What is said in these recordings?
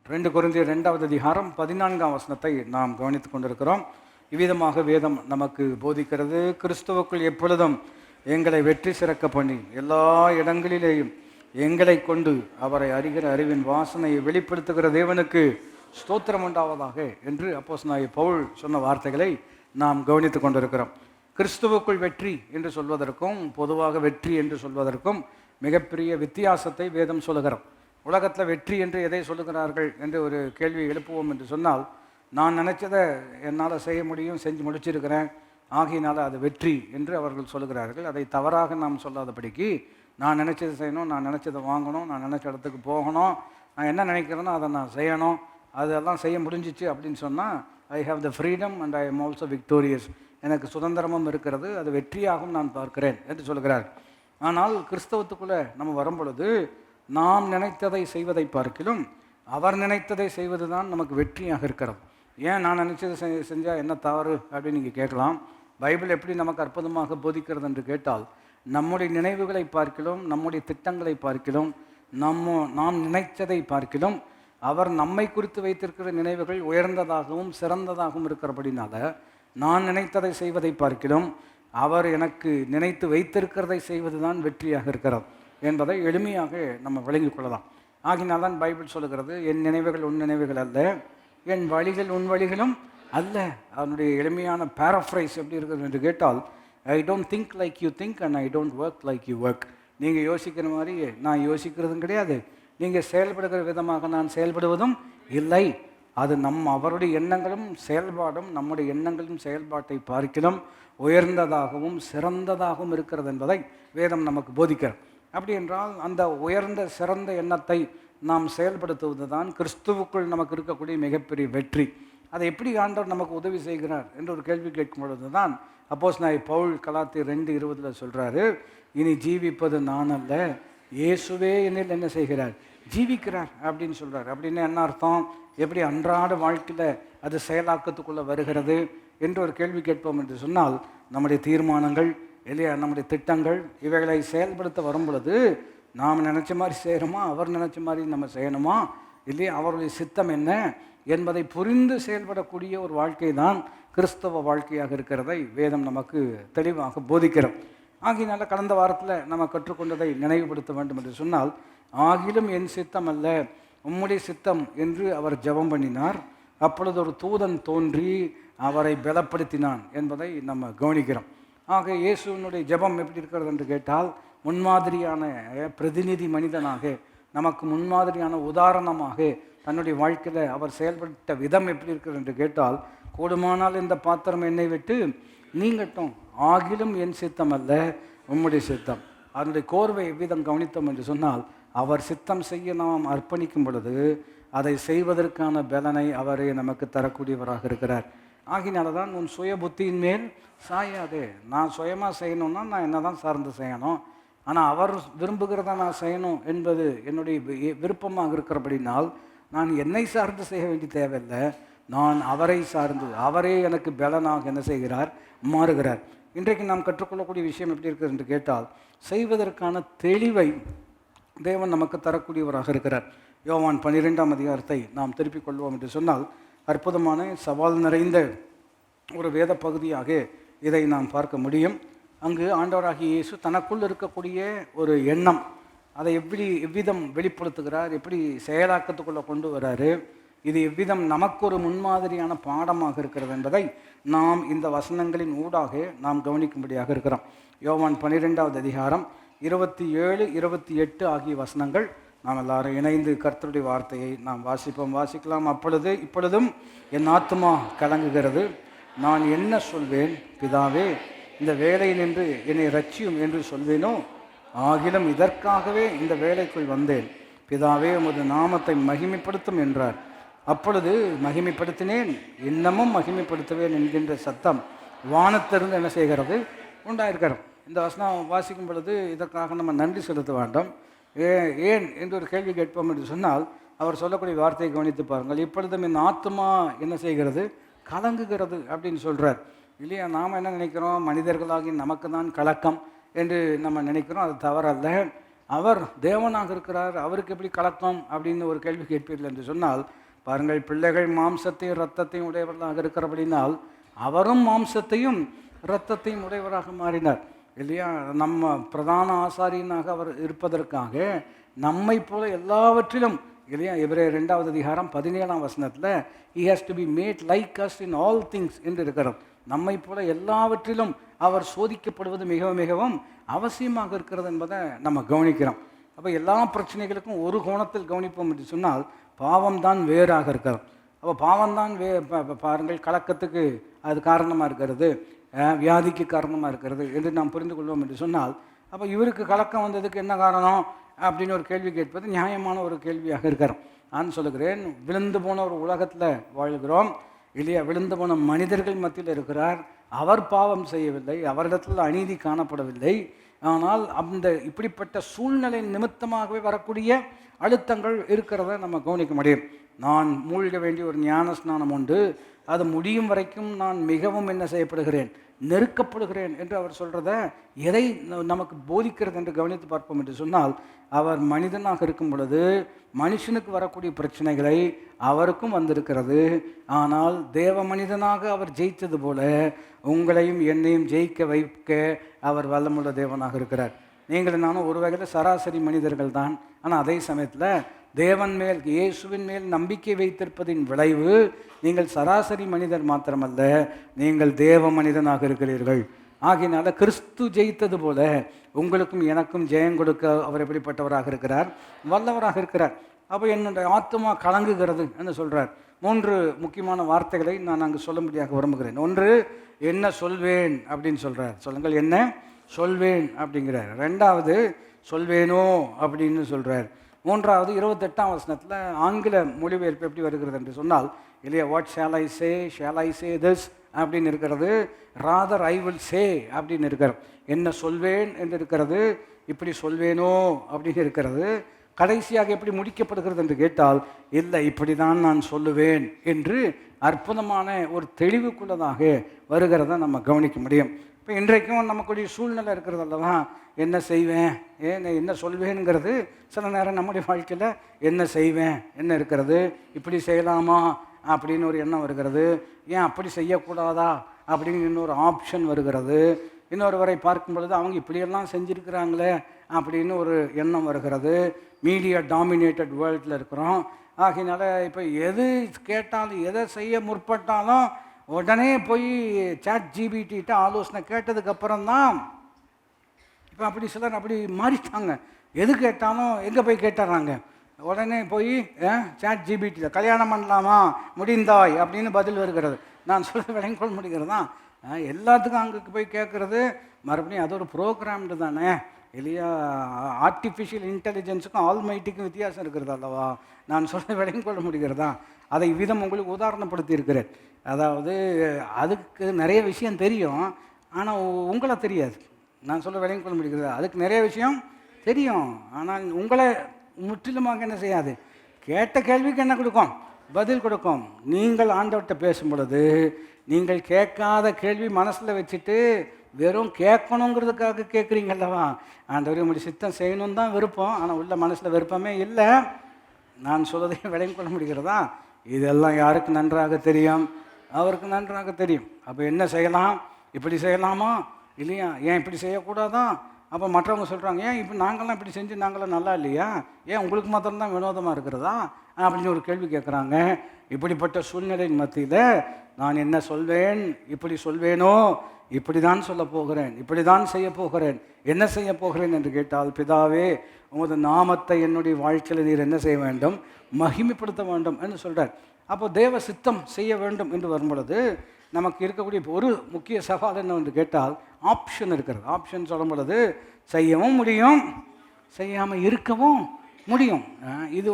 2 கொரிந்தியர் 2வது அதிகாரம் 14ஆம் வசனத்தை நாம் கவனித்துக் கொண்டிருக்கிறோம். இவ்விதமாக வேதம் நமக்கு போதிக்கிறது. கிறிஸ்துவுக்குள் எப்பொழுதும் எங்களை வெற்றி சிறக்க பண்ணி எல்லா இடங்களிலேயும் எங்களை கொண்டு அவரை அறிகிற அறிவின் வாசனையை வெளிப்படுத்துகிற தேவனுக்கு ஸ்தோத்திரம் உண்டாவதாக என்று அப்போஸ்தலனாகிய பவுல் சொன்ன வார்த்தைகளை நாம் கவனித்துக் கொண்டிருக்கிறோம். கிறிஸ்துவுக்குள் வெற்றி என்று சொல்வதற்கும் பொதுவாக வெற்றி என்று சொல்வதற்கும் மிகப்பெரிய வித்தியாசத்தை வேதம் சொல்லுகிறோம். உலகத்தில் வெற்றி என்று எதை சொல்லுகிறார்கள் என்று ஒரு கேள்வியை எழுப்புவோம் என்று சொன்னால், நான் நினச்சதை என்னால் செய்ய முடியும், செஞ்சு முடிச்சிருக்கிறேன், ஆகையினால அது வெற்றி என்று அவர்கள் சொல்லுகிறார்கள். அதை தவறாக நாம் சொல்லாதபடிக்கு, நான் நினச்சதை செய்யணும், நான் நினச்சதை வாங்கணும், நான் நினச்ச இடத்துக்கு போகணும், நான் என்ன நினைக்கிறேனோ அதை நான் செய்யணும், அதெல்லாம் செய்ய முடிஞ்சிச்சு அப்படின்னு சொன்னால், I have the freedom and I am also victorious, எனக்கு சுதந்திரமும் இருக்கிறது, அது வெற்றியாகவும் நான் பார்க்கிறேன் என்று சொல்கிறார். ஆனால் கிறிஸ்தவத்துக்குள்ளே நம்ம வரும்பொழுது நாம் நினைத்ததை செய்வதை பார்க்கிலும் அவர் நினைத்ததை செய்வது தான் நமக்கு வெற்றியாக இருக்கிறது. ஏன் நான் நினைச்சதை செஞ்சால் என்ன தவறு அப்படின்னு நீங்கள் கேட்கலாம். பைபிள் எப்படி நமக்கு அற்புதமாக போதிக்கிறது என்று கேட்டால், நம்முடைய நினைவுகளை பார்க்கிலும் நம்முடைய திட்டங்களை பார்க்கிலும் நாம் நினைத்ததை பார்க்கிலும் அவர் நம்மை குறித்து வைத்திருக்கிற நினைவுகள் உயர்ந்ததாகவும் சிறந்ததாகவும் இருக்கிறபடினால, நான் நினைத்ததை செய்வதை பார்க்கிலும் அவர் எனக்கு நினைத்து வைத்திருக்கிறதை செய்வது தான் வெற்றியாக இருக்கிறது என்பதை எளிமையாக நம்ம விளங்கிக் கொள்ளலாம். ஆகினால்தான் பைபிள் சொல்லுகிறது, என் நினைவுகள் உன் நினைவுகள் அல்ல, என் வழிகள் உன் வழிகளும் அல்ல. அதனுடைய எளிமையான பேராஃப்ரைஸ் எப்படி இருக்குது என்று கேட்டால், I don't think like you think and I don't work like you work. நீங்கள் யோசிக்கிற மாதிரி நான் யோசிக்கிறதும் கிடையாது, நீங்கள் செயல்படுகிற விதமாக நான் செயல்படுவதும் இல்லை. அது அவருடைய எண்ணங்களும் செயல்பாடும் நம்முடைய எண்ணங்களும் செயல்பாட்டை பார்க்கிலும் உயர்ந்ததாகவும் சிறந்ததாகவும் இருக்கிறது என்பதை வேதம் நமக்கு போதிக்கிறது. அப்படி என்றால் அந்த உயர்ந்த சிறந்த எண்ணத்தை நாம் செயல்படுத்துவது தான் கிறிஸ்துவுக்குள் நமக்கு இருக்கக்கூடிய மிகப்பெரிய வெற்றி. அதை எப்படி ஆண்டவர் நமக்கு உதவி செய்கிறார் என்று ஒரு கேள்வி கேட்கும் பொழுது தான் அப்போஸ்தலனாகிய பவுல் கலாத்தியர் 2:20 சொல்கிறாரு, இனி ஜீவிப்பது நான் அல்ல, இயேசுவே என்னில் என்ன செய்கிறார், ஜீவிக்கிறார் அப்படின்னு சொல்கிறார். அப்படின்னு என்ன அர்த்தம்? எப்படி அன்றாட வாழ்க்கையில் அது செயலாக்கத்துக்குள்ளே வருகிறது என்று ஒரு கேள்வி கேட்போம் என்று சொன்னால், நம்முடைய தீர்மானங்கள் இல்லையா, நம்முடைய திட்டங்கள் இவைகளை செயல்படுத்த வரும் பொழுது நாம் நினச்ச மாதிரி செய்கிறோமா, அவர் நினச்ச மாதிரி நம்ம செய்யணுமா, இல்லையா, அவருடைய சித்தம் என்ன என்பதை புரிந்து செயல்படக்கூடிய ஒரு வாழ்க்கை தான் கிறிஸ்தவ வாழ்க்கையாக இருக்கிறதை வேதம் நமக்கு தெளிவாக போதிக்கிறோம். ஆகினால கடந்த வாரத்தில் நம்ம கற்றுக்கொண்டதை நினைவுபடுத்த வேண்டும் என்று சொன்னால், ஆகிலும் என் சித்தம் அல்ல உம்முடைய சித்தம் என்று அவர் ஜெபம் பண்ணினார். அப்பொழுது ஒரு தூதன் தோன்றி அவரை பலப்படுத்தினான் என்பதை நம்ம கவனிக்கிறோம். ஆக இயேசுவினுடைய ஜெபம் எப்படி இருக்கிறது என்று கேட்டால், முன்மாதிரியான பிரதிநிதி மனிதனாக, நமக்கு முன்மாதிரியான உதாரணமாக தன்னுடைய வாழ்க்கையில் அவர் செயல்பட்ட விதம் எப்படி இருக்கிறது என்று கேட்டால், கூடுமானால் இந்த பாத்திரம் என்னை விட்டு நீங்கட்டும், ஆகிலும் என் சித்தம் அல்ல உம்முடைய சித்தம். அதனுடைய கோர்வை எவ்விதம் கவனித்தோம் என்று சொன்னால், அவர் சித்தம் செய்ய நாம் அர்ப்பணிக்கும் பொழுது அதை செய்வதற்கான பலனை அவரே நமக்கு தரக்கூடியவராக இருக்கிறார். ஆகினால தான் உன் சுய புத்தியின் மேல் சாயாதே. நான் சுயமாக செய்யணும்னா நான் என்ன தான் சார்ந்து செய்யணும், ஆனால் அவர் விரும்புகிறத நான் செய்யணும் என்பது என்னுடைய விருப்பமாக இருக்கிறபடினால் நான் என்னை சார்ந்து செய்ய வேண்டிய தேவையில்லை, நான் அவரை சார்ந்து, அவரே எனக்கு பலனாக என்ன செய்கிறார், மாறுகிறார். இன்றைக்கு நாம் கற்றுக்கொள்ளக்கூடிய விஷயம் எப்படி இருக்கிறது என்று கேட்டால், செய்வதற்கான தெளிவை தேவன் நமக்கு தரக்கூடியவராக இருக்கிறார். யோவான் 12ஆம் அதிகாரத்தை நாம் திருப்பிக் கொள்வோம் என்று சொன்னால், அற்புதமான சவால் நிறைந்த ஒரு வேத பகுதியாக இதை நாம் பார்க்க முடியும். அங்கு ஆண்டவராகிய இயேசு தனக்குள் இருக்கக்கூடிய ஒரு எண்ணம், அதை எவ்விதம் வெளிப்படுத்துகிறார், எப்படி செயலாக்கத்துக்குள்ளே கொண்டு வராரு, இது எவ்விதம் நமக்கு ஒரு முன்மாதிரியான பாடமாக இருக்கிறது என்பதை நாம் இந்த வசனங்களின் ஊடாக நாம் கவனிக்கும்படியாக இருக்கிறோம். யோவான் 12வது அதிகாரம் 27, 28 ஆகிய வசனங்கள் நாம் எல்லாரும் இணைந்து கர்த்தருடைய வார்த்தையை நாம் வாசிக்கலாம். இப்பொழுதும் என் ஆத்துமா கலங்குகிறது, நான் என்ன சொல்வேன், பிதாவே இந்த வேலையில் நின்று என்னை ரட்சியும் என்று சொல்வேனோ, ஆகிலும் இதற்காகவே இந்த வேலைக்குள் வந்தேன், பிதாவே உமது நாமத்தை மகிமைப்படுத்தும் என்றார். அப்பொழுது மகிமைப்படுத்தினேன், இன்னமும் மகிமைப்படுத்துவேன் என்கின்ற சத்தம் வானத்திலிருந்து என்ன செய்கிறது, உண்டாயிருக்கிறோம். இந்த வசனம் வாசிக்கும் பொழுது இதற்காக நம்ம நன்றி செலுத்த வேண்டும். ஏன் என்று ஒரு கேள்வி கேட்போம் என்று சொன்னால், அவர் சொல்லக்கூடிய வார்த்தையை கவனித்து பாருங்கள். இப்பொழுதும் என் ஆத்துமா என்ன செய்கிறது, கலங்குகிறது அப்படின்னு சொல்கிறார் இல்லையா. நாம் என்ன நினைக்கிறோம், மனிதர்களாகி நமக்கு தான் கலக்கம் என்று நம்ம நினைக்கிறோம். அது தவறல்ல. அவர் தேவனாக இருக்கிறார், அவருக்கு எப்படி கலக்கம் அப்படின்னு ஒரு கேள்வி கேட்பீர்கள் என்று சொன்னால், பாருங்கள், பிள்ளைகள் மாம்சத்தையும் இரத்தத்தையும் உடையவர்களாக இருக்கிறபடினால் அவரும் மாம்சத்தையும் இரத்தத்தையும் உடையவராக மாறினார் இல்லையா? நம்ம பிரதான ஆசாரியனாக அவர் இருப்பதற்காக நம்மை போல எல்லாவற்றிலும் இல்லையா, எபிரேயர் 2வது அதிகாரம் 17ஆம் வசனத்தில் he has to be made like us in all things என்று இருக்கிறார். நம்மை போல எல்லாவற்றிலும் அவர் சோதிக்கப்படுவது மிகவும் மிகவும் அவசியமாக இருக்கிறது என்பதை நம்ம கவனிக்கிறோம். அப்போ எல்லா பிரச்சனைகளுக்கும் ஒரு கோணத்தில் கவனிப்போம் என்று சொன்னால் பாவம்தான் வேறாக இருக்கிறது. அப்போ பாவம்தான் பாருங்கள், கலக்கத்துக்கு அது காரணமாக இருக்கிறது, வியாதிக்கு காரணமாக இருக்கிறது என்று நாம் புரிந்து கொள்வோம் என்று சொன்னால், அப்போ இவருக்கு கலக்கம் வந்ததுக்கு என்ன காரணம் அப்படின்னு ஒரு கேள்வி கேட்பது நியாயமான ஒரு கேள்வியாக இருக்கிறோம். நான் சொல்லுகிறேன், விழுந்து போன ஒரு உலகத்தில் வாழ்கிறோம் இல்லையா? விழுந்து போன மனிதர்கள் மத்தியில் இருக்கிறார். அவர் பாவம் செய்யவில்லை, அவரிடத்தில் அநீதி காணப்படவில்லை. ஆனால் அந்த இப்படிப்பட்ட சூழ்நிலை நிமித்தமாகவே வரக்கூடிய அழுத்தங்கள் இருக்கிறத நம்ம கவனிக்க முடியும். நான் மூழ்க வேண்டிய ஒரு ஞான ஸ்நானம் உண்டு, அது முடியும் வரைக்கும் நான் மிகவும் என்ன செய்யப்படுகிறேன், நெருக்கப்படுகிறேன் என்று அவர் சொல்கிறத எதை நமக்கு போதிக்கிறது என்று கவனித்து பார்ப்போம் என்று சொன்னால், அவர் மனிதனாக இருக்கும் பொழுது மனுஷனுக்கு வரக்கூடிய பிரச்சனைகளை அவருக்கும் வந்திருக்கிறது. ஆனால் தேவ மனிதனாக அவர் ஜெயித்தது போல உங்களையும் என்னையும் ஜெயிக்க வைக்க அவர் வல்லமுள்ள தேவனாக இருக்கிறார். நீங்கள் நானும் ஒரு வகையில் சராசரி மனிதர்கள் தான். ஆனால் அதே சமயத்தில் தேவன் மேல், இயேசுவின் மேல் நம்பிக்கை வைத்திருப்பதின் விளைவு நீங்கள் சராசரி மனிதர் மாத்திரமல்ல, நீங்கள் தேவ மனிதனாக இருக்கிறீர்கள். ஆகினால கிறிஸ்து ஜெயித்தது போல உங்களுக்கும் எனக்கும் ஜெயம் கொடுக்க அவர் எப்படிப்பட்டவராக இருக்கிறார், வல்லவராக இருக்கிறார். அப்போ என்னுடைய ஆத்மா கலங்குகிறது என்று சொல்கிறார். 3 முக்கியமான வார்த்தைகளை நான் அங்கு சொல்லும்படியாக விரும்புகிறேன். ஒன்று, என்ன சொல்வேன் அப்படின்னு சொல்கிறார். சொல்லுங்கள், என்ன சொல்வேன் அப்படிங்கிறார். 2வது, சொல்வேனோ அப்படின்னு சொல்கிறார். 3வது 28ஆம் வசனத்தில் ஆங்கில மொழிபெயர்ப்பு எப்படி வருகிறது என்று சொன்னால் இல்லையா, what shall I say this அப்படின்னு இருக்கிறது, ராதர் ஐ வில் சே அப்படின்னு இருக்கிறது. என்ன சொல்வேன் என்று இருக்கிறது, இப்படி சொல்வேனோ அப்படின்னு இருக்கிறது. கடைசியாக எப்படி முடிக்கப்படுகிறது என்று கேட்டால், இல்லை இப்படி தான் நான் சொல்லுவேன் என்று அற்புதமான ஒரு தெளிவுக்குள்ளதாக வருகிறத நம்ம கவனிக்க முடியும். இப்போ இன்றைக்கும் நமக்குடைய சூழ்நிலை இருக்கிறது அல்லவா, என்ன செய்வேன், என்ன சொல்வேனுங்கிறது சில நேரம் நம்முடைய வாழ்க்கையில் என்ன செய்வேன் என்ன இருக்கிறது, இப்படி செய்யலாமா அப்படின்னு ஒரு எண்ணம் வருகிறது, ஏன் அப்படி செய்யக்கூடாதா அப்படின்னு இன்னொரு ஆப்ஷன் வருகிறது. இன்னொருவரை பார்க்கும் பொழுது அவங்க இப்படியெல்லாம் செஞ்சுருக்கிறாங்களே அப்படின்னு ஒரு எண்ணம் வருகிறது. மீடியா டாமினேட்டட் வேர்ல்டில் இருக்கிறோம். ஆகினால இப்போ எது கேட்டாலும் எதை செய்ய முற்பட்டாலும் உடனே போய் சாட் ஜிபிடிட்ட ஆலோசனை கேட்டதுக்கப்புறம் தான் இப்போ அப்படி சிலர் அப்படி மாறிட்டாங்க. எது கேட்டாலும் எங்கே போய் கேட்டுறாங்க, உடனே போய் சாட் ஜிபிடியில் கல்யாணம் பண்ணலாமா முடிந்தாய் அப்படின்னு பதில் வருகிறது. நான் சொல்ல விளங்கொள்ள முடிகிறதா, எல்லாத்துக்கும் அங்கே போய் கேட்குறது. மறுபடியும் அது ஒரு ப்ரோக்ராம்டு தானே இல்லையா? ஆர்டிஃபிஷியல் இன்டெலிஜென்ஸுக்கும் ஆல்மைட்டிக்கும் வித்தியாசம் இருக்கிறது அல்லவா? நான் சொல்ல விளங்கொள்ள முடிகிறதா? அதை விதம் உங்களுக்கு உதாரணப்படுத்தி இருக்கிறேன். அதாவது அதுக்கு நிறைய விஷயம் தெரியும், ஆனால் உங்களை தெரியாது. நான் சொல்ல விளங்கொள்ள முடிகிறது, அதுக்கு நிறைய விஷயம் தெரியும், ஆனால் உங்களை முற்றிலுமாக என்ன செய்யாது, கேட்ட கேள்விக்கு என்ன கொடுக்கும், பதில் கொடுக்கும். நீங்கள் ஆண்டவர்கிட்ட பேசும் பொழுது நீங்கள் கேட்காத கேள்வி மனசில் வச்சுட்டு வெறும் கேட்கணுங்கிறதுக்காக கேட்குறீங்கல்லவா, ஆண்டவரே உங்களுடைய சித்தம் செய்யணும் தான் விருப்பம், ஆனால் உள்ள மனசில் விருப்பமே இல்லை. நான் சொல்வதையும் விளங்கிக்கொள்ள முடிகிறதா? இதெல்லாம் யாருக்கு நன்றாக தெரியும், அவருக்கு நன்றாக தெரியும். அப்போ என்ன செய்யலாம், இப்படி செய்யலாமா இல்லையா, ஏன் இப்படி செய்யக்கூடாதா? அப்போ மற்றவங்க சொல்கிறாங்க, ஏன் இப்போ நாங்கள்லாம் இப்படி செஞ்சு நாங்களாம் நல்லா இல்லையா, ஏன் உங்களுக்கு மாத்திரம்தான் வினோதமாக இருக்கிறதா அப்படின்னு ஒரு கேள்வி கேட்குறாங்க. இப்படிப்பட்ட சூழ்நிலையின் மத்தியில் நான் என்ன சொல்வேன், இப்படி சொல்வேனோ, இப்படி தான் சொல்ல போகிறேன், இப்படி தான் செய்ய போகிறேன், என்ன செய்ய போகிறேன் என்று கேட்டால், பிதாவே உமது நாமத்தை என்னுடைய வாழ்க்கையில் நீர் என்ன செய்ய வேண்டும், மகிமைப்படுத்த வேண்டும் என்று சொல்கிறார். அப்போ தேவ சித்தம் செய்ய வேண்டும் என்று வரும் பொழுது நமக்கு இருக்கக்கூடிய ஒரு முக்கிய சவால் என்னவென்று கேட்டால் ஆப்ஷன் இருக்கிறது. ஆப்ஷன் சொல்லும் பொழுது செய்யவும் முடியும், செய்யாமல் இருக்கவும் முடியும். இது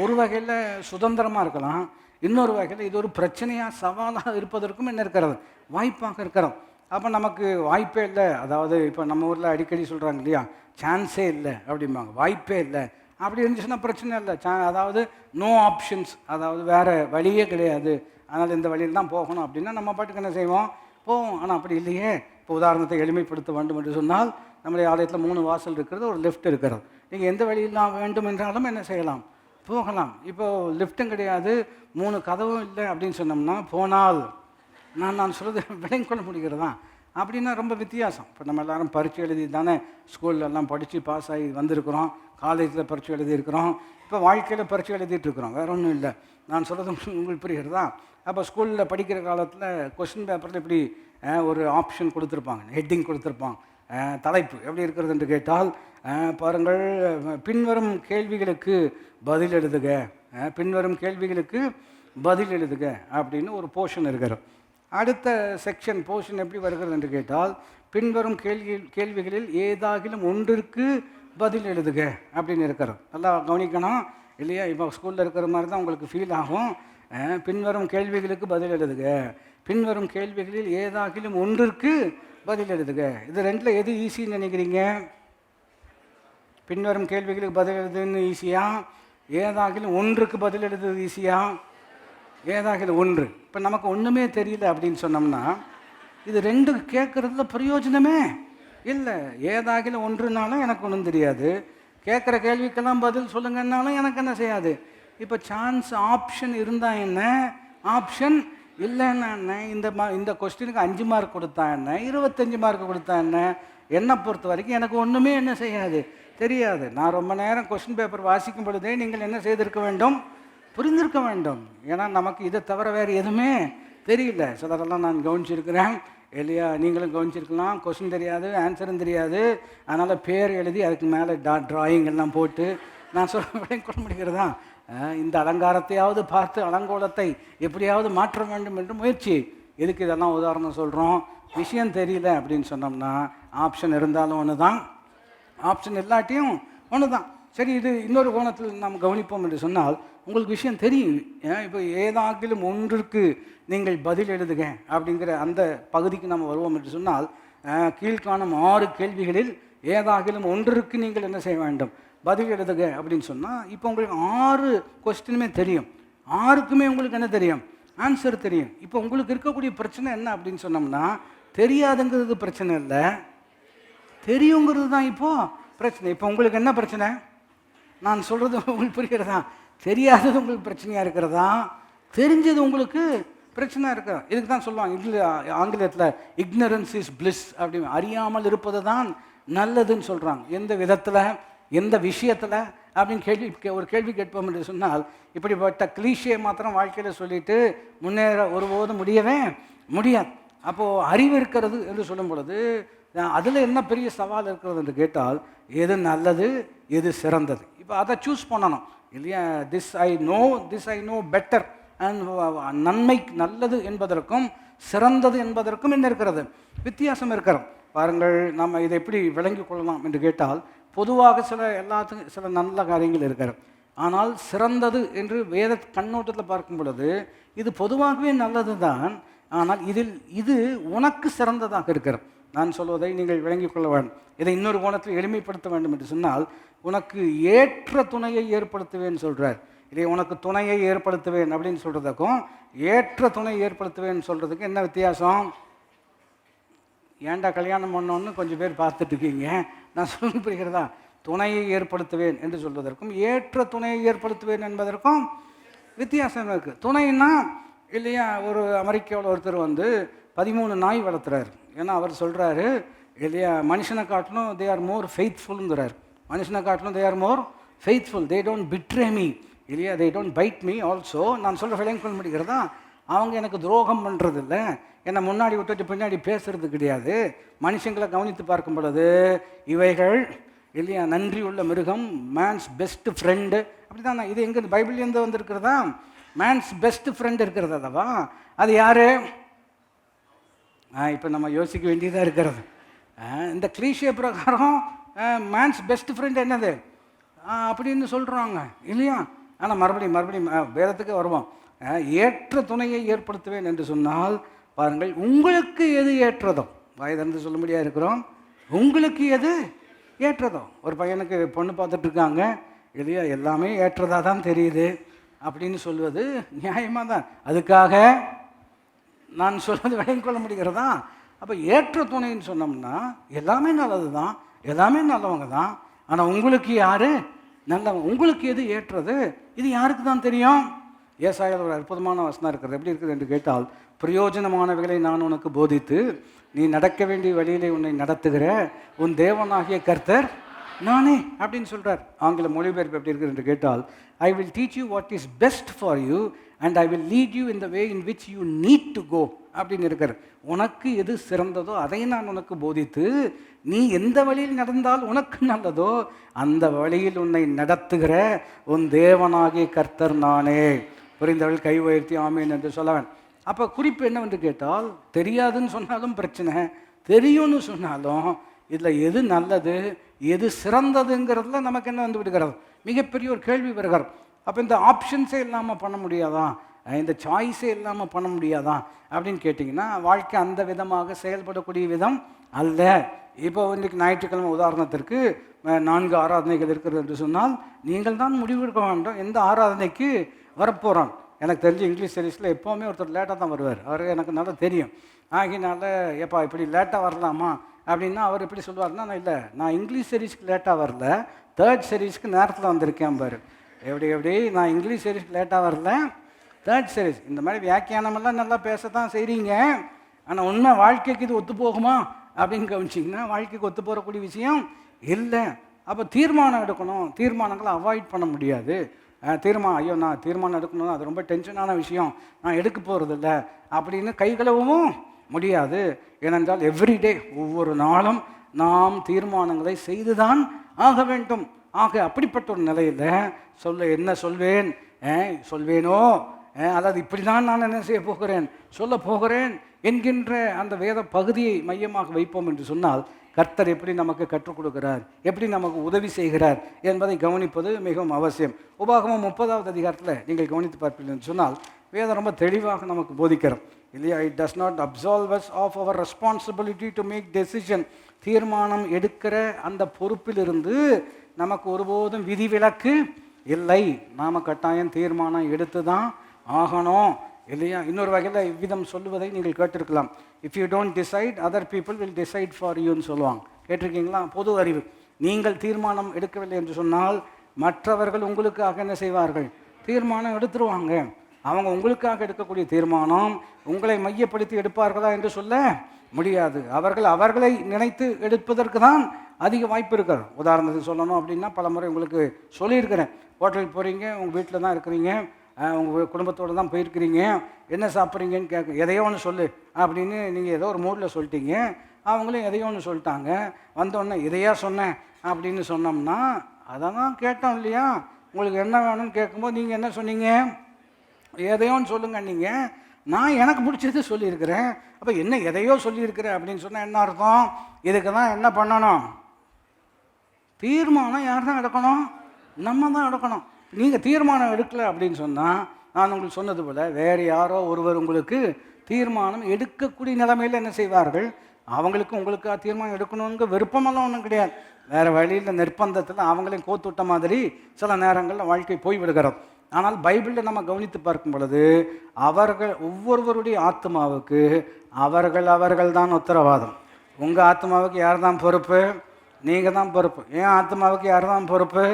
ஒரு வகையில் சுதந்திரமாக இருக்கலாம், இன்னொரு வகையில் இது ஒரு பிரச்சனையாக சவாலாக இருப்பதற்கும் என்ன இருக்கிறது, வாய்ப்பாக இருக்கிறோம். அப்போ நமக்கு வாய்ப்பே இல்லை, அதாவது இப்போ நம்ம ஊரில் அடிக்கடி சொல்கிறாங்க இல்லையா, சான்ஸே இல்லை அப்படிம்பாங்க, வாய்ப்பே இல்லை அப்படி இருந்துச்சுன்னா பிரச்சனை இல்லை. அதாவது நோ ஆப்ஷன்ஸ், அதாவது வேறு வழியே கிடையாது, அதனால் இந்த வழியில் தான் போகணும் அப்படின்னா நம்ம பாட்டுக்கு என்ன செய்வோம், போவோம். ஆனால் அப்படி இல்லையே. இப்போ உதாரணத்தை எளிமைப்படுத்த வேண்டும் என்று சொன்னால், நம்முடைய ஆலயத்தில் 3 வாசல் இருக்கிறது, ஒரு லிஃப்ட் இருக்கிறது. நீங்கள் எந்த வழியெல்லாம் வேண்டும் என்றாலும் என்ன செய்யலாம், போகலாம். இப்போது லிஃப்ட்டும் கிடையாது, 3 கதவும் இல்லை அப்படின்னு சொன்னோம்னா போனால் நான் சொல்கிறது விளங்கிக் கொள்ள முடிகிறதா? அப்படின்னா ரொம்ப வித்தியாசம். இப்போ நம்ம எல்லோரும் பரீட்சை எழுதி தானே ஸ்கூல்லலாம் படித்து பாஸ் ஆகி வந்திருக்கிறோம், காலேஜில் பரீட்சை எழுதியிருக்கிறோம், இப்போ வாழ்க்கையில் பரீட்சை எழுதிட்டு இருக்கிறோம். வேறு ஒன்றும் இல்லை. நான் சொல்கிறது உங்களுக்கு புரிகிறதா? அப்போ ஸ்கூலில் படிக்கிற காலத்தில் கொஸ்டின் பேப்பரில் இப்படி ஒரு ஆப்ஷன் கொடுத்துருப்பாங்க, ஹெட்டிங் கொடுத்துருப்பாங்க, தலைப்பு எப்படி இருக்கிறது என்று கேட்டால், பாருங்கள், பின்வரும் கேள்விகளுக்கு பதில் எழுதுக, பின்வரும் கேள்விகளுக்கு பதில் எழுதுக அப்படின்னு ஒரு போர்ஷன் இருக்கிறது. அடுத்த செக்ஷன் போர்ஷன் எப்படி வருகிறது என்று கேட்டால், பின்வரும் கேள்விகளில் ஏதாகிலும் ஒன்றிற்கு பதில் எழுதுக அப்படின்னு இருக்கிறது. நல்லா கவனிக்கணும் இல்லையா? இப்போ ஸ்கூலில் இருக்கிற மாதிரி தான் உங்களுக்கு ஃபீல் ஆகும். பின்வரும் கேள்விகளுக்கு பதில் எழுதுக, பின்வரும் கேள்விகளில் ஏதாகிலும் ஒன்றிற்கு பதில் எழுதுக. இது ரெண்டில் எது ஈஸின்னு நினைக்கிறீங்க? பின்வரும் கேள்விகளுக்கு பதில் எழுதுன்னு ஈஸியா, ஏதாகிலும் ஒன்றுக்கு பதில் எழுதுறது ஈஸியா? ஏதாகிலும் ஒன்று. இப்போ நமக்கு ஒன்றுமே தெரியல அப்படின்னு சொன்னோம்னா இது ரெண்டு கேட்குறதுல பிரயோஜனமே இல்லை. ஏதாகிலும் ஒன்றுனாலும் எனக்கு ஒன்றும் தெரியாது, கேட்குற கேள்விக்கெல்லாம் பதில் சொல்லுங்கன்னாலும் எனக்கு என்ன செய்யாது. இப்போ சான்ஸ் ஆப்ஷன் இருந்தால் என்ன, ஆப்ஷன் இல்லைன்னா என்ன, இந்த கொஸ்டினுக்கு 5 மார்க் கொடுத்தா என்ன, 25 மார்க் கொடுத்தா என்ன, என்னை பொறுத்த வரைக்கும் எனக்கு ஒன்றுமே என்ன செய்யாது, தெரியாது. நான் ரொம்ப நேரம் கொஸ்டின் பேப்பர் வாசிக்கும் பொழுதே நீங்கள் என்ன செய்திருக்க வேண்டும், புரிந்திருக்க வேண்டும். ஏன்னா நமக்கு இதை தவிர வேறு எதுவுமே தெரியல. சிலரெல்லாம் நான் கவனிச்சிருக்கிறேன் இல்லையா, நீங்களும் கவனிச்சிருக்கலாம். கொஸ்டின் தெரியாது, ஆன்சரும் தெரியாது, அதனால் பேர் எழுதி அதுக்கு மேலே ட்ராயிங் எல்லாம் போட்டு நான் சொல்ல கொள்ள முடிகிறதா, இந்த அலங்காரத்தையாவது பார்த்து அலங்கோலத்தை எப்படியாவது மாற்ற வேண்டும் என்று முயற்சி. எதுக்கு இதெல்லாம் உதாரணம் சொல்கிறோம்? விஷயம் தெரியல அப்படின்னு சொன்னோம்னா ஆப்ஷன் இருந்தாலும் ஒன்று தான், ஆப்ஷன் இல்லாட்டியும் ஒன்று தான். சரி, இது இன்னொரு கோணத்தில் நாம் கவனிப்போம் என்று சொன்னால் உங்களுக்கு விஷயம் தெரியும். இப்போ ஏதாகிலும் ஒன்றிற்கு நீங்கள் பதில் எழுதுக அப்படிங்கிற அந்த பகுதிக்கு நம்ம வருவோம் என்று சொன்னால், கீழ்காணும் 6 கேள்விகளில் ஏதாகிலும் ஒன்றிற்கு நீங்கள் என்ன செய்ய வேண்டும், பதில் எழுதுக அப்படின்னு சொன்னால், இப்போ உங்களுக்கு 6 கொஸ்டினுமே தெரியும், 6க்குமே உங்களுக்கு என்ன தெரியும், ஆன்சர் தெரியும். இப்போ உங்களுக்கு இருக்கக்கூடிய பிரச்சனை என்ன அப்படின்னு சொன்னோம்னா, தெரியாதுங்கிறது பிரச்சனை இல்லை, தெரியுங்கிறது தான் இப்போது பிரச்சனை. இப்போ உங்களுக்கு என்ன பிரச்சனை, நான் சொல்கிறது உங்களுக்கு புரிகிறதா? தெரியாதது உங்களுக்கு பிரச்சனையாக இருக்கிறதா, தெரிஞ்சது உங்களுக்கு பிரச்சனை இருக்கிறதா? இதுக்கு தான் சொல்லுவாங்க ஆங்கிலத்தில் இக்னரன்ஸ் இஸ் பிளிஸ் அப்படி, அறியாமல் இருப்பது தான் நல்லதுன்னு சொல்கிறாங்க. எந்த விதத்தில், எந்த விஷயத்தில் அப்படின்னு ஒரு கேள்வி கேட்போம் என்று சொன்னால், இப்படிப்பட்ட கிளீஷியை மாத்திரம் வாழ்க்கையில் சொல்லிட்டு முன்னேற ஒருபோதும் முடியவே முடியாது. அப்போது அறிவு இருக்கிறது என்று சொல்லும் பொழுது அதில் என்ன பெரிய சவால் இருக்கிறது என்று கேட்டால், எது நல்லது, எது சிறந்தது, இப்போ அதை சூஸ் பண்ணணும் இல்லையா? This I know better. And நன்மை, நல்லது என்பதற்கும் சிறந்தது என்பதற்கும் என்ன இருக்கிறது, வித்தியாசம் இருக்கிறது. பாருங்கள், நம்ம இதை எப்படி விளங்கிக் கொள்ளலாம் என்று கேட்டால், பொதுவாக எல்லாத்துக்கும் சில நல்ல காரியங்கள் இருக்கிறது. ஆனால் சிறந்தது என்று வேத கண்ணோட்டத்தில் பார்க்கும் பொழுது இது பொதுவாகவே நல்லது தான். ஆனால் இது உனக்கு சிறந்ததாக இருக்கிறது. நான் சொல்வதை நீங்கள் விளங்கிக் கொள்ள வேண்டும். இதை இன்னொரு கோணத்தில் எளிமைப்படுத்த வேண்டும் என்று சொன்னால், உனக்கு ஏற்ற துணையை ஏற்படுத்துவேன்னு சொல்கிறார் இல்லையா? உனக்கு துணையை ஏற்படுத்துவேன் அப்படின்னு சொல்கிறதுக்கும் ஏற்ற துணையை ஏற்படுத்துவேன்னு சொல்கிறதுக்கு என்ன வித்தியாசம்? ஏன்டா கல்யாணம் பண்ணோன்னு கொஞ்சம் பேர் பார்த்துட்டு இருக்கீங்க. நான் சொல்ல புரிகிறதா? துணையை ஏற்படுத்துவேன் என்று சொல்வதற்கும் ஏற்ற துணையை ஏற்படுத்துவேன் என்பதற்கும் வித்தியாசம் இருக்குது. துணைன்னா இல்லையா, ஒரு அமெரிக்காவில் ஒருத்தர் 13 நாய் வளர்த்துறாரு. ஏன்னா அவர் சொல்கிறாரு இல்லையா, மனுஷனை காட்டிலும் தே ஆர் மோர் ஃபெய்த்ஃபுல்ங்கிறார். மனுஷனை காட்டிலும் they are more faithful, they don't betray me இல்லையா, they don't bite me also. நான் சொல்கிற விளங்கி கொள்ள முடிகிறதா? அவங்க எனக்கு துரோகம் பண்ணுறதில்ல, என்னை முன்னாடி விட்டுட்டு பின்னாடி பேசுறது கிடையாது. மனுஷங்களை கவனித்து பார்க்கும் பொழுது இவைகள் இல்லையா நன்றி உள்ள மிருகம், மேன்ஸ் பெஸ்ட் ஃப்ரெண்டு. அப்படி தான் இது எங்கே பைபிள்லேருந்து வந்திருக்கிறதா? மேன்ஸ் பெஸ்ட் ஃப்ரெண்ட் இருக்கிறது அல்லவா? அது யார்? இப்போ நம்ம யோசிக்க வேண்டியதாக இருக்கிறது. இந்த கிளீஷே பிரகாரம் மேன்ஸ் பெஸ்ட் ஃப்ரெண்ட் என்னது அப்படின்னு சொல்கிறாங்க இல்லையா? ஆனால் மறுபடியும் வேதத்துக்கு வருவோம். ஏற்ற துணையை ஏற்படுத்துவேன் என்று சொன்னால், பாருங்கள், உங்களுக்கு எது ஏற்றதோ, வயதிலிருந்து சொல்ல முடியாது இருக்கிறோம், உங்களுக்கு எது ஏற்றதோ. ஒரு பையனுக்கு பொண்ணு பார்த்துட்டு இருக்காங்க இல்லையா, எல்லாமே ஏற்றதாக தான் தெரியுது அப்படின்னு சொல்வது நியாயமாக தான். அதுக்காக நான் சொல்வது விளங்கிக் கொள்ள முடிகிறதா? அப்போ ஏற்ற துணைன்னு சொன்னோம்னா எல்லாமே நல்லது தான், எல்லாமே நல்லவங்க தான். ஆனால் உங்களுக்கு யார் நல்லவங்க? உங்களுக்கு எது ஏற்றது? இது யாருக்கு தான் தெரியும்? ஏசாயாவில் ஒரு அற்புதமான வசனம் இருக்கிறது. எப்படி இருக்குது என்று கேட்டால், பிரயோஜனமானவைகளை நான் உனக்கு போதித்து நீ நடக்க வேண்டிய வழியிலே உன்னை நடத்துகிற உன் தேவனாகிய கர்த்தர் நானே அப்படின்னு சொல்கிறார். ஆங்கில மொழிபெயர்ப்பு எப்படி இருக்குது என்று கேட்டால், I will teach you what is best for you and I will lead you in the way in which you need to go அப்படின்னு இருக்கார். உனக்கு எது சிறந்ததோ அதை நான் உனக்கு போதித்து நீ எந்த வழியில் நடந்தால் உனக்கு நல்லதோ அந்த வழியில் உன்னை நடத்துகிற உன் தேவனாகிய கர்த்தர் நானே. புரிந்தவள் கை உயர்த்தி ஆமேன் என்று சொல்லவன். அப்போ குறிப்பு என்னவென்று கேட்டால், தெரியாதுன்னு சொன்னாலும் பிரச்சனை, தெரியும்னு சொன்னாலும் இதில் எது நல்லது எது சிறந்ததுங்கிறதுல நமக்கு என்ன வந்து விடுகிறது? மிகப்பெரிய ஒரு கேள்வி வருகிறது. அப்போ இந்த ஆப்ஷன்ஸே இல்லாமல் பண்ண முடியாதா, இந்த சாய்ஸே இல்லாமல் பண்ண முடியாதா அப்படின்னு கேட்டிங்கன்னா, வாழ்க்கை அந்த விதமாக செயல்படக்கூடிய விதம் அல்ல. இப்போ இன்றைக்கு ஞாயிற்றுக்கிழமை உதாரணத்திற்கு 4 ஆராதனைகள் இருக்கிறது என்று சொன்னால் நீங்கள் தான் முடிவெடுக்க வேண்டும் எந்த ஆராதனைக்கு வரப்போகிறான். எனக்கு தெரிஞ்சு இங்கிலீஷ் சீரீஸில் எப்போவுமே ஒருத்தர் லேட்டாக தான் வருவார். அவர் எனக்கு நல்லா தெரியும். ஆகினால எப்பா இப்படி லேட்டாக வரலாமா அப்படின்னா அவர் எப்படி சொல்லுவார்னா, நான் இல்லை, நான் இங்கிலீஷ் சீரீஸ்க்கு லேட்டாக வரல, 3rd சீரீஸ்க்கு நேரத்தில் வந்திருக்கேன் பாரு. எப்படி நான் இங்கிலீஷ் சீரீஸ்க்கு லேட்டாக வரல, 3rd சீரீஸ். இந்த மாதிரி வியாக்கியானமெல்லாம் நல்லா பேச தான் செய்கிறீங்க, ஆனால் உண்மை வாழ்க்கைக்கு இது ஒத்து போகுமா அப்படின்னு கவனிச்சிங்கன்னா வாழ்க்கைக்கு ஒத்து போகக்கூடிய விஷயம் இல்லை. அப்போ தீர்மானம் எடுக்கணும். தீர்மானங்களை அவாய்ட் பண்ண முடியாது. ஐயோ நான் தீர்மானம் எடுக்கணும், அது ரொம்ப டென்ஷனான விஷயம், நான் எடுக்க போகிறதில்ல அப்படின்னு கைகளவும் முடியாது. ஏனென்றால் எவ்ரிடே ஒவ்வொரு நாளும் நாம் தீர்மானங்களை செய்துதான் ஆக வேண்டும். ஆக அப்படிப்பட்ட ஒரு நிலையில் என்ன சொல்வேன், சொல்வேனோ அதாவது இப்படி தான் நான் என்ன செய்ய போகிறேன், சொல்ல போகிறேன் என்கின்ற அந்த வேத பகுதியை மையமாக வைப்போம் என்று சொன்னால், கர்த்தர் எப்படி நமக்கு கற்றுக் கொடுக்கிறார், எப்படி நமக்கு உதவி செய்கிறார் என்பதை கவனிப்பது மிகவும் அவசியம். உபாகமம் 30வது அதிகாரத்தில் நீங்கள் கவனித்து பார்ப்பீர்கள் என்று சொன்னால் வேதம் ரொம்ப தெளிவாக நமக்கு போதிக்கிறோம் இல்லையா? It does not absolve us of our responsibility to make decision. தீர்மானம் எடுக்கிற அந்த பொறுப்பிலிருந்து நமக்கு ஒருபோதும் விதிவிலக்கு இல்லை. நாம் கட்டாயம் தீர்மானம் எடுத்து தான் ஆகணும் இல்லையா? இன்னொரு வகையில் இவ்விதம் சொல்லுவதை நீங்கள் கேட்டிருக்கலாம். If you don't decide other people will decide for யூன்னு சொல்லுவாங்க. கேட்டிருக்கீங்களா? பொது அறிவு. நீங்கள் தீர்மானம் எடுக்கவில்லை என்று சொன்னால் மற்றவர்கள் உங்களுக்காக என்ன செய்வார்கள்? தீர்மானம் எடுத்துருவாங்க. அவங்க உங்களுக்காக எடுக்கக்கூடிய தீர்மானம் உங்களை மையப்படுத்தி எடுப்பார்களா என்று சொல்ல முடியாது. அவர்களை நினைத்து எடுப்பதற்கு தான் அதிக வாய்ப்பு இருக்கிறது. உதாரணத்துக்கு சொல்லணும் அப்படின்னா, பல முறை உங்களுக்கு சொல்லியிருக்கிறேன். ஹோட்டலுக்கு போகிறீங்க, உங்கள் வீட்டில் தான் இருக்கிறீங்க, உங்கள் குடும்பத்தோடு தான் போயிருக்கிறீங்க, என்ன சாப்பிட்றீங்கன்னு கேட்க, எதையோ ஒன்று சொல்லு அப்படின்னு நீங்கள் ஏதோ ஒரு மூடில் சொல்லிட்டீங்க. அவங்களும் எதையோ ஒன்று சொல்லிட்டாங்க. வந்தோடனே இதையா சொன்னேன் அப்படின்னு சொன்னோம்னா, அதை தான் கேட்டோம் இல்லையா? உங்களுக்கு என்ன வேணும்னு கேட்கும்போது நீங்கள் என்ன சொன்னீங்க? எதையோன்னு சொல்லுங்க. நீங்கள் நான் எனக்கு பிடிச்சது சொல்லியிருக்கிறேன். அப்போ என்ன எதையோ சொல்லியிருக்கிறேன் அப்படின்னு சொன்னால் என்ன அர்த்தம்? இதுக்கு தான் என்ன பண்ணணும்? தீர்மானம் யார் தான் எடுக்கணும்? நம்ம தான் எடுக்கணும். நீங்கள் தீர்மானம் எடுக்கலை அப்படின்னு சொன்னால், நான் உங்களுக்கு சொன்னது போல் வேறு யாரோ ஒருவர் உங்களுக்கு தீர்மானம் எடுக்கக்கூடிய நிலைமையில் என்ன செய்வார்கள்? அவங்களுக்கு உங்களுக்காக தீர்மானம் எடுக்கணுங்க விருப்பமெல்லாம் ஒன்றும் கிடையாது. வேறு வழியில் நிர்பந்தத்தில் அவங்களையும் கோத்துவிட்ட மாதிரி சில நேரங்களில் வாழ்க்கை போய்விடுகிறோம். ஆனால் பைபிளில் நம்ம கவனித்து பார்க்கும் பொழுது ஒவ்வொருவருடைய ஆத்மாவுக்கு அவர்கள் தான் உத்தரவாதம். உங்கள் ஆத்மாவுக்கு யார் தான் பொறுப்பு? நீங்கள் தான் பொறுப்பு. ஏன் ஆத்மாவுக்கு யார் தான் பொறுப்பு?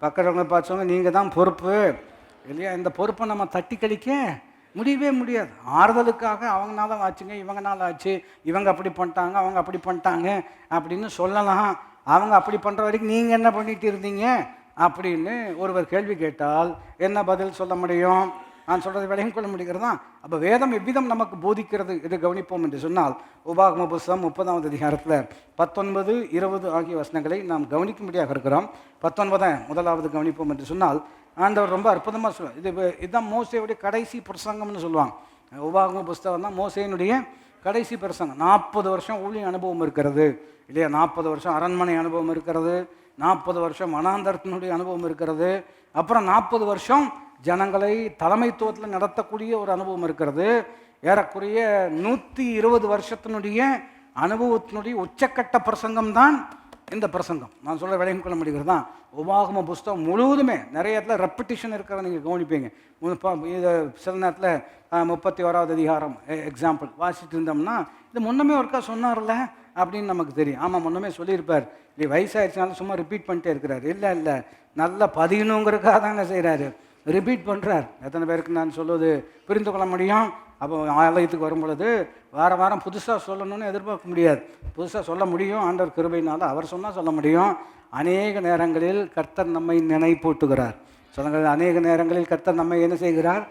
பக்கத்தவங்க பார்த்தவங்க நீங்கள் தான் பொறுப்பு இல்லையா? இந்த பொறுப்பை நம்ம தட்டி கழிக்க முடியவே முடியாது. ஆறுதலுக்காக அவங்கனால ஆச்சுங்க, இவங்கனால ஆச்சு, இவங்க அப்படி பண்ணிட்டாங்க, அவங்க அப்படி பண்ணிட்டாங்க அப்படின்னு சொல்லலாம். அவங்க அப்படி பண்ணுற வரைக்கும் நீங்கள் என்ன பண்ணிட்டு இருந்தீங்க அப்படின்னு ஒருவர் கேள்வி கேட்டால் என்ன பதில் சொல்ல முடியும்? நான் சொல்கிறதை விளங்கிக் கொள்ள முடிகிறதா? அப்போ வேதம் எவ்விதம் நமக்கு போதிக்கிறது இது கவனிப்போம் என்று சொன்னால், உபாகம புஸ்தகம் 30வது அதிகாரத்தில் 19, 20 ஆகிய வசனங்களை நாம் கவனிக்கும்படியாக இருக்கிறோம். 19 முதலாவது கவனிப்போம் என்று சொன்னால், ஆண்டவர் ரொம்ப அற்புதமாக சொல்லுவார். இதுதான் மோசேயுடைய கடைசி பிரசங்கம்னு சொல்லுவாங்க. உபாகம புஸ்தகம் தான் மோசேயினுடைய கடைசி பிரசங்கம். 40 வருஷம் ஊழிய அனுபவம் இருக்கிறது இல்லையா? 40 வருஷம் அரண்மனை அனுபவம் இருக்கிறது, 40 வருஷம் வனாந்தரத்தினுடைய அனுபவம் இருக்கிறது, அப்புறம் 40 வருஷம் ஜனங்களை தலைமைத்துவத்தில் நடத்தக்கூடிய ஒரு அனுபவம் இருக்கிறது. ஏறக்குறைய 120 வருஷத்தினுடைய அனுபவத்தினுடைய உச்சக்கட்ட பிரசங்கம் தான் இந்த பிரசங்கம். நான் சொல்ல விளங்கிக் கொள்ள முடிகிறது தான். உபாகம புஸ்தகம் முழுவதுமே நிறைய இடத்துல ரெப்பிட்டிஷன் இருக்கிறத நீங்கள் கவனிப்பீங்க. இது சில நேரத்தில் 31வது அதிகாரம் எக்ஸாம்பிள் வாசிட்டு இருந்தோம்னா, இது முன்னமே ஒருக்கா சொன்னார்ல அப்படின்னு நமக்கு தெரியும். ஆமாம், முன்னமே சொல்லியிருப்பார், நீ வயசாகிடுச்சுனாலும் சும்மா ரிப்பீட் பண்ணிட்டே இருக்கிறார். இல்லை நல்லா பதியணுங்கிறதுக்காக தான் என்ன செய்கிறாரு, ரிப்பீட் பண்ணுறார். எத்தனை பேருக்கு நான் சொல்லுவது புரிந்து கொள்ள முடியும்? அப்போ ஆலயத்துக்கு வரும் பொழுது வாரம் புதுசாக சொல்லணும்னு எதிர்பார்க்க முடியாது. புதுசாக சொல்ல முடியும், ஆண்டவர் கிருபையினால அவர் சொன்னால் சொல்ல முடியும். அநேக நேரங்களில் கர்த்தர் நம்மை நினைப்பூட்டுகிறார். சொல்லுங்கள், அநேக நேரங்களில் கர்த்தர் நம்மை என்ன செய்கிறார்,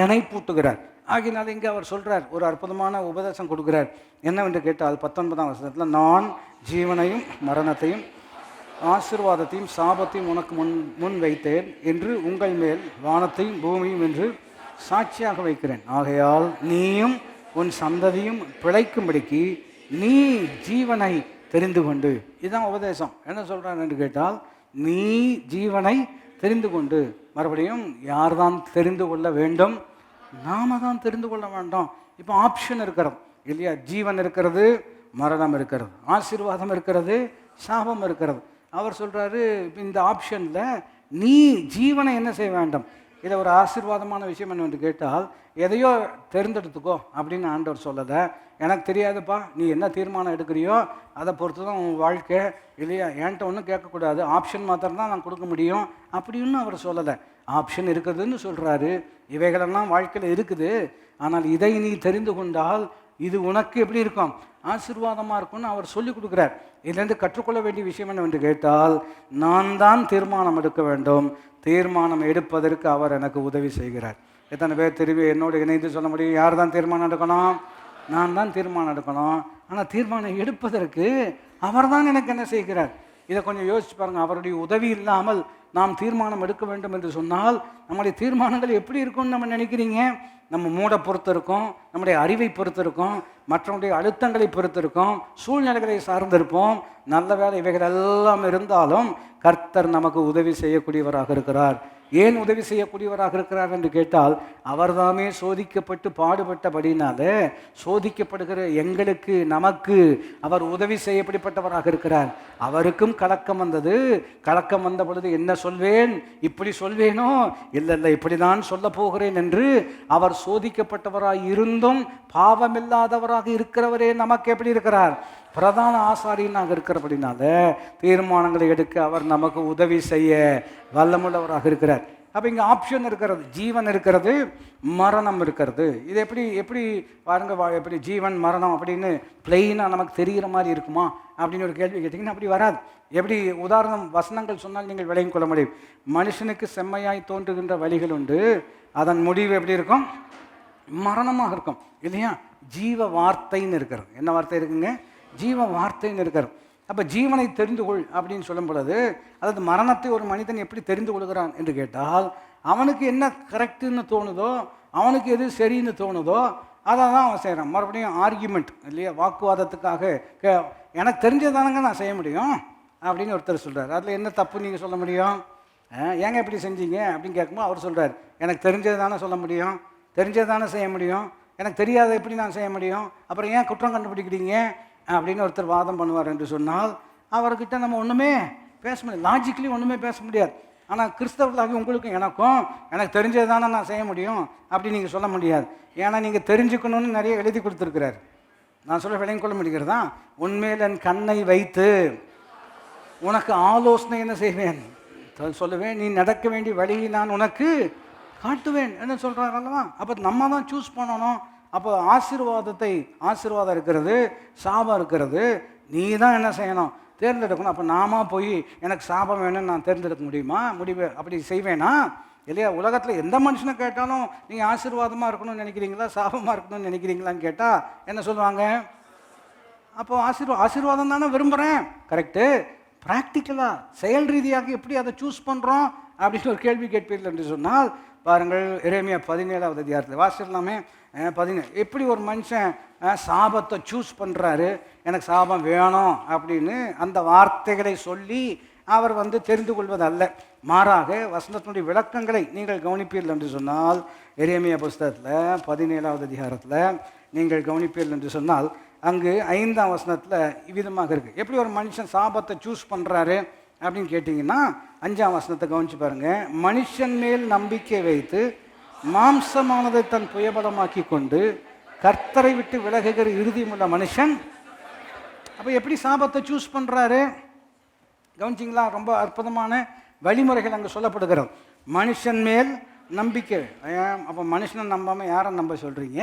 நினைப்பூட்டுகிறார். ஆகினால இங்கே அவர் சொல்கிறார், ஒரு அற்புதமான உபதேசம் கொடுக்குறார். என்னவென்று கேட்டால் 19ஆம் வசனத்தில், நான் ஜீவனையும் மரணத்தையும் ஆசீர்வாதத்தையும் சாபத்தையும் உனக்கு முன் வைத்தேன் என்று உங்கள் மேல் வானத்தையும் பூமியும் என்று சாட்சியாக வைக்கிறேன். ஆகையால் நீயும் உன் சந்ததியும் பிழைக்கும்படிக்கு நீ ஜீவனை தெரிந்து கொண்டு. இதுதான் உபதேசம். என்ன சொல்கிறான் என்று கேட்டால், நீ ஜீவனை தெரிந்து கொண்டு. மறுபடியும் யார் தான் தெரிந்து கொள்ள வேண்டும்? நாம தான் தெரிந்து கொள்ள வேண்டாம். இப்போ ஆப்ஷன் இருக்கிறது இல்லையா? ஜீவன் இருக்கிறது, மரணம் இருக்கிறது, ஆசீர்வாதம் இருக்கிறது, சாபம் இருக்கிறது. அவர் சொல்கிறாரு, இந்த ஆப்ஷனில் நீ ஜீவனை என்ன செய்ய வேண்டும். இதில் ஒரு ஆசீர்வாதமான விஷயம் என்னவென்று கேட்டால், எதையோ தேர்ந்தெடுத்துக்கோ அப்படின்னு ஆண்டவர் சொல்லலை. எனக்கு தெரியாதுப்பா, நீ என்ன தீர்மானம் எடுக்கிறியோ அதை பொறுத்து தான் உன் வாழ்க்கை இல்லையா? என்கிட்ட ஒன்றும் கேட்கக்கூடாது, ஆப்ஷன் மாத்திரம் தான் நான் கொடுக்க முடியும் அப்படின்னு அவர் சொல்லலை. ஆப்ஷன் இருக்குதுன்னு சொல்கிறாரு. இவைகளெல்லாம் வாழ்க்கையில் இருக்குது. ஆனால் இதை நீ தெரிந்து கொண்டால் இது உனக்கு எப்படி இருக்கும், ஆசீர்வாதமாக இருக்கும்னு அவர் சொல்லிக் கொடுக்குறார். இதுலேருந்து கற்றுக்கொள்ள வேண்டிய விஷயம் என்னவென்று கேட்டால், நான் தான் தீர்மானம் எடுக்க வேண்டும். தீர்மானம் எடுப்பதற்கு அவர் எனக்கு உதவி செய்கிறார். எத்தனை பேர் திரும்பி என்னோடு இணைந்து சொல்ல முடியும், யார் தான் தீர்மானம் எடுக்கணும்? நான் தான் தீர்மானம் எடுக்கணும். ஆனால் தீர்மானம் எடுப்பதற்கு அவர் தான் எனக்கு என்ன செய்கிறார். இதை கொஞ்சம் யோசிச்சு பாருங்கள். அவருடைய உதவி இல்லாமல் நாம் தீர்மானம் எடுக்க வேண்டும் என்று சொன்னால் நம்முடைய தீர்மானங்கள் எப்படி இருக்கும்னு நம்ம நினைக்கிறீங்க? நம்ம மூடை பொறுத்து இருக்கும், நம்முடைய அறிவை பொறுத்து இருக்கும், மற்றவருடைய அழுத்தங்களை பொறுத்து இருக்கும், சூழ்நிலைகளை சார்ந்திருப்போம். நல்ல வேலை இவைகள் எல்லாம் இருந்தாலும் கர்த்தர் நமக்கு உதவி செய்யக்கூடியவராக இருக்கிறார். ஏன் உதவி செய்யக்கூடியவராக இருக்கிறார் என்று கேட்டால், அவர்தாமே சோதிக்கப்பட்டு பாடுபட்டபடினால சோதிக்கப்படுகிற எங்களுக்கு நமக்கு அவர் உதவி செய்யப்படிப்பட்டவராக இருக்கிறார். அவருக்கும் கலக்கம் வந்தது. கலக்கம் வந்த பொழுது என்ன சொல்வேன், இப்படி சொல்வேனோ, இல்லை இப்படி தான் சொல்ல போகிறேன் என்று அவர் சோதிக்கப்பட்டவராக இருந்தும் பாவமில்லாதவராக இருக்கிறவரே நமக்கு எப்படி இருக்கிறார், பிரதான ஆசாரியனாக இருக்கிறபடினால தீர்மானங்களை எடுக்க அவர் நமக்கு உதவி செய்ய வல்லமுள்ளவராக இருக்கிறார். அப்போ இங்கே ஆப்ஷன் இருக்கிறது, ஜீவன் இருக்கிறது, மரணம் இருக்கிறது. இது எப்படி பாருங்க, எப்படி ஜீவன் மரணம் அப்படின்னு பிளெயினாக நமக்கு தெரிகிற மாதிரி இருக்குமா அப்படின்னு ஒரு கேள்வி கேட்டிங்கன்னா அப்படி வராது. எப்படி உதாரணம் வசனங்கள் சொன்னால் நீங்கள் விளங்கிக் கொள்ள முடியும். மனுஷனுக்கு செம்மையாய் தோன்றுகின்ற வழிகள் உண்டு, அதன் முடிவு எப்படி இருக்கும், மரணமாக இருக்கும் இல்லையா? ஜீவ வார்த்தைன்னு இருக்கிறது. என்ன வார்த்தை இருக்குங்க? ஜீவ வார்த்தைன்னு இருக்கிறது. அப்போ ஜீவனை தெரிந்து கொள் அப்படின்னு சொல்லும் பொழுது, அதாவது மரணத்தை ஒரு மனிதன் எப்படி தெரிந்து கொள்கிறான் என்று கேட்டால், அவனுக்கு என்ன கரெக்டுன்னு தோணுதோ, அவனுக்கு எது சரின்னு தோணுதோ அதை தான் அவன் செய்கிறான். மறுபடியும் ஆர்கியூமெண்ட் இல்லையா, வாக்குவாதத்துக்காக எனக்கு தெரிஞ்சதானங்க நான் செய்ய முடியும் அப்படின்னு ஒருத்தர் சொல்கிறார். அதில் என்ன தப்பு நீங்கள் சொல்ல முடியும்? ஏங்க எப்படி செஞ்சீங்க அப்படின்னு கேட்கும்போது அவர் சொல்கிறார், எனக்கு தெரிஞ்சது தானே சொல்ல முடியும், தெரிஞ்சது தானே செய்ய முடியும், எனக்கு தெரியாத எப்படி நான் செய்ய முடியும், அப்புறம் ஏன் குற்றம் கண்டுபிடிக்கிறீங்க அப்படின்னு ஒருத்தர் வாதம் பண்ணுவார் என்று சொன்னால், அவர்கிட்ட நம்ம ஒன்றுமே பேச முடியாது, லாஜிக்கலி ஒன்றுமே பேச முடியாது. ஆனால் கிறிஸ்தவர்களாகி உங்களுக்கும் எனக்கும் எனக்கு தெரிஞ்சது தானே நான் செய்ய முடியும் அப்படி நீங்கள் சொல்ல முடியாது. ஏன்னா நீங்கள் தெரிஞ்சுக்கணும்னு நிறைய எழுதி கொடுத்துருக்கிறார். நான் சொல்ல விளங்கிக் கொள்ள முடிகிறதா? உண்மையில் என் கண்ணை வைத்து உனக்கு ஆலோசனை என்ன செய்வேன் சொல்லுவேன், நீ நடக்க வேண்டிய வழியை நான் உனக்கு காட்டுவேன் என்ன சொல்கிறாங்க அல்லவா? அப்போ நம்ம தான் சூஸ் பண்ணணும். அப்போ ஆசீர்வாதம் இருக்கிறது, சாபம் இருக்கிறது, நீ தான் என்ன செய்யணும், தேர்ந்தெடுக்கணும். அப்போ நாம போய் எனக்கு சாபம் வேணும்னு நான் தேர்ந்தெடுக்க முடியுமா? முடிவு அப்படி செய்வேனா இல்லையா? உலகத்தில் எந்த மனுஷனை கேட்டாலும் நீங்கள் ஆசீர்வாதமாக இருக்கணும்னு நினைக்கிறீங்களா, சாபமாக இருக்கணும்னு நினைக்கிறீங்களான்னு கேட்டால் என்ன சொல்லுவாங்க? அப்போ ஆசீர்வாதம் தானே விரும்புகிறேன். கரெக்டு. ப்ராக்டிக்கலாக செயல் ரீதியாக எப்படி அதை சூஸ் பண்ணுறோம் அப்படின்னு ஒரு கேள்வி கேட்பீர்கள் என்று சொன்னால் பாருங்கள், எரேமியா 17ஆவது அதிகாரத்தில் வாசிக்கலாமே. 17 எப்படி ஒரு மனுஷன் சாபத்தை சூஸ் பண்ணுறாரு, எனக்கு சாபம் வேணும் அப்படின்னு அந்த வார்த்தைகளை சொல்லி அவர் தெரிந்து கொள்வதல்ல. மாறாக வசனத்தினுடைய விளக்கங்களை நீங்கள் கவனிப்பீர்கள் என்று சொன்னால், எரேமியா புஸ்தகத்தில் 17ஆவது அதிகாரத்தில் நீங்கள் கவனிப்பீர்கள் என்று சொன்னால் அங்கு 5ஆம் வசனத்தில் இவ்விதமாக இருக்குது. எப்படி ஒரு மனுஷன் சாபத்தை சூஸ் பண்ணுறாரு அப்படின்னு கேட்டிங்கன்னா 5ஆம் வசனத்தை கவனித்து பாருங்கள். மனுஷன் மேல் நம்பிக்கை வைத்து மாம்சமானதை தன் புயபலமாக்கி கொண்டு கர்த்தரை விட்டு விலகுகிற இறுதியுமுள்ள மனுஷன் அப்போ எப்படி சாபத்தை சூஸ் பண்ணுறாரு கவனிச்சிங்களா? ரொம்ப அற்புதமான வழிமுறைகள் அங்கே சொல்லப்படுகிறது. மனுஷன் மேல் நம்பிக்கை. அப்போ மனுஷனை நம்பாமல் யாரை நம்ப சொல்கிறீங்க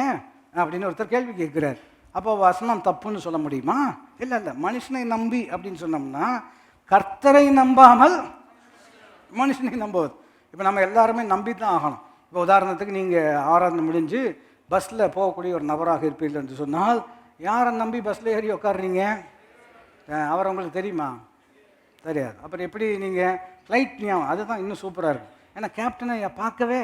அப்படின்னு ஒருத்தர் கேள்வி கேட்குறார். அப்போ வசனம் தப்புன்னு சொல்ல முடியுமா? இல்லை இல்லை, மனுஷனை நம்பி அப்படின்னு சொன்னோம்னா கர்த்தரை நம்பாமல் மனுஷனை நம்புவது. இப்போ நம்ம எல்லாருமே நம்பி தான் ஆகணும். இப்போ உதாரணத்துக்கு நீங்கள் ஆராதனை முடிஞ்சு பஸ்ஸில் போகக்கூடிய ஒரு நபராக இருப்பீர்கள் என்று சொன்னால் யாரை நம்பி பஸ்ஸில் ஏறி உட்காடுறீங்க? அவர் உங்களுக்கு தெரியுமா? தெரியாது. அப்புறம் எப்படி நீங்கள் ஃப்ளைட் ஞாபகம், அதுதான் இன்னும் சூப்பராக இருக்கும். ஏன்னா கேப்டனை பார்க்கவே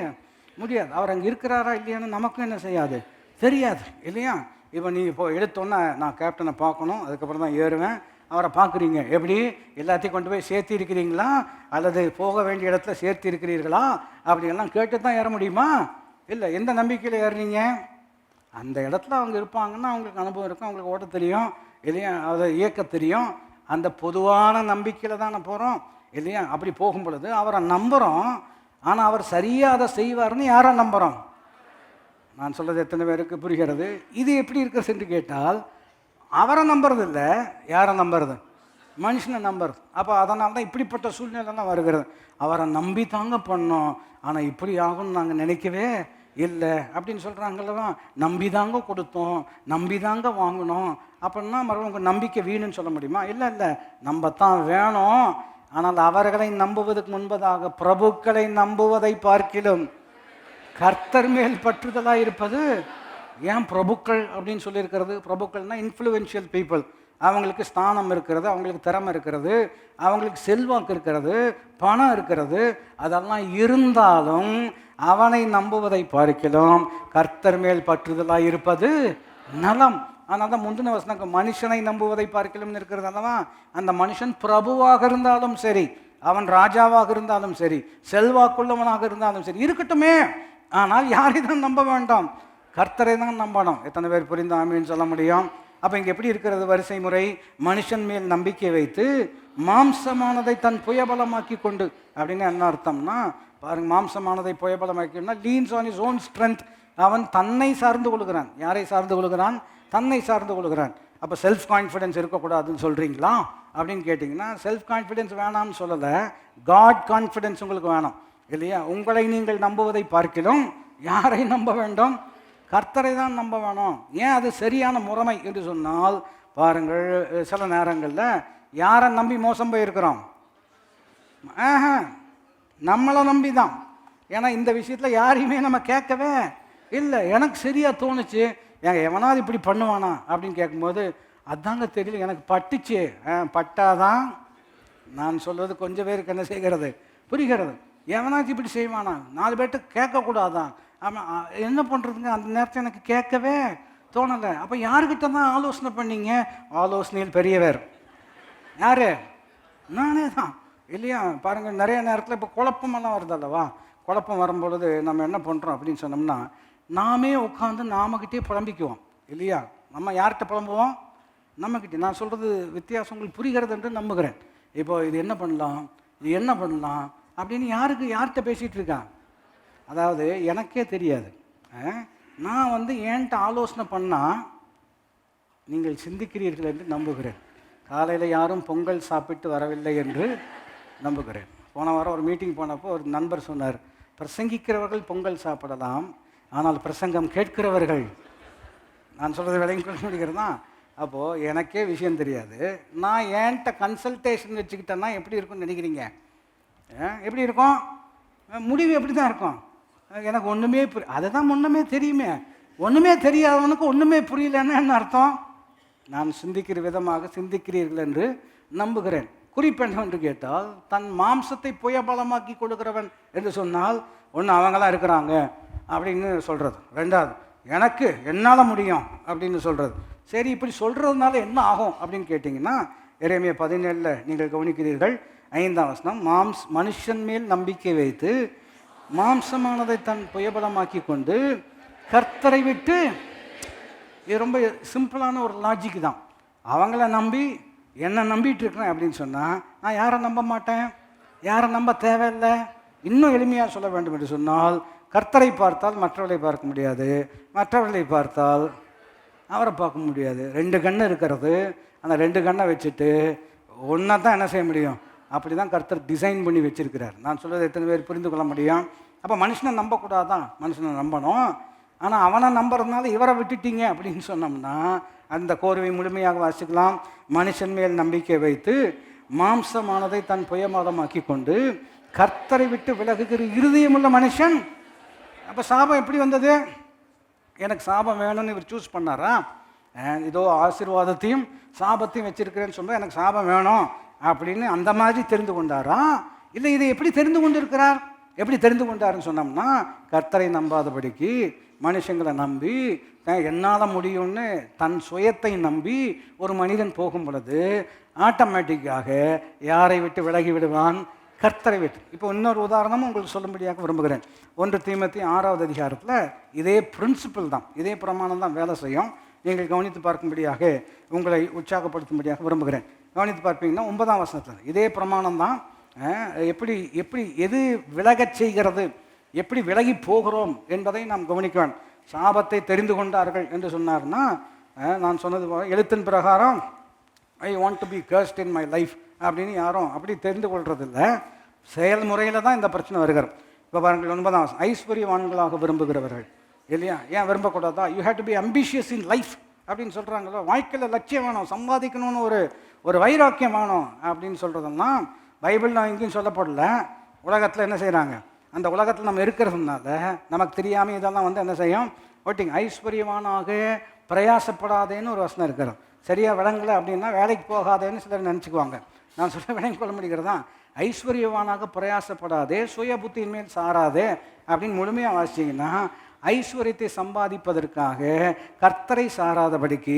முடியாது, அவர் அங்கே இருக்கிறாரா இல்லையான்னு நமக்கும் என்ன செய்யாது, தெரியாது இல்லையா? இப்போ நீங்கள் இப்போ எடுத்தோன்னே நான் கேப்டனை பார்க்கணும், அதுக்கப்புறம் தான் ஏறுவேன். அவரை பார்க்குறீங்க, எப்படி எல்லாத்தையும் கொண்டு போய் சேர்த்து இருக்கிறீங்களா அல்லது போக வேண்டிய இடத்துல சேர்த்து இருக்கிறீர்களா அப்படியெல்லாம் கேட்டு தான் ஏற முடியுமா? இல்லை. எந்த நம்பிக்கையில் ஏறுறீங்க? அந்த இடத்துல அவங்க இருப்பாங்கன்னா அவங்களுக்கு அனுபவம் இருக்கும், அவங்களுக்கு ஓட்ட தெரியும் இல்லையா, அதை இயக்க தெரியும். அந்த பொதுவான நம்பிக்கையில் தானே போகிறோம் இல்லையா? அப்படி போகும் பொழுது அவரை நம்புகிறோம். ஆனால் அவர் சரியாக அதை செய்வார்னு யாரை நம்புகிறோம்? நான் சொல்கிறது எத்தனை பேருக்கு புரிகிறது? இது எப்படி இருக்கிறது என்று கேட்டால் அவரை நம்புறது இல்லை, யாரை நம்புறது? மனுஷனை நம்புறது. அப்போ அதனால தான் இப்படிப்பட்ட சூழ்நிலைலாம் வருகிறது. அவரை நம்பி தாங்க பண்ணோம், ஆனால் இப்படி ஆகும்னு நாங்கள் நினைக்கவே இல்லை அப்படின்னு சொல்கிறாங்கல்லவா. நம்பி தாங்க கொடுத்தோம், நம்பி தாங்க வாங்கினோம் அப்படின்னா மறுபடியும் உங்கள் நம்பிக்கை வீணுன்னு சொல்ல முடியுமா? இல்லை இல்லை, நம்பத்தான் வேணும். ஆனால் அவர்களை நம்புவதற்கு முன்பதாக பிரபுக்களை நம்புவதை பார்க்கிலும் கர்த்தர் மேல் பற்றுதலாக இருப்பது. ஏன் பிரபுக்கள் அப்படின்னு சொல்லியிருக்கிறது? பிரபுக்கள்னால் இன்ஃப்ளூயன்ஷியல் பீப்புள். அவங்களுக்கு ஸ்தானம் இருக்கிறது, அவங்களுக்கு திறமை இருக்கிறது, அவங்களுக்கு செல்வாக்கு இருக்கிறது, பணம் இருக்கிறது. அதெல்லாம் இருந்தாலும் அவனை நம்புவதை பார்க்கலாம் கர்த்தர் மேல் பற்றுதலாக இருப்பது நலம். ஆனால் தான் முந்தின வசனம் மனுஷனை நம்புவதை பார்க்கலும்னு இருக்கிறது அல்லவா. அந்த மனுஷன் பிரபுவாக இருந்தாலும் சரி, அவன் ராஜாவாக இருந்தாலும் சரி, செல்வாக்குள்ளவனாக இருந்தாலும் சரி இருக்கட்டுமே, ஆனால் யாரை தான் நம்ப வேண்டாம்? கர்த்தரை தான் நம்பணும். எத்தனை பேர் புரிந்து ஆமீன்னு சொல்ல முடியும்? அப்போ இங்கே எப்படி இருக்கிறது வரிசை முறை? மனுஷன் மேல் நம்பிக்கை வைத்து மாம்சமானதை தன் புயபலமாக்கி கொண்டு அப்படின்னு என்ன அர்த்தம்னா பாருங்க, மாம்சமானதை புயபலமாக்கினா leans on his own strength. அவன் தன்னை சார்ந்து கொள்கிறான். யாரை சார்ந்து கொள்கிறான்? தன்னை சார்ந்து கொள்கிறான். அப்போ செல்ஃப் கான்ஃபிடென்ஸ் இருக்கக்கூடாதுன்னு சொல்கிறீங்களா அப்படின்னு கேட்டிங்கன்னா செல்ஃப் கான்ஃபிடென்ஸ் வேணாம்னு சொல்லலை, காட் கான்ஃபிடென்ஸ் உங்களுக்கு வேணும் இல்லையா? உங்களை நீங்கள் நம்புவதை பார்க்கிலும் யாரை நம்ப வேண்டும்? கர்த்தரை தான் நம்ப வேணும். ஏன் அது சரியான முறைமை என்று சொன்னால் பாருங்கள், சில நேரங்களில் யாரை நம்பி மோசம் போயிருக்கிறோம்? நம்மளை நம்பி தான். ஏன்னா இந்த விஷயத்தில் யாரையுமே நம்ம கேட்கவே இல்லை. எனக்கு சரியாக தோணுச்சு, எவனாவது இப்படி பண்ணுவானா அப்படின்னு கேட்கும்போது அதாங்க தெரியல, எனக்கு பட்டுச்சு. பட்டாதான் நான் சொல்வது கொஞ்சம் பேருக்கு என்ன செய்கிறது புரிகிறது. எவனாச்சும் இப்படி செய்வானா, 4 பேர்ட்டு கேட்கக்கூடாதான். ஆமாம், என்ன பண்ணுறதுங்க? அந்த நேரத்தில் எனக்கு கேட்கவே தோணலை. அப்போ யாருக்கிட்ட தான் ஆலோசனை பண்ணீங்க? ஆலோசனையில் பெரியவர் யார்? நானே தான் இல்லையா? பாருங்கள், நிறைய நேரத்தில் இப்போ குழப்பமெல்லாம் வருது அல்லவா. குழப்பம் வரும்பொழுது நம்ம என்ன பண்ணுறோம் அப்படின்னு சொன்னோம்னா நாமே உட்காந்து நாமக்கிட்டே புலம்பிக்குவோம் இல்லையா? நம்ம யார்கிட்ட புலம்புவோம்? நம்மக்கிட்டே. நான் சொல்கிறது வித்தியாசம் உங்களுக்கு புரிகிறது என்று நம்புகிறேன். இப்போ இது என்ன பண்ணலாம், இது என்ன பண்ணலாம் அப்படின்னு யார்கிட்ட பேசிகிட்டு இருக்கான்? அதாவது எனக்கே தெரியாது. நான் ஏன்ட்ட ஆலோசனை பண்ணால் நீங்கள் சிந்திக்கிறீர்கள் என்று நம்புகிறேன். காலையில் யாரும் பொங்கல் சாப்பிட்டு வரவில்லை என்று நம்புகிறேன். போன வாரம் ஒரு மீட்டிங் போனப்போ ஒரு நண்பர் சொன்னார், பிரசங்கிக்கிறவர்கள் பொங்கல் சாப்பிடலாம், ஆனால் பிரசங்கம் கேட்கிறவர்கள். நான் சொல்கிறது விளங்கி கொள்ள முடிகிறதா? அப்போது எனக்கே விஷயம் தெரியாது. நான் ஏன்ட்ட கன்சல்டேஷன் வச்சுக்கிட்டேன்னா எப்படி இருக்கும்னு நினைக்கிறீங்க? எப்படி இருக்கும்? முடிவு எப்படி தான் இருக்கும்? எனக்கு ஒன்றுமே அதை தான் ஒன்றுமே தெரியுமே. ஒன்றுமே தெரியாதவனுக்கு ஒன்றுமே புரியலன்னா என்ன அர்த்தம்? நான் சிந்திக்கிற விதமாக சிந்திக்கிறீர்கள் என்று நம்புகிறேன். குறிப்பெண் என்று கேட்டால் தன் மாம்சத்தை புயபலமாக்கி கொடுக்கிறவன் என்று சொன்னால் ஒன்று அவங்களாம் இருக்கிறாங்க அப்படின்னு சொல்கிறது. ரெண்டாவது எனக்கு என்னால் முடியும் அப்படின்னு சொல்கிறது. சரி, இப்படி சொல்கிறதுனால என்ன ஆகும் அப்படின்னு கேட்டிங்கன்னா எரேமியா 17 நீங்கள் கவனிக்கிறீர்கள் 5ஆம் வசனம், மனுஷன் மேல் நம்பிக்கை வைத்து மாம்சமானதை தன் புயபலமாக்கி கொண்டு கர்த்தரை விட்டு. இது ரொம்ப சிம்பிளான ஒரு லாஜிக் தான். அவங்கள நம்பி என்னை நம்பிட்டு இருக்கிறேன் அப்படின்னு சொன்னால் நான் யாரை நம்ப மாட்டேன்? யாரை நம்ப தேவையில்லை. இன்னும் எளிமையாக சொல்ல வேண்டும் என்று சொன்னால் கர்த்தரை பார்த்தால் மற்றவர்களை பார்க்க முடியாது, மற்றவர்களை பார்த்தால் அவரை பார்க்க முடியாது. 2 கண் இருக்கிறது, அந்த 2 கண்ணை வச்சுட்டு ஒன்றா தான் என்ன செய்ய முடியும். அப்படி தான் கர்த்தர் டிசைன் பண்ணி வச்சுருக்கிறார். நான் சொல்வது எத்தனை பேர் புரிந்து கொள்ள முடியும்? அப்போ மனுஷனை நம்பக்கூடாதான், மனுஷனை நம்பணும். ஆனால் அவனை நம்புறதுனால இவரை விட்டுட்டீங்க அப்படின்னு சொன்னோம்னா அந்த கோர்வை முழுமையாக வாசிக்கலாம். மனுஷன் மேல் நம்பிக்கை வைத்து மாம்சமானதை தன் புயமாதமாக்கி கொண்டு கர்த்தரை விட்டு விலகுகிற இருதயமுள்ள மனுஷன். அப்போ சாபம் எப்படி வந்தது? எனக்கு சாபம் வேணும்னு இவர் சூஸ் பண்ணாரா? இதோ ஆசீர்வாதத்தையும் சாபத்தையும் வச்சிருக்கிறேன்னு சொல்ல எனக்கு சாபம் வேணும் அப்படின்னு அந்த மாதிரி தெரிந்து கொண்டாரா? இல்லை இதை எப்படி தெரிந்து கொண்டிருக்கிறார்? எப்படி தெரிந்து கொண்டாருன்னு சொன்னோம்னா கர்த்தரை நம்பாதபடிக்கு மனுஷங்களை நம்பி என்னால் முடியும்னு தன் சுயத்தை நம்பி ஒரு மனிதன் போகும் பொழுது ஆட்டோமேட்டிக்காக யாரை விட்டு விலகி விடுவான்? கர்த்தரை விட்டு. இப்போ இன்னொரு உதாரணமும் உங்களுக்கு சொல்லும்படியாக விரும்புகிறேன். 1 தீமோத்தேயு 6வது அதிகாரத்தில் இதே பிரின்சிபல் தான், இதே பிரமாணம் தான் வேலை செய்யும். நீங்கள் கவனித்து பார்க்கும்படியாக உங்களை உற்சாகப்படுத்தும்படியாக விரும்புகிறேன். கவனித்து பார்ப்பீங்கன்னா 9ஆம் வசனத்தில் இதே பிரமாணம் தான். எப்படி எப்படி எது விலகச் செய்கிறது, எப்படி விலகி போகிறோம் என்பதை நாம் கவனிக்க வேண்டும். சாபத்தை தெரிந்து கொண்டார்கள் என்று சொன்னார்னா நான் சொன்னது போல எழுத்தின் பிரகாரம் I want to be cursed in my life அப்படின்னு யாரும் அப்படி தெரிந்து கொள்றதில்லை. செயல்முறையில் தான் இந்த பிரச்சனை வருகிறது. இப்போ பாருங்கள் 9ஆம் வசனம், ஐஸ்வர்யவான்களாக விரும்புகிறவர்கள் இல்லையா? ஏன் விரும்பக்கூடாதா? You have to be ambitious in life அப்படின்னு சொல்கிறாங்களோ. வாழ்க்கையில் லட்சியம் வேணும், சம்பாதிக்கணும்னு ஒரு வைராக்கியம் வேணும் அப்படின்னு சொல்கிறதெல்லாம் பைபிள் நான் எங்கேயும் சொல்லப்படல. உலகத்தில் என்ன செய்கிறாங்க? அந்த உலகத்தில் நம்ம இருக்கிறதுனால நமக்கு தெரியாமல் இதெல்லாம் என்ன செய்யும்? ஓட்டிங்க. ஐஸ்வர்யவானாக பிரயாசப்படாதேன்னு ஒரு வசனம் இருக்கிறோம். சரியாக விளங்கலை அப்படின்னா வேலைக்கு போகாதேன்னு சிலர் நினச்சிக்குவாங்க. நான் சொல்ல விளங்கி கொள்ள முடிகிறதா? ஐஸ்வர்யவானாக பிரயாசப்படாதே, சுய புத்தியின் மேல் சாராதே அப்படின்னு முழுமையாக வாசிச்சிங்கன்னா ஐஸ்வர்யத்தை சம்பாதிப்பதற்காக கர்த்தரை சாராதபடிக்கு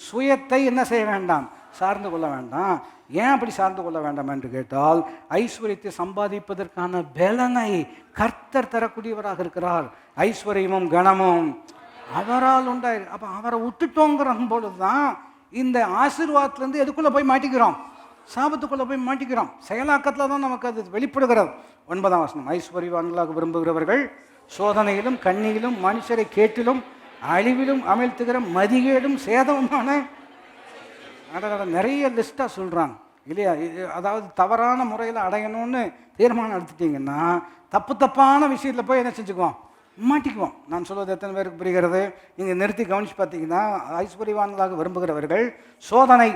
சுயத்தை என்ன செய்ய வேண்டாம்? சார்ந்து கொள்ள வேண்டாம். ஏன் அப்படி சார்ந்து கொள்ள வேண்டாம் என்று கேட்டால் ஐஸ்வர்யத்தை சம்பாதிப்பதற்கான பலனை கர்த்தர் தரக்கூடியவராக இருக்கிறார். ஐஸ்வர்யமும் கனமும் அவரால் உண்டாயிரு. அப்போ அவரை விட்டுட்டோங்கிற பொழுது தான் இந்த ஆசீர்வாதத்திலேருந்து எதுக்குள்ளே போய் மாட்டிக்கிறோம்? சாபத்துக்குள்ளே போய் மாட்டிக்கிறோம். செயலாக்கத்தில் தான் நமக்கு அது வெளிப்படுகிறது. 9ஆம் வசனம், ஐஸ்வர்யவான்களாக விரும்புகிறவர்கள் சோதனையிலும் கண்ணியிலும் மனுஷரை கேட்டிலும் அழிவிலும் அமிழ்த்துகிற மதிகேடும் சேதமுமான நிறைய லிஸ்ட்டாக சொல்கிறாங்க இல்லையா? அதாவது தவறான முறையில் அடையணும்னு தீர்மானம் எடுத்துட்டிங்கன்னா தப்பான விஷயத்தில் போய் என்ன செஞ்சுக்குவோம்? மாட்டிக்குவோம். நான் சொல்வது எத்தனை பேருக்கு புரிகிறது? நீங்கள் நிறுத்தி கவனித்து பார்த்தீங்கன்னா ஐஸ்வர்யவான்களாக விரும்புகிறவர்கள் சோதனை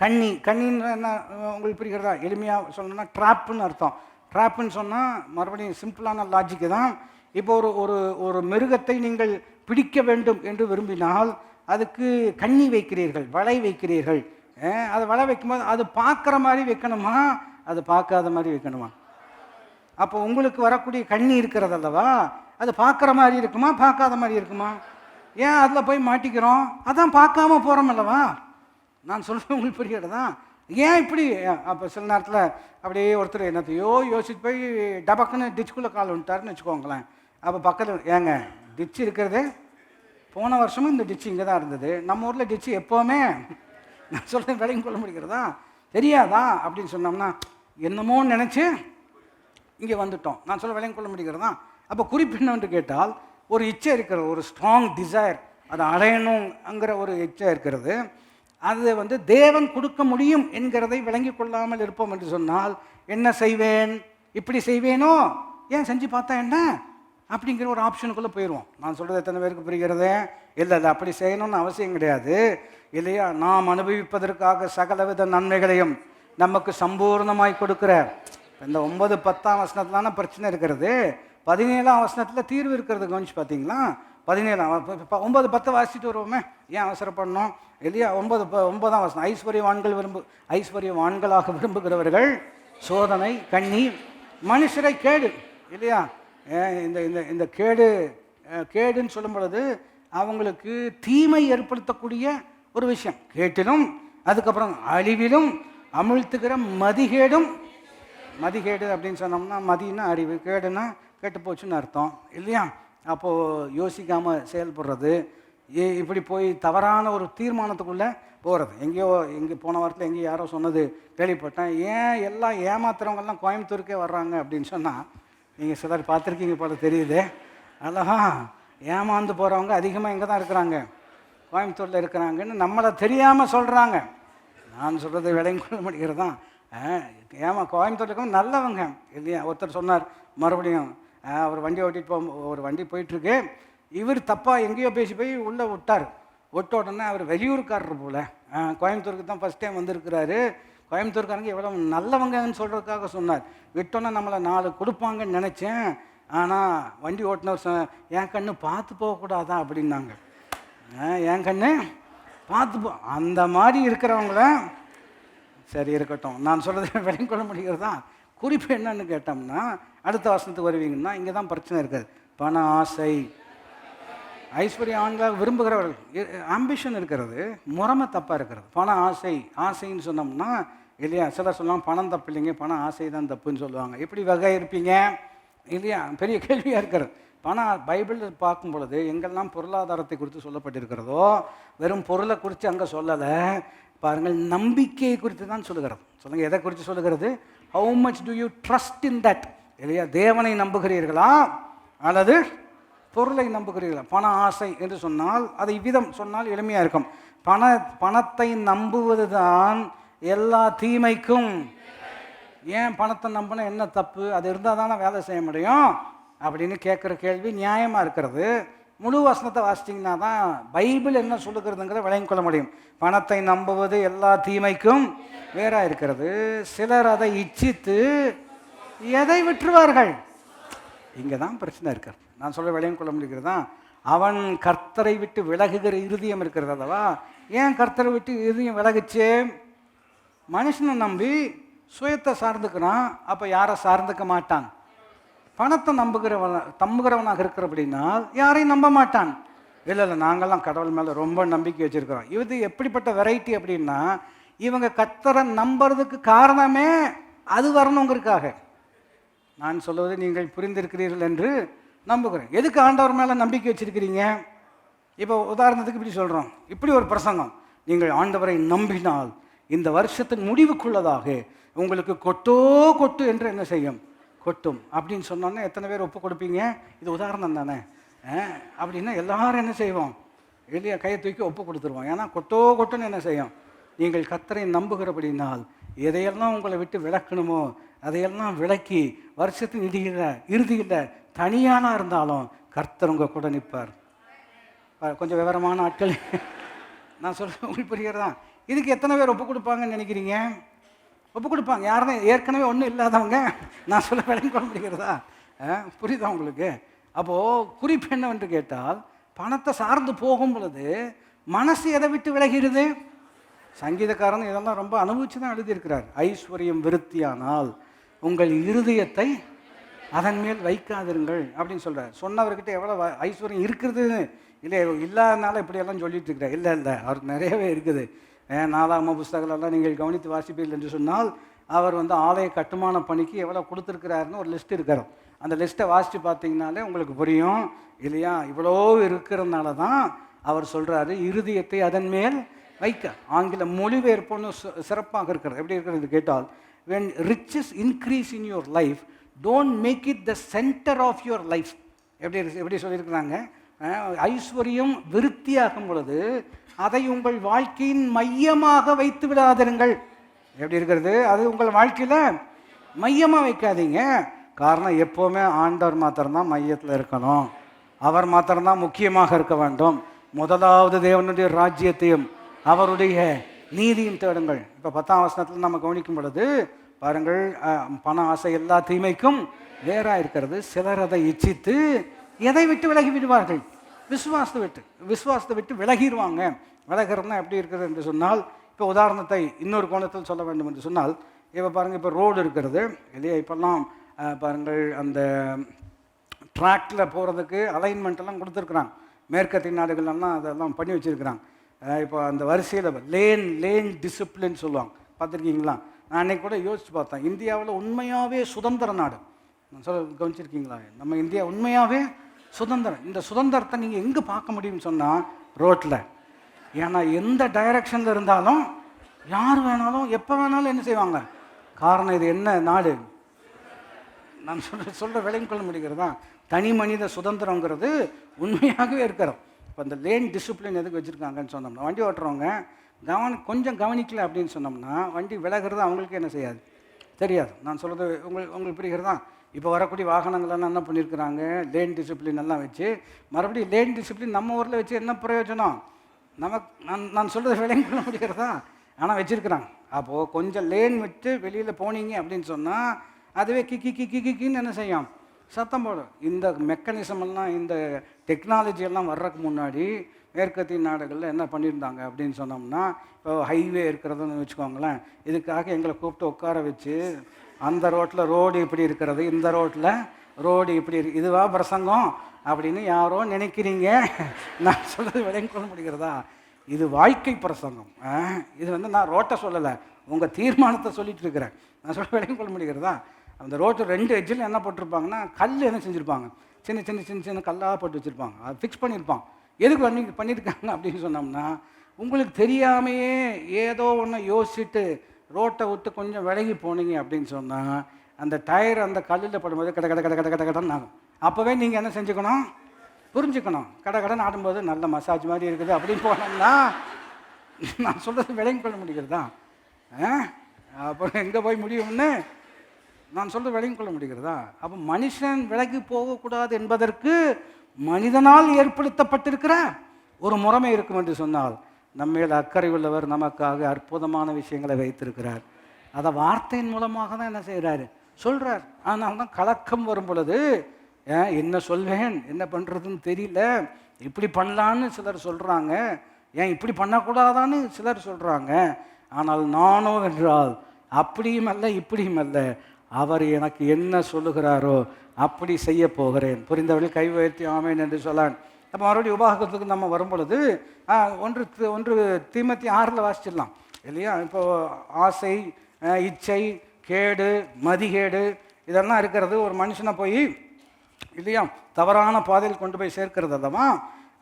கண்ணின்னு என்ன உங்களுக்கு புரிகிறதா? எளிமையாக சொல்லணும்னா ட்ராப்புன்னு அர்த்தம். ட்ராப்புன்னு சொன்னால் மறுபடியும் சிம்பிளான லாஜிக்கு தான். இப்போ ஒரு மிருகத்தை நீங்கள் பிடிக்க வேண்டும் என்று விரும்பினால் அதுக்கு கண்ணி வைக்கிறீர்கள், வலை வைக்கிறீர்கள். அது வலை வைக்கும்போது அது பார்க்குற மாதிரி வைக்கணுமா, அது பார்க்காத மாதிரி வைக்கணுமா? அப்போ உங்களுக்கு வரக்கூடிய கண்ணி இருக்கிறது அல்லவா, அது பார்க்குற மாதிரி இருக்குமா, பார்க்காத மாதிரி இருக்குமா? ஏன் அதில் போய் மாட்டிக்கிறோம்? அதான் பார்க்காம போகிறோம் அல்லவா? நான் சொல்கிறேன், உங்களுக்கு புரிகிறதா? ஏன் இப்படி? அப்போ சில நேரத்தில் அப்படியே ஒருத்தர் என்னத்தையோ யோசிச்சு போய் டபக்குன்னு டிச்சுக்குள்ளே கால் வந்துட்டாருன்னு வச்சுக்கோங்களேன். அப்போ பக்கத்தில் ஏங்க டிச்சு இருக்கிறது, போன வருஷமும் இந்த டிச்சு இங்கே தான் இருந்தது, நம்ம ஊரில் டிச்சு எப்போவுமே, நான் சொல்கிறேன் விலையும் கொள்ள முடிகிறதா தெரியாதா அப்படின்னு சொன்னோம்னா என்னமோ நினச்சி இங்கே வந்துட்டோம். நான் சொல்ல விலையும் கொள்ள முடிகிறதா? அப்போ குறிப்பின்னு கேட்டால் ஒரு இச்சை இருக்கிறது, ஒரு ஸ்ட்ராங் டிசைர், அதை அடையணுங்கிற ஒரு இச்சை இருக்கிறது. அது தேவன் கொடுக்க முடியும் என்கிறதை விளங்கி கொள்ளாமல் இருப்போம் என்று சொன்னால் என்ன செய்வேன்? இப்படி செய்வேனோ, ஏன் செஞ்சு பார்த்தா என்ன அப்படிங்கிற ஒரு ஆப்ஷனுக்குள்ளே போயிடுவோம். நான் சொல்கிறது எத்தனை பேருக்கு புரிகிறது? இல்லை அப்படி செய்யணும்னு அவசியம் கிடையாது இல்லையா? நாம் அனுபவிப்பதற்காக சகலவித நன்மைகளையும் நமக்கு சம்பூர்ணமாய் கொடுக்குறார். இந்த 9, 10ஆம் வசனத்துலான பிரச்சனை இருக்கிறது. 17ஆம் வசனத்தில் தீர்வு இருக்கிறது. கவனிச்சு பார்த்தீங்களா? 17, 9, 10 வாசிச்சுட்டு வருவோமே, ஏன் அவசரப்படணும் இல்லையா? 9ஆம் வசனம், ஐஸ்வர்யவான்களாக விரும்புகிறவர்கள் சோதனை கண்ணி மனுஷரை கேடு இல்லையா? இந்த கேடுன்னு சொல்லும் பொழுது அவங்களுக்கு தீமை ஏற்படுத்தக்கூடிய ஒரு விஷயம். கேட்டிலும் அதுக்கப்புறம் அழிவிலும் அமிழ்த்துகிற மதிகேடும். மதிகேடு அப்படின்னு சொன்னோம்னா மதினா அறிவு, கேடுன்னா கெட்டு போச்சுன்னு அர்த்தம் இல்லையா? அப்போது யோசிக்காமல் செயல்படுறது, இப்படி போய் தவறான ஒரு தீர்மானத்துக்குள்ளே போகிறது. எங்கே போன வாரத்தில் எங்கேயோ யாரோ சொன்னது கேள்விப்பட்டேன், ஏன் எல்லாம் ஏமாத்துறவங்கெல்லாம் கோயம்புத்தூருக்கே வர்றாங்க அப்படின்னு சொன்னால், நீங்கள் சிலர் பார்த்துருக்கீங்க போல தெரியுது. அல்லவா? ஏமாந்து போகிறவங்க அதிகமாக இங்கே தான் இருக்கிறாங்க. கோயம்புத்தூரில் இருக்கிறாங்கன்னு நம்மளை தெரியாமல் சொல்கிறாங்க. நான் சொல்கிறது விலையும் கொள்ள முடிகிறது தான். ஏமா கோயம்புத்தூரில் இருக்கவங்க நல்லவங்க இல்லையா? ஒருத்தர் சொன்னார் மறுபடியும், அவர் வண்டி ஓட்டிகிட்டு ஒரு வண்டி போயிட்டுருக்கு, இவர் தப்பாக எங்கேயோ பேசி போய் உள்ளே விட்டார். விட்ட உடனே அவர் வெளியூருக்காரர் போல், கோயம்புத்தூருக்கு தான் ஃபஸ்ட் டைம் வந்திருக்கிறாரு, கோயம்புத்தூர்காரங்க எவ்வளோ நல்லவங்கன்னு சொல்கிறதுக்காக சொன்னார். விட்டோன்னே நம்மளை 4 கொடுப்பாங்கன்னு நினச்சேன், ஆனால் வண்டி ஓட்டுனவர் என் கண்ணு பார்த்து போகக்கூடாதா அப்படின்னாங்க. என் கண்ணு பார்த்து அந்த மாதிரி இருக்கிறவங்கள சரி இருக்கட்டும். நான் சொல்கிறது விளங்கிக் கொள்ள முடிகிறது தான். குறிப்பு என்னன்னு கேட்டோம்னா, அடுத்த வசனத்துக்கு வருவீங்கன்னா இங்கே தான் பிரச்சனை இருக்காது. பண ஆசை, ஐஸ்வர்ய ஆண்களாக விரும்புகிறவர்கள், ஆம்பிஷன் இருக்கிறது, முறைமை தப்பாக இருக்கிறது. பண ஆசை, ஆசைன்னு சொன்னோம்னா இல்லையா, சிலர் சொல்லுவாங்க பணம் தப்பு இல்லைங்க, பணம் ஆசை தான் தப்புன்னு சொல்லுவாங்க. எப்படி வகை இருப்பீங்க இல்லையா? பெரிய கேள்வியாக இருக்கிறது. பணம் பைபிளில் பார்க்கும் பொழுது எங்கெல்லாம் பொருளாதாரத்தை குறித்து சொல்லப்பட்டிருக்கிறதோ, வெறும் பொருளை குறித்து அங்கே சொல்லலை. பாருங்கள், நம்பிக்கையை குறித்து தான் சொல்லுகிறது. சொல்லுங்கள், எதை குறித்து சொல்லுகிறது? How much to you trust in that இல்லையா? தேவனை நம்புகிறீர்களா அல்லது பொருளை நம்புகிறீர்களா? பண ஆசை என்று சொன்னால் அதை விதம் சொன்னால் எளிமையாக இருக்கும். பணத்தை நம்புவது தான் எல்லா தீமைக்கும். ஏன் பணத்தை நம்பினா என்ன தப்பு? அது இருந்தால் தானே வேலை செய்ய முடியும் அப்படின்னு கேட்குற கேள்வி நியாயமாக இருக்கிறது. முழு வசனத்தை வாசிச்சிங்கன்னா தான் பைபிள் என்ன சொல்லுகிறதுங்கிறத விளங்கிக் கொள்ள முடியும். பணத்தை நம்புவது எல்லா தீமைக்கும் வேறாக இருக்கிறது. சிலர் அதை இச்சித்து எதை விட்டுருவார்கள். இங்கே தான் பிரச்சனை இருக்கிறது. நான் சொல்ல விளங்கிக் கொள்ள முடிகிறது தான். அவன் கர்த்தரை விட்டு விலகுகிற இருதயம் இருக்கிறது அல்லவா? ஏன் கர்த்தரை விட்டு இருதயம் விலகுச்சு? மனுஷனை நம்பி சுயத்தை சார்ந்துக்கிறான், அப்போ யாரை சார்ந்துக்க மாட்டான்? பணத்தை நம்புகிறவனாக இருக்கிற அப்படின்னா யாரையும் நம்ப மாட்டான். இல்லை நாங்கள்லாம் கடவுள் மேலே ரொம்ப நம்பிக்கை வச்சுருக்கிறோம். இது எப்படிப்பட்ட வெரைட்டி அப்படின்னா, இவங்க கர்த்தரை நம்புறதுக்கு காரணமே அது வரணுங்கிறதுக்காக. நான் சொல்வது நீங்கள் புரிந்திருக்கிறீர்கள் என்று நம்புகிறேன். எதுக்கு ஆண்டவர் மேலே நம்பிக்கை வச்சுருக்கிறீங்க? இப்போ உதாரணத்துக்கு இப்படி சொல்கிறோம், இப்படி ஒரு பிரசங்கம், நீங்கள் ஆண்டவரை நம்பினால் இந்த வருஷத்தின் முடிவுக்குள்ளதாக உங்களுக்கு கொட்டு என்று என்ன செய்யும்? கொட்டும் அப்படின்னு சொன்னோன்னே எத்தனை பேர் ஒப்பு கொடுப்பீங்க? இது உதாரணம் தானே. அப்படின்னா எல்லாரும் என்ன செய்வோம் இல்லையா? கையை தூக்கி ஒப்பு கொடுத்துருவோம். ஏன்னா கொட்டுன்னு என்ன செய்யும்? நீங்கள் கர்த்தரை நம்புகிறபடினால் எதையெல்லாம் உங்களை விட்டு விளக்கணுமோ அதையெல்லாம் விளக்கி வருஷத்தின் இறுதியில் தனியானா இருந்தாலும் கர்த்தர் உங்கள் கூட நிற்பார். கொஞ்சம் விவரமான ஆட்கள் நான் சொல்கிறேன், உங்களுக்கு புரிகிறதா? இதுக்கு எத்தனை பேர் ஒப்பு கொடுப்பாங்கன்னு நினைக்கிறீங்க? ஒப்பு கொடுப்பாங்க. யாருன்னா ஏற்கனவே ஒன்றும் இல்லாதவங்க. நான் சொல்ல விளங்கிக் கொள்ள முடிகிறதா? புரியுதா உங்களுக்கு? அப்போது குறிப்பு என்னவென்று கேட்டால், பணத்தை சார்ந்து போகும் பொழுது மனசு எதை விட்டு விலகிறது? சங்கீதக்காரன் இதெல்லாம் ரொம்ப அனுபவிச்சு தான் எழுதியிருக்கிறார். ஐஸ்வர்யம் விருத்தியானால் உங்கள் இருதயத்தை அதன் மேல் வைக்காதிருங்கள் அப்படின்னு சொல்கிறார். சொன்னவர்கிட்ட எவ்வளோ ஐஸ்வர்யம் இருக்கிறதுன்னு இல்லை, இல்லாதனால இப்படியெல்லாம் சொல்லிட்டு இருக்கிறார். இல்லை அவருக்கு நிறையவே இருக்குது. 4ஆம் புஸ்தகங்களெல்லாம் நீங்கள் கவனித்து வாசிப்பீர்கள் என்று சொன்னால், அவர் ஆலய கட்டுமான பணிக்கு எவ்வளோ கொடுத்துருக்கிறாருன்னு ஒரு லிஸ்ட் இருக்கிறோம். அந்த லிஸ்ட்டை வாசித்து பார்த்தீங்கனாலே உங்களுக்கு புரியும் இல்லையா? இவ்வளோ இருக்கிறதுனால தான் அவர் சொல்கிறாரு, இருதயத்தை அதன் மேல் வைக்க. ஆங்கில மொழிபெயர்ப்புன்னு சிறப்பாக இருக்கிறது. எப்படி இருக்கிறது கேட்டால், when riches increase in your life, don't make it the center of your life. எப்படி சொல்லியிருக்கிறாங்க? ஐஸ்வர்யம் விருத்தியாகும் பொழுது அதை உங்கள் வாழ்க்கையின் மையமாக வைத்து விடாதிருங்கள். எப்படி இருக்கிறது? அது உங்கள் வாழ்க்கையில் மையமாக வைக்காதீங்க. காரணம், எப்போவுமே ஆண்டவர் மாத்திரம்தான் மையத்தில் இருக்கணும். அவர் மாத்திரம்தான் முக்கியமாக இருக்க வேண்டும். முதலாவது தேவனுடைய ராஜ்யத்தையும் அவருடைய நீதியும் தேடுங்கள். இப்போ 10ஆம் வசனத்தில் நம்ம கவனிக்கும் பொழுது பாருங்கள், பண ஆசை எல்லா தீமைக்கும் வேறாக இருக்கிறது. சிலர் அதை இச்சித்து எதை விட்டு விலகி விடுவார்கள்? விசுவாசத்தை விட்டு விலகிடுவாங்க. விலகிறதுனா எப்படி இருக்கிறது என்று சொன்னால், இப்போ உதாரணத்தை இன்னொரு கோணத்தில் சொல்ல வேண்டும் என்று சொன்னால், இப்போ பாருங்கள், இப்போ ரோடு இருக்கிறது இல்லையா? இப்போல்லாம் பாருங்கள், அந்த ட்ராக்கில் போகிறதுக்கு அலைன்மெண்ட்டெல்லாம் கொடுத்துருக்குறாங்க. மேற்கத்திய நாடுகள்லாம் அதெல்லாம் பண்ணி வச்சுருக்குறாங்க. இப்போ அந்த வரிசையில் லேன் டிசிப்ளின் சொல்லுவாங்க. பார்த்துருக்கீங்களா? நான் அன்றைக்கி கூட யோசித்து பார்த்தேன், இந்தியாவில் உண்மையாகவே சுதந்திர நாடு. கவனிச்சிருக்கீங்களா? நம்ம இந்தியா உண்மையாகவே சுதந்திரம். இந்த சுதந்திரத்தை நீங்கள் எங்கே பார்க்க முடியும்னு சொன்னால் ரோட்டில். ஏன்னா எந்த டைரக்ஷனில் இருந்தாலும் யார் வேணாலும் எப்போ வேணாலும் என்ன செய்வாங்க? காரணம், இது என்ன நாடு? நான் சொல்கிற விளங்கிக் கொள்ள முடிகிறதா? தனி மனித சுதந்திரங்கிறது உண்மையாகவே இருக்கிறோம். இப்போ இந்த லேன் டிசிப்ளின் எதுக்கு வச்சுருக்காங்கன்னு சொன்னோம்னா, வண்டி ஓட்டுறவங்க கொஞ்சம் கவனிக்கல அப்படின்னு சொன்னோம்னா வண்டி விலகிறது அவங்களுக்கு என்ன செய்யாது, தெரியாது. நான் சொல்கிறது உங்களுக்கு புரிகிறதா? இப்போ வரக்கூடிய வாகனங்கள்லாம் என்ன பண்ணியிருக்கிறாங்க, லேன் டிசிப்ளின் எல்லாம் வச்சு, மறுபடியும் லேன் டிசிப்ளின் நம்ம ஊரில் வச்சு என்ன பிரயோஜனம்? நான் சொல்கிறது விலையும் கொள்ள முடிகிறதா? ஆனால் வச்சுருக்குறாங்க. அப்போது கொஞ்சம் லேன் விட்டு வெளியில் போனீங்க அப்படின்னு சொன்னால் அதுவே கிக்கின்னு என்ன செய்யும், சத்தம் போடும். இந்த மெக்கானிசம் எல்லாம், இந்த டெக்னாலஜி எல்லாம் வர்றதுக்கு முன்னாடி மேற்கத்திய நாடுகளில் என்ன பண்ணியிருந்தாங்க அப்படின்னு சொன்னோம்னா, இப்போ ஹைவே இருக்கிறதுன்னு வச்சுக்கோங்களேன், இதுக்காக எங்களை கூப்பிட்டு உட்கார வச்சு, அந்த ரோட்டில் ரோடு இப்படி இருக்கிறது, இந்த ரோட்டில் ரோடு இப்படி இருக்கு, இதுவா பிரசங்கம் அப்படின்னு யாரோ நினைக்கிறீங்க. நான் சொல்கிறது விளையும் கொள்ள முடிகிறதா? இது வாழ்க்கை பிரசங்கம். இது நான் ரோட்டை சொல்லலை, உங்கள் தீர்மானத்தை சொல்லிட்டு இருக்கிறேன். நான் சொல்ல விளையும் கொள்ள முடிகிறதா? அந்த ரோட்டு 2 எட்ஜில் என்ன போட்டிருப்பாங்கன்னா, கல் என்ன செஞ்சுருப்பாங்க, சின்ன சின்ன சின்ன சின்ன கல்லாக போட்டு வச்சுருப்பாங்க. அது ஃபிக்ஸ் பண்ணியிருப்பான். எதுக்கு பண்ணியிருக்காங்க அப்படின்னு சொன்னோம்னா, உங்களுக்கு தெரியாமையே ஏதோ ஒன்று யோசிச்சுட்டு ரோட்டை விட்டு கொஞ்சம் விலகி போனீங்க அப்படின்னு சொன்னால், அந்த டயர் அந்த கல்லில் படும்போது கடன் ஆகும். அப்போவே நீங்கள் என்ன செஞ்சுக்கணும், புரிஞ்சுக்கணும். கடன் ஆடும்போது நல்ல மசாஜ் மாதிரி இருக்குது அப்படின்னு போனோம்னா, நான் சொல்கிறது விளங்கி கொள்ள முடிகிறதா? அப்புறம் எங்கே போய் முடியும்னு நான் சொல்கிறது விளங்கி கொள்ள முடிகிறதா? அப்போ மனுஷன் விலகி போகக்கூடாது என்பதற்கு மனிதனால் ஏற்படுத்தப்பட்டிருக்கிற ஒரு முறைமை இருக்கும் என்று சொன்னால், நம்மேல் அக்கறை உள்ளவர் நமக்காக அற்புதமான விஷயங்களை வைத்திருக்கிறார். அதை வார்த்தையின் மூலமாக தான் என்ன செய்கிறாரு, சொல்கிறார். ஆனால் தான் கலக்கம் வரும் பொழுது என்ன சொல்வேன், என்ன பண்ணுறதுன்னு தெரியல, இப்படி பண்ணலான்னு சிலர் சொல்கிறாங்க, ஏன் இப்படி பண்ணக்கூடாதான்னு சிலர் சொல்கிறாங்க. ஆனால் நானோ என்றால் அப்படியும் அல்ல இப்படியும் அல்ல, அவர் எனக்கு என்ன சொல்லுகிறாரோ அப்படி செய்ய போகிறேன். புரிந்தவர்கள் கை உயர்த்தி ஆமேன் என்று சொல்லான். அப்போ மறுபடியும் உபாகத்துக்கு நம்ம வரும் பொழுது 1 தீமோத்தேயு 6 வாசிச்சிடலாம் இல்லையா? இப்போது ஆசை, இச்சை, கேடு, மதிகேடு இதெல்லாம் இருக்கிறது ஒரு மனுஷனை போய் இல்லையா தவறான பாதையில் கொண்டு போய் சேர்க்கிறது அல்லவா?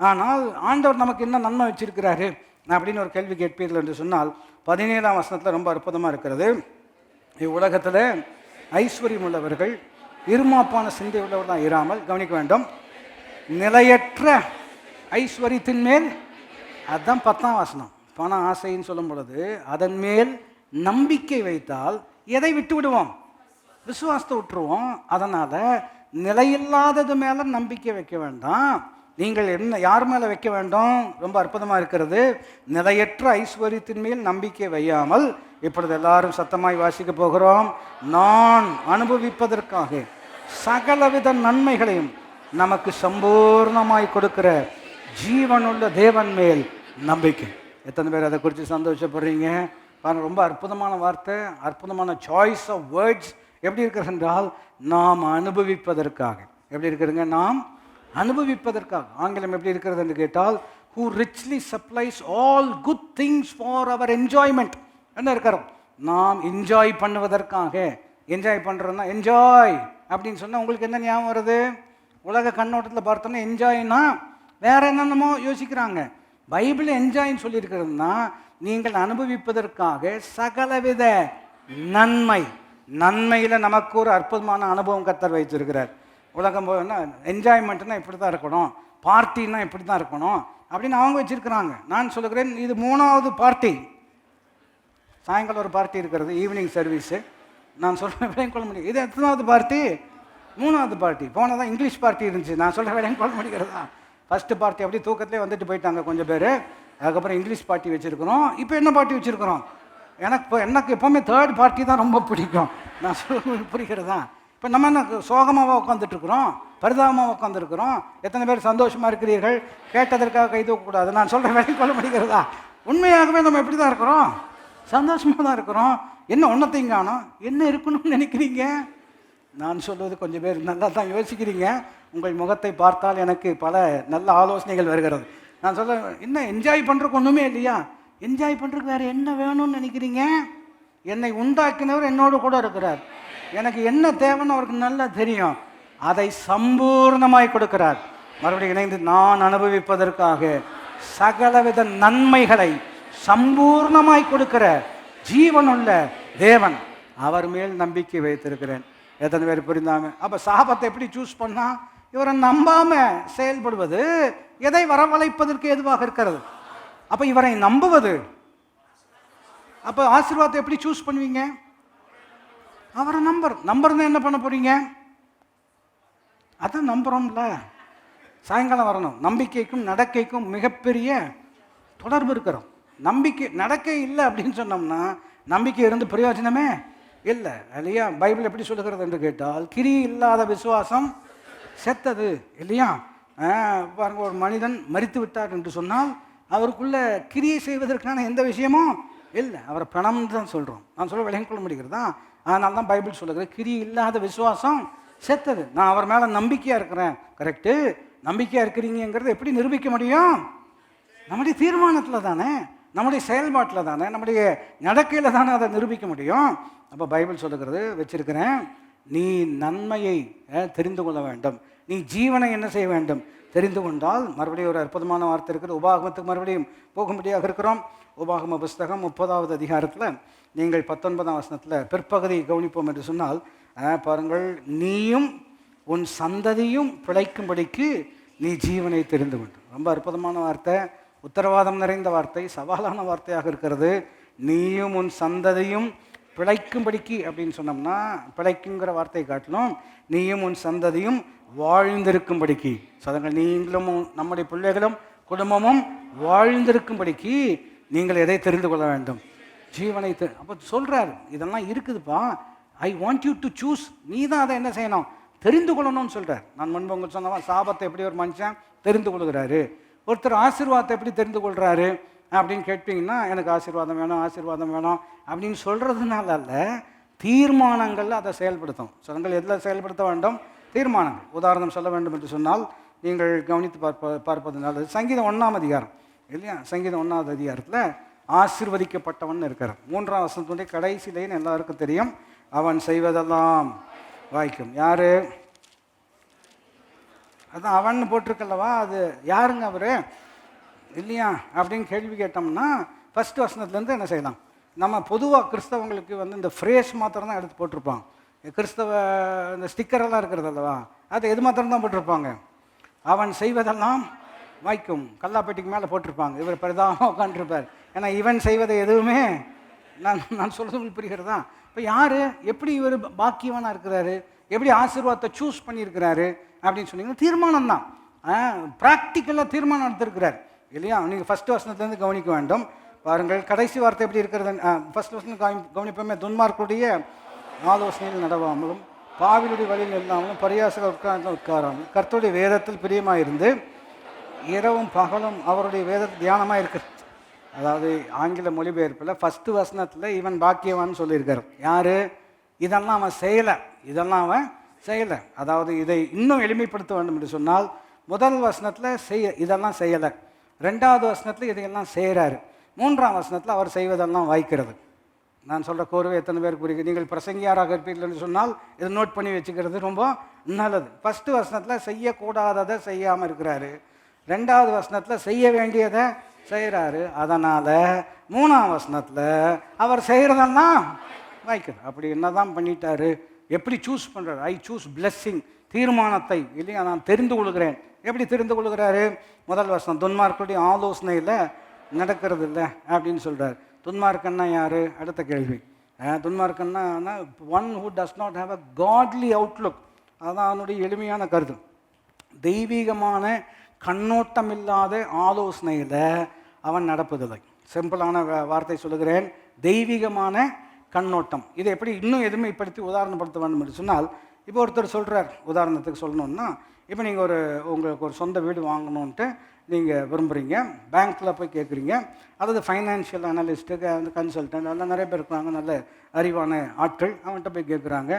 ஆனால் ஆண்டவர் நமக்கு என்ன நன்மை வச்சிருக்கிறாரு அப்படின்னு ஒரு கேள்வி கேட்பீர்கள் என்று சொன்னால், 17ஆம் வசனத்தில் ரொம்ப அற்புதமாக இருக்கிறது. இவ்வுலகத்தில் ஐஸ்வர்யம் உள்ளவர்கள் இருமாப்பான சிந்தை உள்ளவர் தான் இராமல், கவனிக்க வேண்டும், நிலையற்ற ஐஸ்வர்யத்தின் மேல், அதுதான் 10ஆம் வசனம், பண ஆசைன்னு சொல்லும் பொழுது அதன் மேல் நம்பிக்கை வைத்தால் எதை விட்டு விடுவோம், விசுவாசத்தை விட்டுருவோம். அதனால் நிலையில்லாதது மேலே நம்பிக்கை வைக்க வேண்டாம். நீங்கள் என்ன யார் மேலே வைக்க வேண்டும்? ரொம்ப அற்புதமாக இருக்கிறது. நிலையற்ற ஐஸ்வர்யத்தின் மேல் நம்பிக்கை வையாமல், இப்பொழுது எல்லாரும் சத்தமாய் வாசிக்க போகிறோம். நான் அனுபவிப்பதற்காக சகலவித நன்மைகளையும் நமக்கு சம்பூர்ணமாய் கொடுக்கிற ஜீவனுள்ள தேவன் மேல் நம்பிக்கை. எத்தனை பேர் அதை குறித்து சந்தோஷப்படுறீங்க? ரொம்ப அற்புதமான வார்த்தை, அற்புதமான சாய்ஸ் ஆஃப் வேர்ட்ஸ். எப்படி இருக்கிறது என்றால், நாம் அனுபவிப்பதற்காக. எப்படி இருக்கிறதுங்க? நாம் அனுபவிப்பதற்காக. ஆங்கிலம் எப்படி இருக்கிறது என்று கேட்டால், who richly supplies all good things for our enjoyment. என்ன இருக்கிறோம்? நாம் என்ஜாய் பண்ணுவதற்காக. என்ஜாய் பண்ணுறோன்னா என்ஜாய் அப்படின்னு சொன்னால் உங்களுக்கு என்ன ஞாபகம் வருது? உலக கண்ணோட்டத்தில் பார்த்தோன்னா என்ஜாய்னா வேற என்னென்னமோ யோசிக்கிறாங்க. பைபிள் என்ஜாய்ன்னு சொல்லியிருக்கிறதுனா, நீங்கள் அனுபவிப்பதற்காக சகலவித நன்மை. நன்மையில் நமக்கு ஒரு அற்புதமான அனுபவம் கர்த்தர் வைத்திருக்கிறார். உலகம் போனா என்ஜாய்மெண்ட்னா இப்படி தான் இருக்கணும், பார்ட்டின்னா இப்படி தான் இருக்கணும் அப்படின்னு அவங்க வச்சுருக்கிறாங்க. நான் சொல்லுகிறேன், இது 3வது பார்ட்டி. சாயங்காலம் ஒரு பார்ட்டி இருக்கிறது, ஈவினிங் சர்வீஸு. நான் சொல்கிற விலையும் கொள்ள முடியும். இது எத்தனாவது பார்ட்டி? 3வது பார்ட்டி. போனதான் இங்கிலீஷ் பார்ட்டி இருந்துச்சு. நான் சொல்கிற விலையும் கொள்ள முடிகிறதா? ஃபஸ்ட்டு பார்ட்டி அப்படி தூக்கத்திலே வந்துட்டு போயிட்டாங்க கொஞ்சம் பேர். அதுக்கப்புறம் இங்கிலீஷ் பார்ட்டி வச்சுருக்கிறோம். இப்போ என்ன பார்ட்டி வச்சுருக்கிறோம்? எனக்கு எப்போவுமே 3rd பார்ட்டி தான் ரொம்ப பிடிக்கும். நான் சொல்ல புரிகிறதா? இப்போ நம்ம என்ன சோகமாக உட்காந்துட்ருக்குறோம், பரிதாபமாக உட்காந்துருக்குறோம். எத்தனை பேர் சந்தோஷமாக இருக்கிறீர்கள்? கேட்டதற்காக கை தூக்கக்கூடாது. நான் சொல்கிற வேலையை கொள்ள முடிகிறதா? உண்மையாகவே நம்ம எப்படி தான் இருக்கிறோம்? சந்தோஷமாக தான் இருக்கிறோம். என்ன ஒன்றத்தையும் காணோம்? என்ன இருக்கணும்னு நினைக்கிறீங்க? நான் சொல்வது கொஞ்சம் பேர் நல்லா தான் யோசிக்கிறீங்க. உங்கள் முகத்தை பார்த்தால் எனக்கு பல நல்ல ஆலோசனைகள் வருகிறது. நான் சொல்ல, என்ன என்ஜாய் பண்ணுறதுக்கு ஒன்றுமே இல்லையா? என்ஜாய் பண்ணுறதுக்கு வேறு என்ன வேணும்னு நினைக்கிறீங்க? என்னை உண்டாக்கினவர் என்னோடு கூட இருக்கிறார். எனக்கு என்ன தேவைன்னு அவருக்கு நல்லா தெரியும். அதை சம்பூர்ணமாய் கொடுக்கிறார். மறுபடியும் இணைந்து, நான் அனுபவிப்பதற்காக சகலவித நன்மைகளை சம்பூர்ணமாய் கொடுக்கிற ஜீவனுள்ள தேவன், அவர் மேல் நம்பிக்கை வைத்திருக்கிறேன். எத்தனை பேர் புரிந்தாம? அப்போ சாபத்தை எப்படி சூஸ் பண்ணா? இவரை நம்பாம செயல்படுவது எதை வரவழைப்பதற்கு ஏதுவாக இருக்கிறது. அப்போ இவரை நம்புவது. அப்போ ஆசீர்வாதத்தை எப்படி சூஸ் பண்ணுவீங்க? அவரை நம்புறது என்ன பண்ண போறீங்க? அதான் நம்புறோம்ல. சாயங்காலம் வரணும். நம்பிக்கைக்கும் நடக்கைக்கும் மிகப்பெரிய தொடர்பு இருக்கிறோம். நம்பிக்கை நடக்கை இல்லை அப்படின்னு சொன்னோம்னா நம்பிக்கை இருந்து பிரயோஜனமே இல்லை இல்லையா? பைபிள் எப்படி சொல்லுகிறது என்று கேட்டால், கிரி இல்லாத விசுவாசம் செத்தது இல்லையா? பாருங்க, ஒரு மனிதன் மரித்து விட்டார் என்று சொன்னால் அவருக்குள்ள கிரியை செய்வதற்கான எந்த விஷயமும் இல்லை. அவரை பணம் தான் சொல்கிறோம். நான் சொல்ல விளங்கிக் கொள்ள முடிகிறதா? அதனால தான் பைபிள் சொல்லுகிறது கிரி இல்லாத விசுவாசம் செத்தது. நான் அவர் மேலே நம்பிக்கையாக இருக்கிறேன். கரெக்டு. நம்பிக்கையாக இருக்கிறீங்கிறத எப்படி நிரூபிக்க முடியும்? நம்முடைய தீர்மானத்தில் தானே, நம்முடைய செயல்பாட்டில் தானே, நம்முடைய நடக்கையில் தானே அதை நிரூபிக்க முடியும். அப்போ பைபிள் சொல்லுகிறது வச்சிருக்கிறேன், நீ நன்மையை தெரிந்து கொள்ள வேண்டும், நீ ஜீவனை என்ன செய்ய வேண்டும் தெரிந்து கொண்டால். மறுபடியும் ஒரு அற்புதமான வார்த்தை இருக்குது. உபாகமத்துக்கு மறுபடியும் போகும்படியாக இருக்கிறோம். உபாகம புஸ்தகம் 30வது அதிகாரத்தில் நீங்கள் 19ஆம் வசனத்தில் பிற்பகுதியை கவனிப்போம் என்று சொன்னால், பாருங்கள், நீயும் உன் சந்ததியும் பிழைக்கும்படிக்கு நீ ஜீவனை தெரிந்து கொண்டு. ரொம்ப அற்புதமான வார்த்தை, உத்தரவாதம் நிறைந்த வார்த்தை, சவாலான வார்த்தையாக இருக்கிறது. நீயும் உன் சந்ததியும் பிழைக்கும்படிக்கு அப்படின்னு சொன்னோம்னா, பிழைக்குங்கிற வார்த்தையை காட்டிலும் நீயும் உன் சந்ததியும் வாழ்ந்திருக்கும்படிக்கு, சதங்கள் நீங்களும் நம்முடைய பிள்ளைகளும் குடும்பமும் வாழ்ந்திருக்கும்படிக்கு நீங்கள் எதை தெரிந்து கொள்ள வேண்டும்? ஜீவனை. அப்போ சொல்கிறார், இதெல்லாம் இருக்குதுப்பா, I want you to choose. நீ தான் அதை என்ன செய்யணும்? தெரிந்து கொள்ளணும்னு சொல்கிறார். நான் முன்பு உங்களுக்கு சொன்னவா, சாபத்தை எப்படி ஒரு மனுஷன் தெரிந்து கொள்கிறாரு, ஒருத்தர் ஆசீர்வாதத்தை எப்படி தெரிந்து கொள்கிறாரு அப்படின்னு கேட்பீங்கன்னா, எனக்கு ஆசீர்வாதம் வேணும் ஆசீர்வாதம் வேணும் அப்படின்னு சொல்கிறதுனால அல்ல, தீர்மானங்களில் அதை செயல்படுத்தும். சதங்கள் எதில் செயல்படுத்த வேண்டும்? தீர்மானங்கள். உதாரணம் சொல்ல வேண்டும் என்று சொன்னால் நீங்கள் கவனித்து பார்ப்பதுனால, சங்கீதம் 1ஆம் அதிகாரம் இல்லையா? சங்கீதம் 1ஆவது அதிகாரத்தில் ஆசீர்வதிக்கப்பட்டவன் இருக்கிறார். 3ஆம் வசனத்துடைய கடைசியிலேன்னு எல்லாருக்கும் தெரியும், அவன் செய்வதெல்லாம் வாய்க்கும். யாரு? அதான் அவன் போட்டிருக்கல்லவா, அது யாருங்க அவர் இல்லையா அப்படின்னு கேள்வி கேட்டோம்னா, ஃபஸ்ட் வசனத்துலேருந்து என்ன செய்யலாம்? நம்ம பொதுவாக கிறிஸ்தவங்களுக்கு இந்த ஃப்ரேஸ் மாத்திரம் தான் எடுத்து போட்டிருப்பாங்க. கிறிஸ்தவ இந்த ஸ்டிக்கரெல்லாம் இருக்கிறது அல்லவா, அது எது மாத்திரம் தான் போட்டிருப்பாங்க? அவன் செய்வதெல்லாம் வாய்க்கும். கல்லாப்பேட்டிக்கு மேலே போட்டிருப்பாங்க. இவர் பரிதாபமாக உட்காந்துருப்பார். ஏன்னா இவன் செய்வதை எதுவுமே நான் சொல்கிறது புரிகிறதா? இப்போ யார் எப்படி இவர் பாக்கியவனாக இருக்கிறாரு, எப்படி ஆசீர்வாதத்தை சூஸ் பண்ணியிருக்கிறாரு அப்படின்னு சொன்னீங்கன்னா, தீர்மானம் தான். ப்ராக்டிக்கலாக தீர்மானம் எடுத்திருக்கிறார் இல்லையா? நீங்கள் ஃபஸ்ட் வசனத்துலேருந்து கவனிக்க வேண்டும். பாருங்கள், கடைசி வார்த்தை எப்படி இருக்கிறது? ஃபஸ்ட் வசனம் கவனிப்போமே, துன்மார்க்குடைய ஆலோசனையில் நடவாமலும் பாவிலுடைய வழியில் இல்லாமலும் பரியாசக உட்காராமலும் கர்த்தருடைய வேதத்தில் பிரியமாக இருந்து இரவும் பகலும் அவருடைய வேதத்தில் தியானமாக இருக்கிறது. அதாவது ஆங்கில மொழிபெயர்ப்பில் ஃபஸ்ட்டு வசனத்தில் இவன் பாக்கியவான்னு சொல்லியிருக்காரு. யார்? இதெல்லாம் அவன் செய்யலை, இதெல்லாம் அவன் செய்யலை. அதாவது இதை இன்னும் எளிமைப்படுத்த வேண்டும் என்று சொன்னால், முதல் வசனத்தில் இதெல்லாம் செய்யலை, 2வது வசனத்தில் இதையெல்லாம் செய்கிறாரு, 3ஆம் வசனத்தில் அவர் செய்வதெல்லாம் வாய்க்கிறது. நான் சொல்கிற கோர்வை எத்தனை பேருக்கு புரியுது? நீங்கள் பிரசங்கியாராக இருப்பீர்கள் என்று சொன்னால் இதை நோட் பண்ணி வச்சுக்கிறது ரொம்ப நல்லது. ஃபஸ்ட்டு வசனத்தில் செய்யக்கூடாததை செய்யாமல் இருக்கிறாரு, 2வது வசனத்தில் செய்ய வேண்டியதை செய்கிறாரு. அதனால் 3ஆம் வசனத்தில் அவர் செய்கிறதெல்லாம் வாய்க்குது. அப்படி என்ன தான் பண்ணிட்டாரு? எப்படி சூஸ் பண்ணுறாரு? ஐ சூஸ் பிளெஸ்ஸிங், தீர்மானத்தை இல்லையா நான் தெரிந்து கொள்கிறேன். எப்படி தெரிந்து கொள்கிறாரு? முதல் வசனம், துன்மார்க்குடைய ஆலோசனையில் நடக்கிறது இல்லை அப்படின்னு சொல்கிறார். துன்மார்க்கன்னா யார்? அடுத்த கேள்வி. துன்மார்க்கன்னா one who does not have a godly outlook. அதுதான் அவனுடைய எளிமையான கருத்து. தெய்வீகமான கண்ணோட்டம் இல்லாத ஆலோசனையில் அவன் நடப்பதில்லை. சிம்பிளான வார்த்தை சொல்லுகிறேன், தெய்வீகமான கண்ணோட்டம். இதை எப்படி இன்னும் எளிமைப்படுத்தி உதாரணப்படுத்த வேண்டும் என்று சொன்னால், இப்போ ஒருத்தர் சொல்கிறார், உதாரணத்துக்கு சொல்லணுன்னா, இப்போ நீங்கள் உங்களுக்கு ஒரு சொந்த வீடு வாங்கணுன்ட்டு நீங்கள் விரும்புகிறீங்க, பேங்க்கில் போய் கேட்குறீங்க, அதாவது ஃபைனான்ஷியல் அனலிஸ்ட்டு, கன்சல்டன்ட் எல்லாம் நிறைய பேர் இருக்கிறாங்க, நல்ல அறிவான ஆட்கள். அவன்கிட்ட போய் கேட்குறாங்க.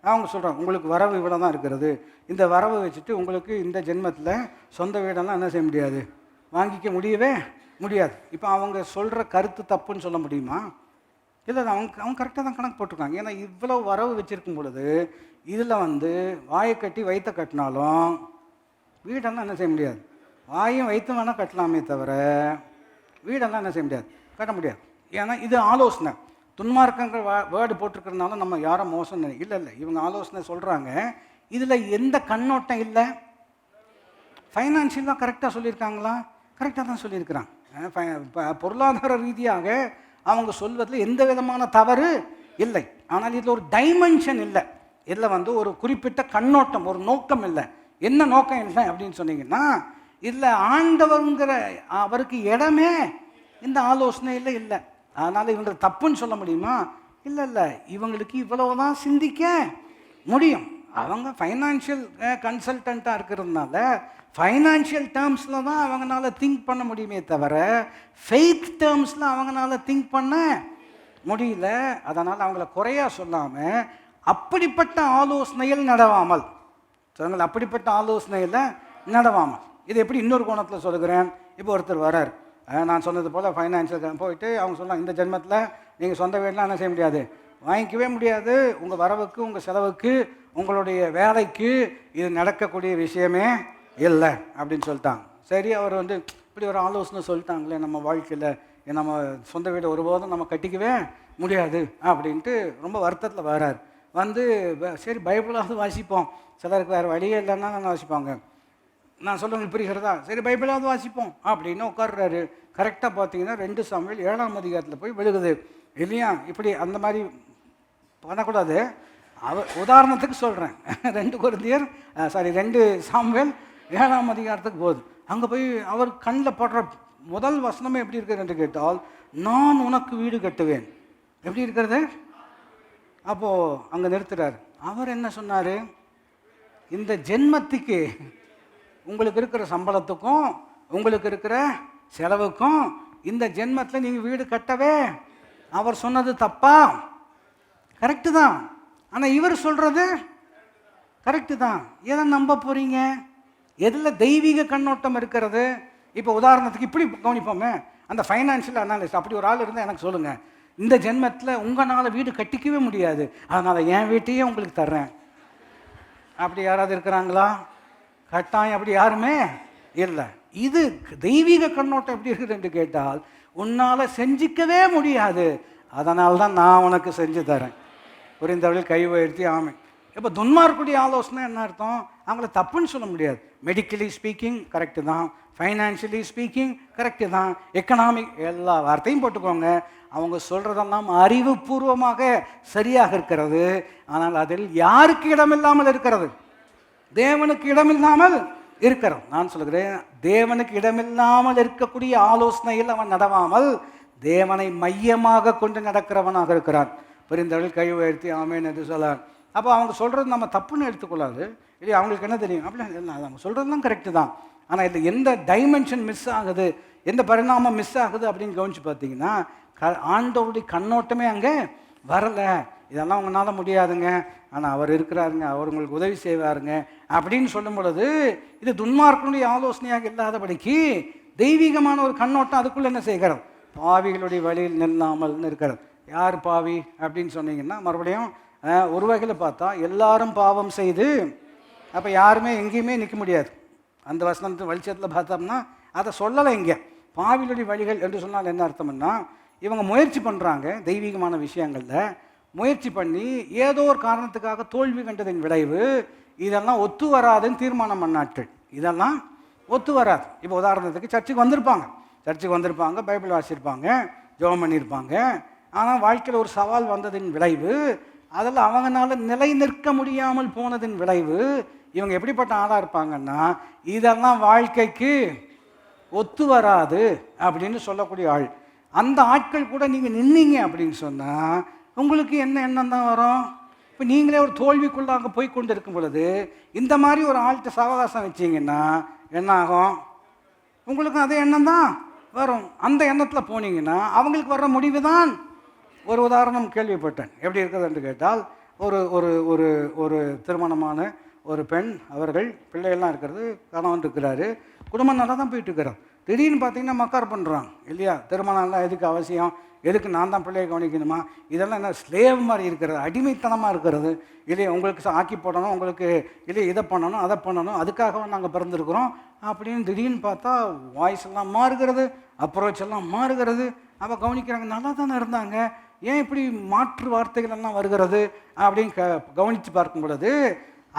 அவங்க சொல்கிறாங்க, உங்களுக்கு வரவு இவ்வளோ தான் இருக்கிறது, இந்த வரவை வச்சுட்டு உங்களுக்கு இந்த ஜென்மத்தில் சொந்த வீடெல்லாம் என்ன செய்ய முடியாது, வாங்கிக்க முடியவே முடியாது. இப்போ அவங்க சொல்கிற கருத்து தப்புன்னு சொல்ல முடியுமா? இல்லை, அவங்க கரெக்டாக தான் கணக்கு போட்டிருக்காங்க. ஏன்னா இவ்வளோ வரவு வச்சுருக்கும் பொழுது இதில் வாயை கட்டி வயிற்ற கட்டினாலும் வீடெல்லாம் என்ன செய்ய முடியாது. வாயும் வயிற்று வேணால் கட்டலாமே தவிர வீடெல்லாம் என்ன செய்ய முடியாது, கட்ட முடியாது. ஏன்னா இது ஆலோசனை. துன்மார்க்கங்கள் வேர்டு போட்டிருக்கிறதுனால நம்ம யாரும் மோசம் இல்லை, இவங்க ஆலோசனை சொல்கிறாங்க. இதில் எந்த கண்ணோட்டம் இல்லை, ஃபைனான்ஷியலாக கரெக்டாக சொல்லியிருக்காங்களா? கரெக்டாக தான் சொல்லியிருக்கிறாங்க. பொருளாதார ரீதியாக அவங்க சொல்வதில் எந்த விதமான தவறு இல்லை. ஆனால் இதில் ஒரு டைமென்ஷன் இல்லை. இதில் ஒரு குறிப்பிட்ட கண்ணோட்டம், ஒரு நோக்கம் இல்லை. என்ன நோக்கம் இல்லை அப்படின்னு சொன்னீங்கன்னா, இதில் ஆண்டவங்கிற அவருக்கு இடமே இந்த ஆலோசனையில் இல்லை. அதனால் இவங்க தப்புன்னு சொல்ல முடியுமா? இல்லை, இவங்களுக்கு இவ்வளவுதான் சிந்திக்க முடியும். அவங்க ஃபைனான்ஷியல் கன்சல்டண்ட்டாக இருக்கிறதுனால ஃபைனான்ஷியல் டேர்ம்ஸில் தான் அவங்களால திங்க் பண்ண முடியுமே தவிர ஃபெய்த் டேர்ம்ஸில் அவங்களால திங்க் பண்ண முடியல. அதனால் அவங்கள குறையா சொல்லாமல் அப்படிப்பட்ட ஆலோசனையில் நடவாமல் சொல்லுங்கள், அப்படிப்பட்ட ஆலோசனையில் நடவாமல். இது எப்படி இன்னொரு கோணத்தில் சொல்லுகிறேன். இப்போ ஒருத்தர் வரார், நான் சொன்னது போல் ஃபைனான்ஷியல் போயிட்டு அவங்க சொன்னாங்க, இந்த ஜென்மத்தில் நீங்கள் சொந்த வீடெலாம் என்ன செய்ய முடியாது, வாங்கிக்கவே முடியாது, உங்கள் வரவுக்கு உங்கள் செலவுக்கு உங்களுடைய வேலைக்கு இது நடக்கக்கூடிய விஷயமே இல்லை அப்படின்னு சொல்லிட்டாங்க. சரி, அவர் இப்படி ஒரு ஆலோசனை சொல்லிட்டாங்களே, நம்ம வாழ்க்கையில் நம்ம சொந்த வீடு ஒருபோதும் நம்ம கட்டிக்கவே முடியாது அப்படின்ட்டு ரொம்ப வருத்தத்தில் வரார். சரி பைபிளாவது வாசிப்போம், சிலருக்கு வேறு வழியே இல்லைன்னா நான் வாசிப்பாங்க, நான் சொல்லுங்கள் புரிகிறதா, சரி பைபிளாவது வாசிப்போம் அப்படின்னு உட்கார்றாரு. கரெக்டாக பார்த்தீங்கன்னா 2 சாமுவேல் 7ஆம் அதிகாரத்தில் போய் விழுகுது இல்லையா? இப்படி அந்த மாதிரி பண்ணக்கூடாது. உதாரணத்துக்கு சொல்கிறேன், 2 சாமுவேல் 7ஆம் அதிகாரத்துக்கு போகுது. அங்கே போய் அவர் கண்ணில் படுற முதல் வசனமே எப்படி இருக்கிறது என்று கேட்டால், நான் உனக்கு வீடு கட்டுவேன். எப்படி இருக்கிறது? அப்போது அங்கே நிறுத்துறாரு. அவர் என்ன சொன்னார், இந்த ஜென்மத்துக்கு உங்களுக்கு இருக்கிற சம்பளத்துக்கும் உங்களுக்கு இருக்கிற செலவுக்கும் இந்த ஜென்மத்தில் நீங்கள் வீடு கட்டவே, அவர் சொன்னது தப்பா? கரெக்டு தான். ஆனால் இவர் சொல்கிறது கரெக்டு தான். எதை நம்ப போகிறீங்க? எதில் தெய்வீக கண்ணோட்டம் இருக்கிறது? இப்போ உதாரணத்துக்கு இப்படி கவனிப்போமே, அந்த ஃபைனான்ஷியல் அனாலிஸ்ட் அப்படி ஒரு ஆள் இருந்தால் எனக்கு சொல்லுங்கள், இந்த ஜென்மத்தில் உங்களால் வீடு கட்டிக்கவே முடியாது, அதனால் என் வீட்டையே உங்களுக்கு தர்றேன். அப்படி யாராவது இருக்கிறாங்களா? கட்டாயம் அப்படி யாருமே இல்லை. இது தெய்வீக கண்ணோட்டம் எப்படி இருக்குது என்று கேட்டால், உன்னால் செஞ்சிக்கவே முடியாது, அதனால்தான் நான் உனக்கு செஞ்சு தரேன். புரிந்தவர்கள் கை உயர்த்தி ஆமை. இப்போ துன்மார்க்குடைய ஆலோசனை என்ன அர்த்தம்? அவங்கள தப்புன்னு சொல்ல முடியாது. மெடிக்கலி ஸ்பீக்கிங் கரெக்டு தான், ஃபைனான்ஷியலி ஸ்பீக்கிங் கரெக்டு தான், எக்கனாமிக் எல்லா வார்த்தையும் போட்டுக்கோங்க. அவங்க சொல்கிறதெல்லாம் அறிவுபூர்வமாக சரியாக இருக்கிறது. ஆனால் அதில் யாருக்கு இடமில்லாமல் இருக்கிறது? தேவனுக்கு இடமில்லாமல் இருக்கிறது. நான் சொல்கிறேன், தேவனுக்கு இடமில்லாமல் இருக்கக்கூடிய ஆலோசனையில் அவன் நடவாமல் தேவனை மையமாக கொண்டு நடக்கிறவனாக இருக்கிறான். புரிந்தவர்கள் கை உயர்த்தி ஆமேன் என்று சொல்லார். அப்போ அவங்க சொல்கிறது நம்ம தப்புன்னு எடுத்துக்கொள்ளாது. இல்லையா? அவங்களுக்கு என்ன தெரியும், அப்படின்னா அவங்க சொல்கிறதுலாம் கரெக்டு தான். ஆனால் இதில் எந்த டைமென்ஷன் மிஸ் ஆகுது, எந்த பரிணாமம் மிஸ் ஆகுது அப்படின்னு கவனித்து பார்த்தீங்கன்னா, ஆண்டவருடைய கண்ணோட்டமே அங்கே வரலை. இதெல்லாம் உங்களால் முடியாதுங்க, ஆனால் அவர் இருக்கிறாருங்க, அவர் உங்களுக்கு உதவி செய்வாருங்க அப்படின்னு சொல்லும் பொழுது, இது துன்மார்க்கனுடைய ஆலோசனையாக இல்லாதபடிக்கு தெய்வீகமான ஒரு கண்ணோட்டம் அதுக்குள்ளே என்ன செய்கிறது, பாவிகளுடைய வழியில் நில்லாமல் இருக்கிறது. யார் பாவி அப்படின்னு சொன்னீங்கன்னா, மறுபடியும் ஒரு வகையில் பார்த்தா எல்லாரும் பாவம் செய்து, அப்போ யாருமே எங்கேயுமே நிற்க முடியாது. அந்த வசனத்து வெளிச்சத்தில் பார்த்தோம்னா அதை சொல்லலை. இங்கே பாவிகளுடைய வழிகள் என்று சொன்னால் என்ன அர்த்தம்னா, இவங்க முயற்சி பண்ணுறாங்க தெய்வீகமான விஷயங்களில், முயற்சி பண்ணி ஏதோ ஒரு காரணத்துக்காக தோல்வி கண்டதின் விளைவு இதெல்லாம் ஒத்து வராதுன்னு தீர்மானம் பண்ணாட்கள். இதெல்லாம் ஒத்து வராது. இப்போ உதாரணத்துக்கு சர்ச்சுக்கு வந்திருப்பாங்க, பைபிள் வாசிச்சிருப்பாங்க, ஜெபம் பண்ணியிருப்பாங்க. ஆனால் வாழ்க்கையில் ஒரு சவால் வந்ததின் விளைவு, அதில் அவங்களால நிலை நிற்க முடியாமல் போனதின் விளைவு, இவங்க எப்படிப்பட்ட ஆளாக இருப்பாங்கன்னா, இதெல்லாம் வாழ்க்கைக்கு ஒத்து வராது அப்படின்னு சொல்லக்கூடிய ஆள். அந்த ஆட்கள் கூட நீங்கள் நின்னீங்க அப்படின்னு சொன்னால் உங்களுக்கு என்ன எண்ணம் தான் வரும்? இப்போ நீங்களே ஒரு தோல்விக்குள்ளாக போய் கொண்டு இருக்கும் பொழுது இந்த மாதிரி ஒரு ஆள்கிட்ட சவகாசம் வச்சிங்கன்னா என்ன ஆகும்? உங்களுக்கும் அதே எண்ணம் தான் வரும். அந்த எண்ணத்தில் போனீங்கன்னா அவங்களுக்கு வர்ற முடிவு தான். ஒரு உதாரணம் கேள்விப்பட்டேன். எப்படி இருக்குது என்று கேட்டால், ஒரு ஒரு ஒரு ஒரு திருமணமான ஒரு பெண், அவர்கள் பிள்ளைகள்லாம் இருக்கிறது, கணவன் இருக்கிறாரு, குடும்பம் நல்லா தான் போயிட்டு இருக்கிறான். திடீர்னு பார்த்தீங்கன்னா மக்கார் பண்ணுறான் இல்லையா? திருமணம்லாம் எதுக்கு அவசியம், எதுக்கு நான் தான் பிள்ளையை கவனிக்கணுமா, இதெல்லாம் என்ன ஸ்லேவ் மாதிரி இருக்கிறது, அடிமைத்தனமாக இருக்கிறது இல்லையா? உங்களுக்கு ஆக்கி போடணும், உங்களுக்கு இல்லையா இதை பண்ணணும் அதை பண்ணணும், அதுக்காக நாங்கள் பிறந்திருக்கிறோம் அப்படின்னு திடீர்னு பார்த்தா வாய்ஸ் எல்லாம் மாறுகிறது, அப்ரோச் எல்லாம் மாறுகிறது. அப்போ கவனிக்கிறாங்க, நல்லா தானே இருந்தாங்க, ஏன் இப்படி மாற்று வார்த்தைகள் எல்லாம் வருகிறது அப்படின்னு கவனித்து பார்க்கும் பொழுது,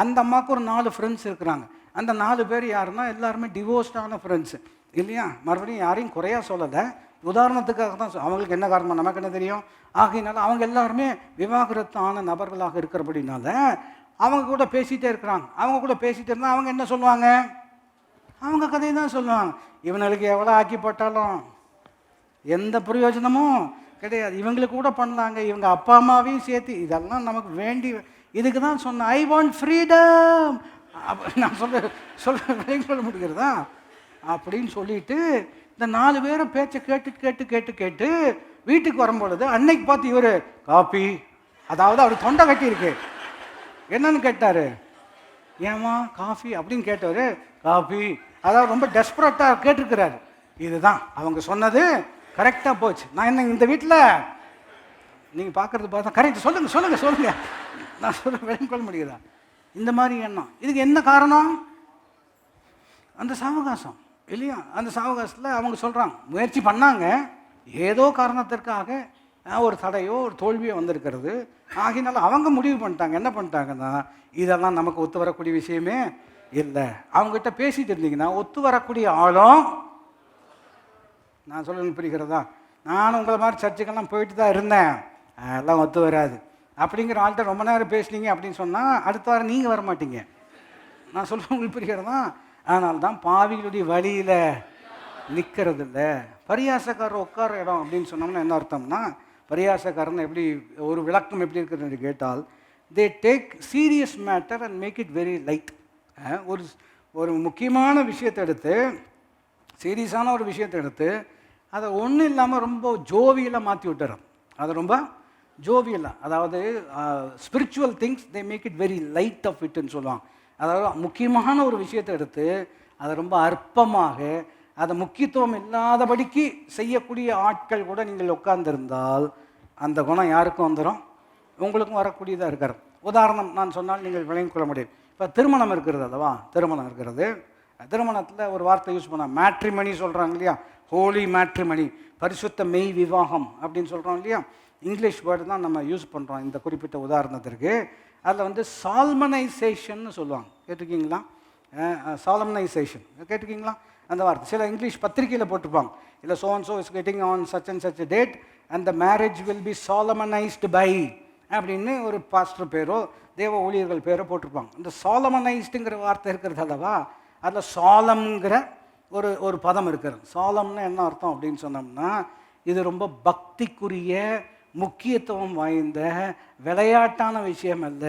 அந்த அம்மாவுக்கு ஒரு 4 ஃப்ரெண்ட்ஸ் இருக்கிறாங்க. அந்த 4 பேர் யாருன்னா எல்லாருமே டிவோர்ஸ்டான ஃப்ரெண்ட்ஸு இல்லையா? மறுபடியும் யாரையும் குறையா சொல்லலை, உதாரணத்துக்காக தான். அவங்களுக்கு என்ன காரணம் நமக்கு என்ன தெரியும்? ஆகையினால அவங்க எல்லாருமே விவாகரத்தான நபர்களாக இருக்கிறபடினால அவங்க கூட பேசிகிட்டே இருக்கிறாங்க. அவங்க கூட பேசிகிட்டு இருந்தால் அவங்க என்ன சொல்லுவாங்க? அவங்க கதையை தான் சொல்லுவாங்க. இவங்களுக்கு எவ்வளோ ஆக்கி போட்டாலும் எந்த பிரயோஜனமும் கிடையாது. இவங்களுக்கு கூட பண்ணாங்க, இவங்க அப்பா அம்மாவையும் சேர்த்து. இதெல்லாம் நமக்கு வேண்டி, இதுக்கு தான் சொன்னேன், ஐ வாண்ட் ஃப்ரீடம். நான் சொல்ல முடிகிறதா அப்படின்னு சொல்லிட்டு இந்த 4 பேரும் பேச்சை கேட்டு வீட்டுக்கு வரும்பொழுது அன்னைக்கு பார்த்து இவர் காப்பி, அதாவது அவர் தொண்டை கட்டி இருக்கு. என்னன்னு கேட்டார், ஏமா காஃபி அப்படின்னு கேட்டவர், காஃபி, அதாவது ரொம்ப டெஸ்பரேட்டாக கேட்டிருக்கிறாரு. இதுதான் அவங்க சொன்னது கரெக்டாக போச்சு. நான் என்ன இந்த வீட்டில் நீங்கள் பார்க்குறது பார்த்தா கரெக்ட், சொல்லுங்கள் நான் விளங்கிக்கொள்ள முடியுதா? இந்த மாதிரி எண்ணம். இதுக்கு என்ன காரணம்? அந்த சாவகாசம் இல்லையா? அந்த சாவகாசத்தில் அவங்க சொல்கிறாங்க, முயற்சி பண்ணாங்க, ஏதோ காரணத்திற்காக ஒரு தடையோ ஒரு தோல்வியோ வந்திருக்கிறது. ஆகினால அவங்க முடிவு பண்ணிட்டாங்க. என்ன பண்ணிட்டாங்கன்னா, இதெல்லாம் நமக்கு ஒத்து வரக்கூடிய விஷயமே இல்லை. அவங்ககிட்ட பேசிகிட்டு இருந்தீங்கன்னா ஒத்து வரக்கூடிய ஆளும், நான் சொல்ல புரிகிறதா, நானும் உங்களை மாதிரி சர்ச்சுக்கெல்லாம் போயிட்டு தான் இருந்தேன், எல்லாம் ஒத்து வராது அப்படிங்கிற ஆள்கிட்ட ரொம்ப நேரம் பேசுனீங்க அப்படின்னு சொன்னால் அடுத்த வாரம் நீங்கள் வர மாட்டீங்க. நான் சொல்ல உங்களுக்கு புரிகிறதா? அதனால தான் பாவிகளுடைய வழியில் நிற்கிறது இல்லை. பரியாசக்காரர் உட்கார இடம் அப்படின்னு சொன்னோம்னா என்ன அர்த்தம்னா, பரியாசக்காரன் எப்படி ஒரு விளக்கம் எப்படி இருக்கிறது என்று கேட்டால், they take serious matter and make it very light. ஒரு முக்கியமான விஷயத்தை எடுத்து, சீரியஸான ஒரு விஷயத்தை எடுத்து அதை ஒன்றும் இல்லாமல் ரொம்ப ஜோவியலாக மாற்றி விட்டுறோம். அதை ரொம்ப ஜோவியலாக, அதாவது spiritual things they make it very light of இட்னு சொல்லுவாங்க. அதாவது முக்கியமான ஒரு விஷயத்தை எடுத்து அதை ரொம்ப அற்பமாக, அதை முக்கியத்துவம் இல்லாதபடிக்கு செய்யக்கூடிய ஆட்கள் கூட நீங்கள் உட்கார்ந்திருந்தால் அந்த குணம் யாருக்கும் வந்துடும்? உங்களுக்கும் வரக்கூடியதாக இருக்கிறது. உதாரணம் நான் சொன்னால் நீங்கள் விளங்கிக் கொள்ள முடியும். இப்போ திருமணம் இருக்கிறது அல்லவா? திருமணம் இருக்கிறது. திருமணத்தில் ஒரு வார்த்தை யூஸ் பண்ணால் மேட்ரிமணி சொல்கிறாங்க இல்லையா? ஹோலி மேட்ரிமணி, பரிசுத்த மெய் விவாகம் அப்படின்னு சொல்கிறோம் இல்லையா? இங்கிலீஷ் வேர்டு தான் நம்ம யூஸ் பண்ணுறோம் இந்த குறிப்பிட்ட உதாரணத்திற்கு. அதில் சால்மனைசேஷன் சொல்லுவாங்க, கேட்டிருக்கீங்களா? சாலமனைசேஷன் கேட்டிருக்கீங்களா? அந்த வார்த்தை சில இங்கிலீஷ் பத்திரிகையில் போட்டிருப்பாங்க, இல்லை so and so is getting on such and such a date and the marriage will be solemnized by அப்படின்னு ஒரு பாஸ்டர் பேரோ தேவ ஊழியர்கள் பேரோ போட்டிருப்பாங்க. இந்த சாலமனைஸ்டுங்கிற வார்த்தை இருக்கிறது அல்லவா? அதில் சாலம்ங்கிற ஒரு பதம் இருக்கிறது. சாலம்னு என்ன அர்த்தம் அப்படின்னு சொன்னோம்னா, இது ரொம்ப பக்திக்குரிய முக்கியத்துவம் வாய்ந்த விளையாட்டான விஷயம் அல்ல,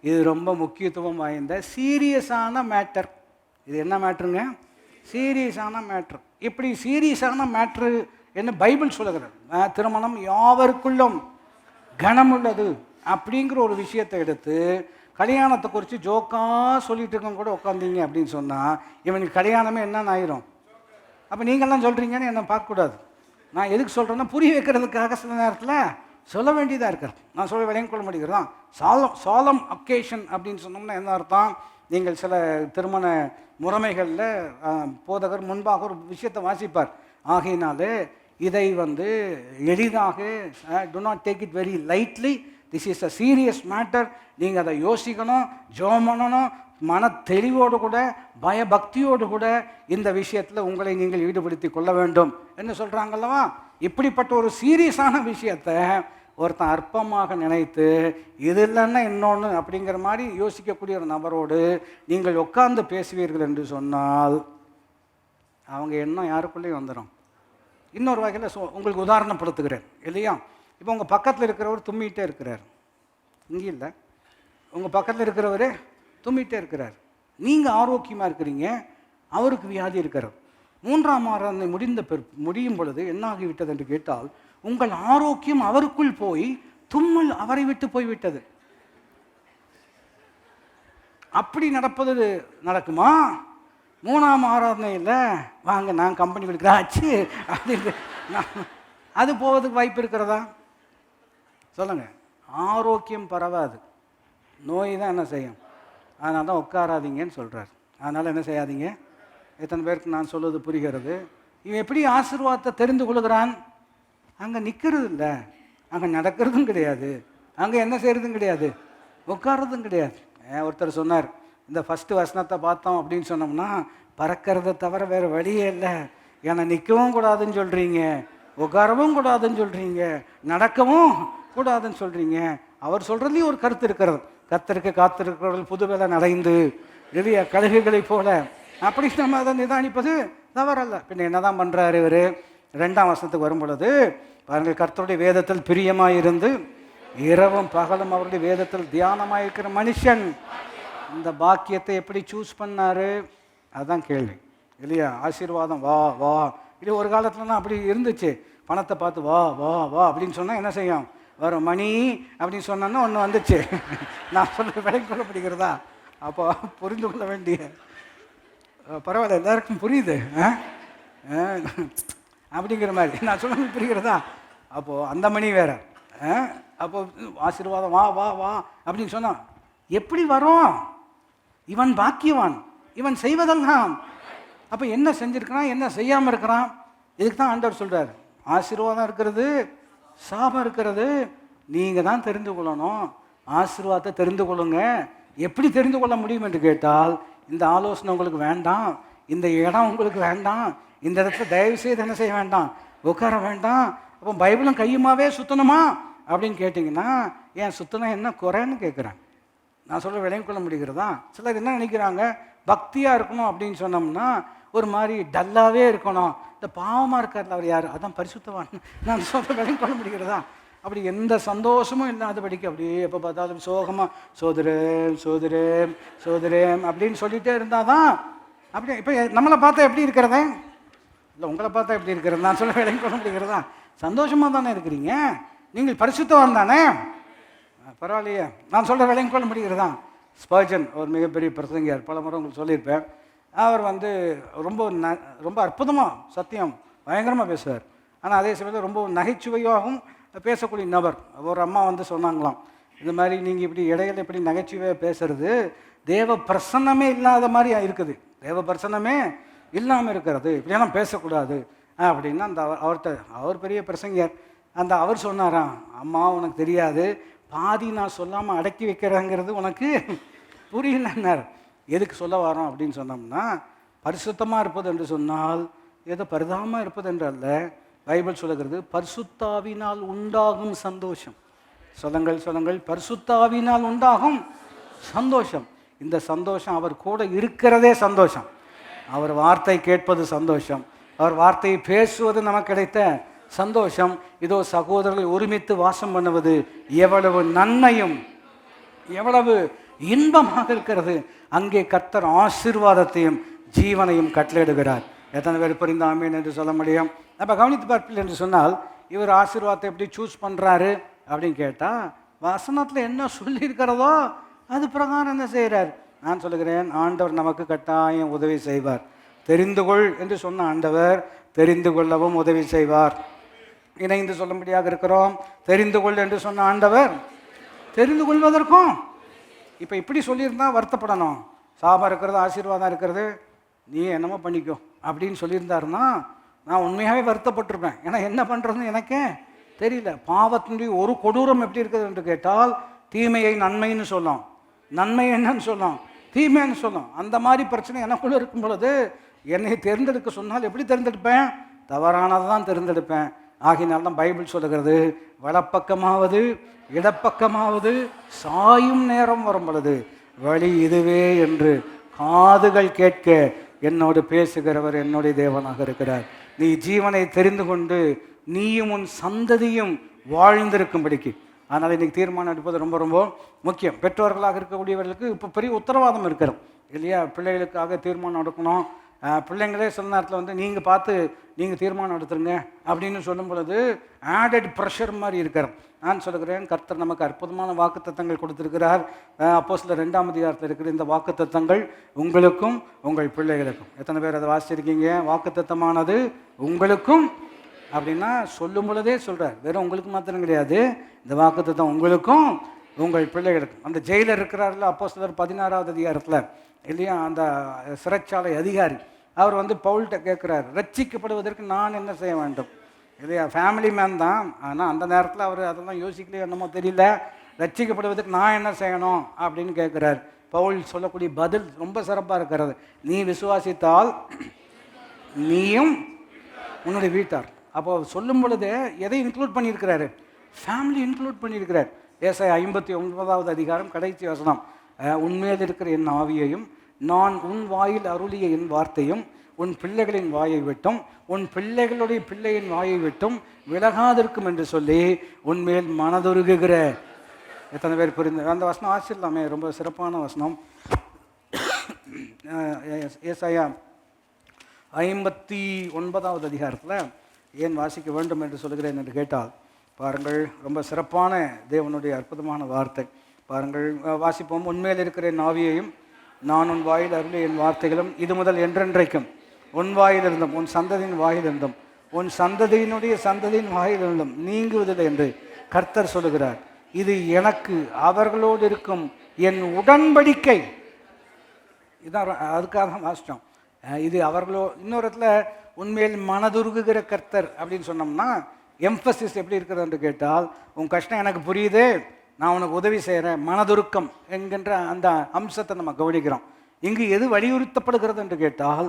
இது ரொம்ப முக்கியத்துவம் வாய்ந்த சீரியஸான மேட்டர். இது என்ன மேட்ருங்க? சீரியஸான மேட்ரு. இப்படி சீரியஸான மேட்ரு என்ன பைபிள் சொல்லுகிறது? திருமணம் யாவருக்குள்ளும் கனமுள்ளது அப்படிங்கிற ஒரு விஷயத்தை எடுத்து கல்யாணத்தை குறித்து ஜோக்காக சொல்லிட்டு இருக்கவங்க கூட உட்காந்தீங்க அப்படின்னு சொன்னால் இவனுக்கு கல்யாணமே என்னன்னு ஆயிரும். அப்போ நீங்கள்லாம் சொல்கிறீங்கன்னு என்னை பார்க்கக்கூடாது. நான் எதுக்கு சொல்கிறேன்னா, புரிய வைக்கிறதுக்காக சில நேரத்தில் சொல்ல வேண்டியதாக இருக்கிறது. நான் சொல்ல விளங்கிக் கொள்ள முடிகிறதா? சாலம் அக்கேஷன் அப்படின்னு சொன்னோம்னா என்ன அர்த்தம்? நீங்கள் சில திருமண முறைமைகளில் போதகர் முன்பாக ஒரு விஷயத்தை வாசிப்பார். ஆகையினாலே இதை எளிதாக do not take it very lightly, this is a serious matter. நீங்கள் அதை யோசிக்கணும், ஜெபம் பண்ணணும், மன தெளிவோடு கூட பயபக்தியோடு கூட இந்த விஷயத்தில் உங்களை நீங்கள் ஈடுபடுத்தி கொள்ள வேண்டும் என்று சொல்கிறாங்கல்லவா? இப்படிப்பட்ட ஒரு சீரியஸான விஷயத்தை ஒருத்தன் அற்பமாக நினைத்து இது இல்லைன்னா இன்னொன்று அப்படிங்கிற மாதிரி யோசிக்கக்கூடிய ஒரு நபரோடு நீங்கள் உட்கார்ந்து பேசுவீர்கள் என்று சொன்னால் அவங்க எண்ணம் யாருக்குள்ளேயும் வந்துடும். இன்னொரு வகையில் உங்களுக்கு உதாரணப்படுத்துகிறேன் இல்லையா? இப்போ உங்கள் பக்கத்தில் இருக்கிறவர் தும்மிகிட்டே இருக்கிறார், இங்கே இல்லை, உங்கள் பக்கத்தில் இருக்கிறவர் தும்மிகிட்டே இருக்கிறார், நீங்கள் ஆரோக்கியமாக இருக்கிறீங்க, அவருக்கு வியாதி இருக்கிறார். 3ஆம் ஆராதனை முடியும் பொழுது என்ன ஆகிவிட்டது என்று கேட்டால், உங்கள் ஆரோக்கியம் அவருக்குள் போய் தும்மல் அவரை விட்டு போய்விட்டது. அப்படி நடக்குமா? 3ஆம் ஆராதனையில் வாங்க நான் கம்பெனி கொடுக்குறாச்சு அப்படின்னு அது போவதுக்கு வாய்ப்பு இருக்கிறதா? சொல்லுங்கள். ஆரோக்கியம் பரவாது, நோய் தான் என்ன செய்யும். அதனால தான் உட்காராதீங்கன்னு சொல்கிறார். அதனால் என்ன செய்யாதீங்க. எத்தனை பேருக்கு நான் சொல்வது புரிகிறது? இவன் எப்படி ஆசீர்வாதத்தை தெரிந்து கொள்கிறான்? அங்கே நிற்கிறது இல்லை, அங்கே நடக்கிறதும் கிடையாது, அங்கே என்ன செய்கிறதும் கிடையாது, உட்கார்றதும் கிடையாது. ஒருத்தர் சொன்னார், இந்த ஃபஸ்ட்டு வசனத்தை பார்த்தோம் அப்படின்னு சொன்னோம்னா, பறக்கிறத தவிர வேறு வழியே இல்லை. ஏன்னா நிற்கவும் கூடாதுன்னு சொல்கிறீங்க, உட்காரவும் கூடாதுன்னு சொல்கிறீங்க, நடக்கவும் கூடாதுன்னு சொல்கிறீங்க. அவர் சொல்கிறதுலேயும் ஒரு கருத்து இருக்கிறது. கர்த்தருக்கு காத்திருக்கிறவர்கள் புது வேலை நடைந்து எளிய கழுகுகளைப் போல அப்படி நம்ம அதை நிதானிப்பது தவறல்ல. பின்ன என்ன தான் பண்ணுறாரு இவர்? 2ஆம் வசனத்துக்கு வரும் பொழுது பாருங்கள், கர்த்தருடைய வேதத்தில் பிரியமாயிருந்து இரவும் பகலும் அவருடைய வேதத்தில் தியானமாயிருக்கிற மனுஷன் இந்த பாக்கியத்தை எப்படி சூஸ் பண்ணாரு? அதுதான் கேள்வி இல்லையா? ஆசீர்வாதம் வா வா, இது ஒரு காலத்துலலாம் அப்படி இருந்துச்சு. பணத்தை பார்த்து வா வா வா அப்படின்னு சொன்னால் என்ன செய்யும்? வரும். மணி அப்படின்னு சொன்னோன்னா ஒன்று வந்துச்சு. நான் சொல்ல விலை கொள்ளப்படுகிறதா? அப்போ புரிந்து கொள்ள வேண்டிய, பரவாயில்ல எல்லாருக்கும் புரியுது அப்படிங்கிற மாதிரி நான் சொல்ல புரிகிறதா? அப்போது அந்த மணி வேற. அப்போது ஆசீர்வாதம் வா வா வா அப்படின்னு சொன்னான். எப்படி வரும்? இவன் பாக்கியவான், இவன் செய்வதெல்லாம். அப்போ என்ன செஞ்சுருக்கிறான், என்ன செய்யாமல் இருக்கிறான்? இதுக்கு தான் ஆண்டவர் சொல்கிறார், ஆசீர்வாதம் இருக்கிறது, சாபம் இருக்கிறது, நீங்கள் தான் தெரிந்து கொள்ளணும். ஆசீர்வாதத்தை தெரிந்து கொள்ளுங்க. எப்படி தெரிந்து கொள்ள முடியும் என்று கேட்டால், இந்த ஆலோசனை உங்களுக்கு வேண்டாம், இந்த இடம் உங்களுக்கு வேண்டாம், இந்த இடத்துல தயவு செய்து என்ன செய்ய வேண்டாம், உட்கார வேண்டாம். அப்போ பைபிளும் கையுமாவே சுத்தணுமா அப்படின்னு கேட்டிங்கன்னா, ஏன் சுத்தணும் என்ன குறைன்னு கேட்குறேன். நான் சொல்கிற விளையும் கொள்ள முடிகிறதா? சிலர் என்ன நினைக்கிறாங்க, பக்தியாக இருக்கணும் அப்படின்னு சொன்னோம்னா ஒரு மாதிரி டல்லாகவே இருக்கணும். இந்த பாவமாக இருக்கார்ல அவர் யார், அதான் பரிசுத்தவான். நான் சொல்கிற விளையும் கொள்ள முடிகிறதா? அப்படி எந்த சந்தோஷமும் இல்லாதபடிக்கு அப்படியே எப்போ பார்த்தாலும் சோகமாக சோதரேம் சோதரேம் சோதரேம் அப்படின்னு சொல்லிகிட்டே இருந்தால் தான் அப்படி. இப்போ நம்மளை பார்த்தா எப்படி இருக்கிறதே இல்லை, உங்களை பார்த்தா எப்படி இருக்கிறது? நான் சொல்ல விளையும் கொள்ள முடிகிறதா? சந்தோஷமாக தானே இருக்கிறீங்க, நீங்கள் பரிசுத்தவான் தானே, பரவாயில்லையே. நான் சொல்கிற விலையும் கொள்ள முடிகிறதா? ஸ்பர்ஜன் ஒரு மிகப்பெரிய பிரசங்கியார், பல முறை உங்களுக்கு சொல்லியிருப்பேன். அவர் ரொம்ப அற்புதமாக சத்தியம் பயங்கரமாக பேசுவார். ஆனால் அதே சமயத்தில் ரொம்ப நகைச்சுவையாகவும் பேசக்கூடிய நபர். ஒரு அம்மா சொன்னாங்களாம், இந்த மாதிரி நீங்கள் இப்படி இடையில இப்படி நகைச்சுவையாக பேசுறது தேவ பிரசன்னமே இல்லாத மாதிரி இருக்குது, தேவ பிரசன்னமே இல்லாமல் இருக்கிறது, இப்படியெல்லாம் பேசக்கூடாது அப்படின்னா அவர் பெரிய பிரசங்கியார். அவர் சொன்னாராம், அம்மா உனக்கு தெரியாது, பாதி நான் சொல்லாமல் அடக்கி வைக்கிறேங்கிறது உனக்கு புரியலன்னார். எதுக்கு சொல்ல வரோம் அப்படின்னு சொன்னோம்னா, பரிசுத்தமாக இருப்பது என்று சொன்னால் ஏதோ பரிதாபமாக இருப்பது என்று அல்ல. பைபிள் சொல்லுகிறது பரிசுத்தாவினால் உண்டாகும் சந்தோஷம். சொல்லுங்கள், பரிசுத்தாவினால் உண்டாகும் சந்தோஷம். இந்த சந்தோஷம் அவர் கூட இருக்கிறதே சந்தோஷம், அவர் வார்த்தை கேட்பது சந்தோஷம், அவர் வார்த்தையை பேசுவது நமக்கு கிடைத்த சந்தோஷம். இதோ சகோதரர்கள் ஒருமித்து வாசம் பண்ணுவது எவ்வளவு நன்மையும் எவ்வளவு இன்பமாக இருக்கிறது. அங்கே கர்த்தர் ஆசீர்வாதத்தையும் ஜீவனையும் கட்டளையிடுகிறார். எத்தனை பேர் புரிந்த ஆமீன் என்று சொல்ல முடியும்? அப்போ கவனித்து பார்ப்பீர்கள் என்று சொன்னால், இவர் ஆசீர்வாதத்தை எப்படி சூஸ் பண்ணுறாரு அப்படின்னு கேட்டால், வசனத்தில் என்ன சொல்லியிருக்கிறதோ அது பிரகாரம் என்ன செய்கிறார்? நான் சொல்லுகிறேன், ஆண்டவர் நமக்கு கட்டாயம் உதவி செய்வார். தெரிந்து கொள் என்று சொன்ன ஆண்டவர் தெரிந்து கொள்ளவும் உதவி செய்வார். இணைந்து சொல்லும்படியாக இருக்கிறோம். தெரிந்து கொள் என்று சொன்ன ஆண்டவர் தெரிந்து கொள்வதற்கும். இப்போ இப்படி சொல்லியிருந்தால் வருத்தப்படணும். சாபம் இருக்கிறது, ஆசீர்வாதம் இருக்கிறது, நீ என்னமோ பண்ணிக்கோ அப்படின்னு சொல்லியிருந்தாருன்னா நான் உண்மையாகவே வருத்தப்பட்டிருப்பேன். ஏன்னா என்ன பண்ணுறதுன்னு எனக்கே தெரியல. பாவத்தினுடைய ஒரு கொடூரம் எப்படி இருக்குது என்று கேட்டால், தீமையை நன்மைன்னு சொல்லும், நன்மை என்னன்னு சொல்லும், தீமைன்னு சொல்லும். அந்த மாதிரி பிரச்சனை எனக்குள்ளே இருக்கும் பொழுது என்னை தேர்ந்தெடுக்க சொன்னால் எப்படி தேர்ந்தெடுப்பேன்? தவறானதை தான் தேர்ந்தெடுப்பேன். ஆகினால்தான் பைபிள் சொல்லுகிறது, வலப்பக்கமாவது இடப்பக்கமாவது சாயும் நேரம் வரும் பொழுது வழி இதுவே என்று காதுகள் கேட்க என்னோடு பேசுகிறவர் என்னுடைய தேவனாக இருக்கிறார். நீ ஜீவனை தெரிந்து கொண்டு நீயும் உன் சந்ததியும் வாழ்ந்திருக்கும்படிக்கு. அதனால் இன்றைக்கி தீர்மானம் எடுப்பது ரொம்ப ரொம்ப முக்கியம். பெற்றோர்களாக இருக்கக்கூடியவர்களுக்கு இப்போ பெரிய உத்தரவாதம் இருக்கிறோம் இல்லையா? பிள்ளைகளுக்காக தீர்மானம் எடுக்கணும். பிள்ளைங்களே சில நேரத்தில் நீங்கள் பார்த்து நீங்கள் தீர்மானம் எடுத்துருங்க அப்படின்னு சொல்லும் பொழுது ஆடட் ப்ரெஷர் மாதிரி இருக்கிறோம். நான் சொல்லுகிறேன், கர்த்தர் நமக்கு அற்புதமான வாக்குத்தத்தங்கள் கொடுத்திருக்கிறார். அப்போஸ்தலர் 2ஆம் அதிகாரத்தில் இருக்கிற இந்த வாக்குத்தத்தங்கள் உங்களுக்கும் உங்கள் பிள்ளைகளுக்கும். எத்தனை பேர் அதை வாசிச்சிருக்கீங்க? வாக்குத்தத்தமானது உங்களுக்கும் அப்படின்னா சொல்லும் பொழுதே சொல்கிறார், வெறும் உங்களுக்கு மாத்திரம் கிடையாது, இந்த வாக்குத்தத்தம் உங்களுக்கும் உங்கள் பிள்ளைகளுக்கும். அந்த ஜெயிலர் இருக்கிறார்ல, அப்போஸ்தலர் 16ஆவது அதிகாரத்தில் இல்லையா, அந்த சிறைச்சாலை அதிகாரி அவர் பவுல்கிட்ட கேட்குறாரு, ரட்சிக்கப்படுவதற்கு நான் என்ன செய்ய வேண்டும் இல்லையா? ஃபேமிலி மேன் தான், ஆனால் அந்த நேரத்தில் அவர் அதெல்லாம் யோசிக்கலையோ என்னமோ தெரியல, ரட்சிக்கப்படுவதற்கு நான் என்ன செய்யணும் அப்படின்னு கேட்குறாரு. பவுல் சொல்லக்கூடிய பதில் ரொம்ப சிறப்பாக இருக்கிறது. நீ விசுவாசித்தால் நீயும் உன்னுடைய வீட்டார். அப்போ சொல்லும் பொழுது எதை இன்க்ளூட் பண்ணியிருக்கிறாரு? ஃபேமிலி இன்க்ளூட் பண்ணியிருக்கிறார். ஏசாயா 59வது அதிகாரம் கடைசி வசனம், உன்மேல் இருக்கிற என் ஆவியையும் நான் உன் வாயில் அருளிய என் வார்த்தையும் உன் பிள்ளைகளின் வாயை விட்டும் உன் பிள்ளைகளுடைய பிள்ளையின் வாயை விட்டும் விலகாதிருக்கும் என்று சொல்லி உன்மேல் மனதுருகுகிற. எத்தனை பேர் புரிந்து அந்த வசனம் ஆசிரியலாமே? ரொம்ப சிறப்பான வசனம். ஏசாயா 59வது அதிகாரத்தில் ஏன் வாசிக்க வேண்டும் என்று சொல்கிறேன் என்று கேட்டால், பாருங்கள், ரொம்ப சிறப்பான தேவனுடைய அற்புதமான வார்த்தை. பாருங்கள், வாசிப்போம். உன்மேல் இருக்கிற என் ஆவியையும் நான் உன் வாயில் அருளிய என் வார்த்தைகளும் இது முதல் என்றென்றைக்கும் உன் வாயிலிருந்தும் உன் சந்ததியின் வாயிலிருந்தும் உன் சந்ததியினுடைய சந்ததியின் வாயிலிருந்தும் நீங்குவதில்லை என்று கர்த்தர் சொல்லுகிறார். இது எனக்கு அவர்களோடு இருக்கும் என் உடன்படிக்கை. இதான் அதுக்காக தான் வாசித்தோம். இது அவர்களோ இன்னொரு இடத்துல உண்மையில் மனதுருகுகிற கர்த்தர் அப்படின்னு சொன்னோம்னா எம்பசிஸ் எப்படி இருக்கிறது என்று கேட்டால், உன் கஷ்டம் எனக்கு புரியுது, நான் உனக்கு உதவி செய்கிறேன், மனதுருக்கம் என்கின்ற அந்த அம்சத்தை நம்ம கவனிக்கிறோம். இங்கு எது வலியுறுத்தப்படுகிறது என்று கேட்டால்,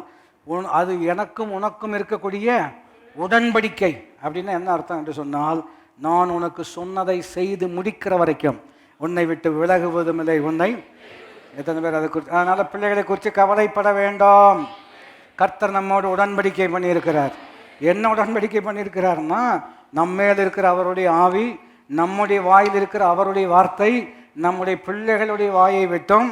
அது எனக்கும் உனக்கும் இருக்கக்கூடிய உடன்படிக்கை. அப்படின்னா என்ன அர்த்தம் என்று சொன்னால், நான் உனக்கு சொன்னதை செய்து முடிக்கிற வரைக்கும் உன்னை விட்டு விலகுவதும் இல்லை, உன்னை. எத்தனை பேர் அதை குறித்து? அதனால் பிள்ளைகளை குறித்து கவலைப்பட வேண்டாம். கர்த்தர் நம்மோடு உடன்படிக்கை பண்ணியிருக்கிறார். என்ன உடன்படிக்கை பண்ணியிருக்கிறார்னா, நம்மேல் இருக்கிற அவருடைய ஆவி, நம்முடைய வாயில் இருக்கிற அவருடைய வார்த்தை நம்முடைய பிள்ளைகளுடைய வாயை விட்டும்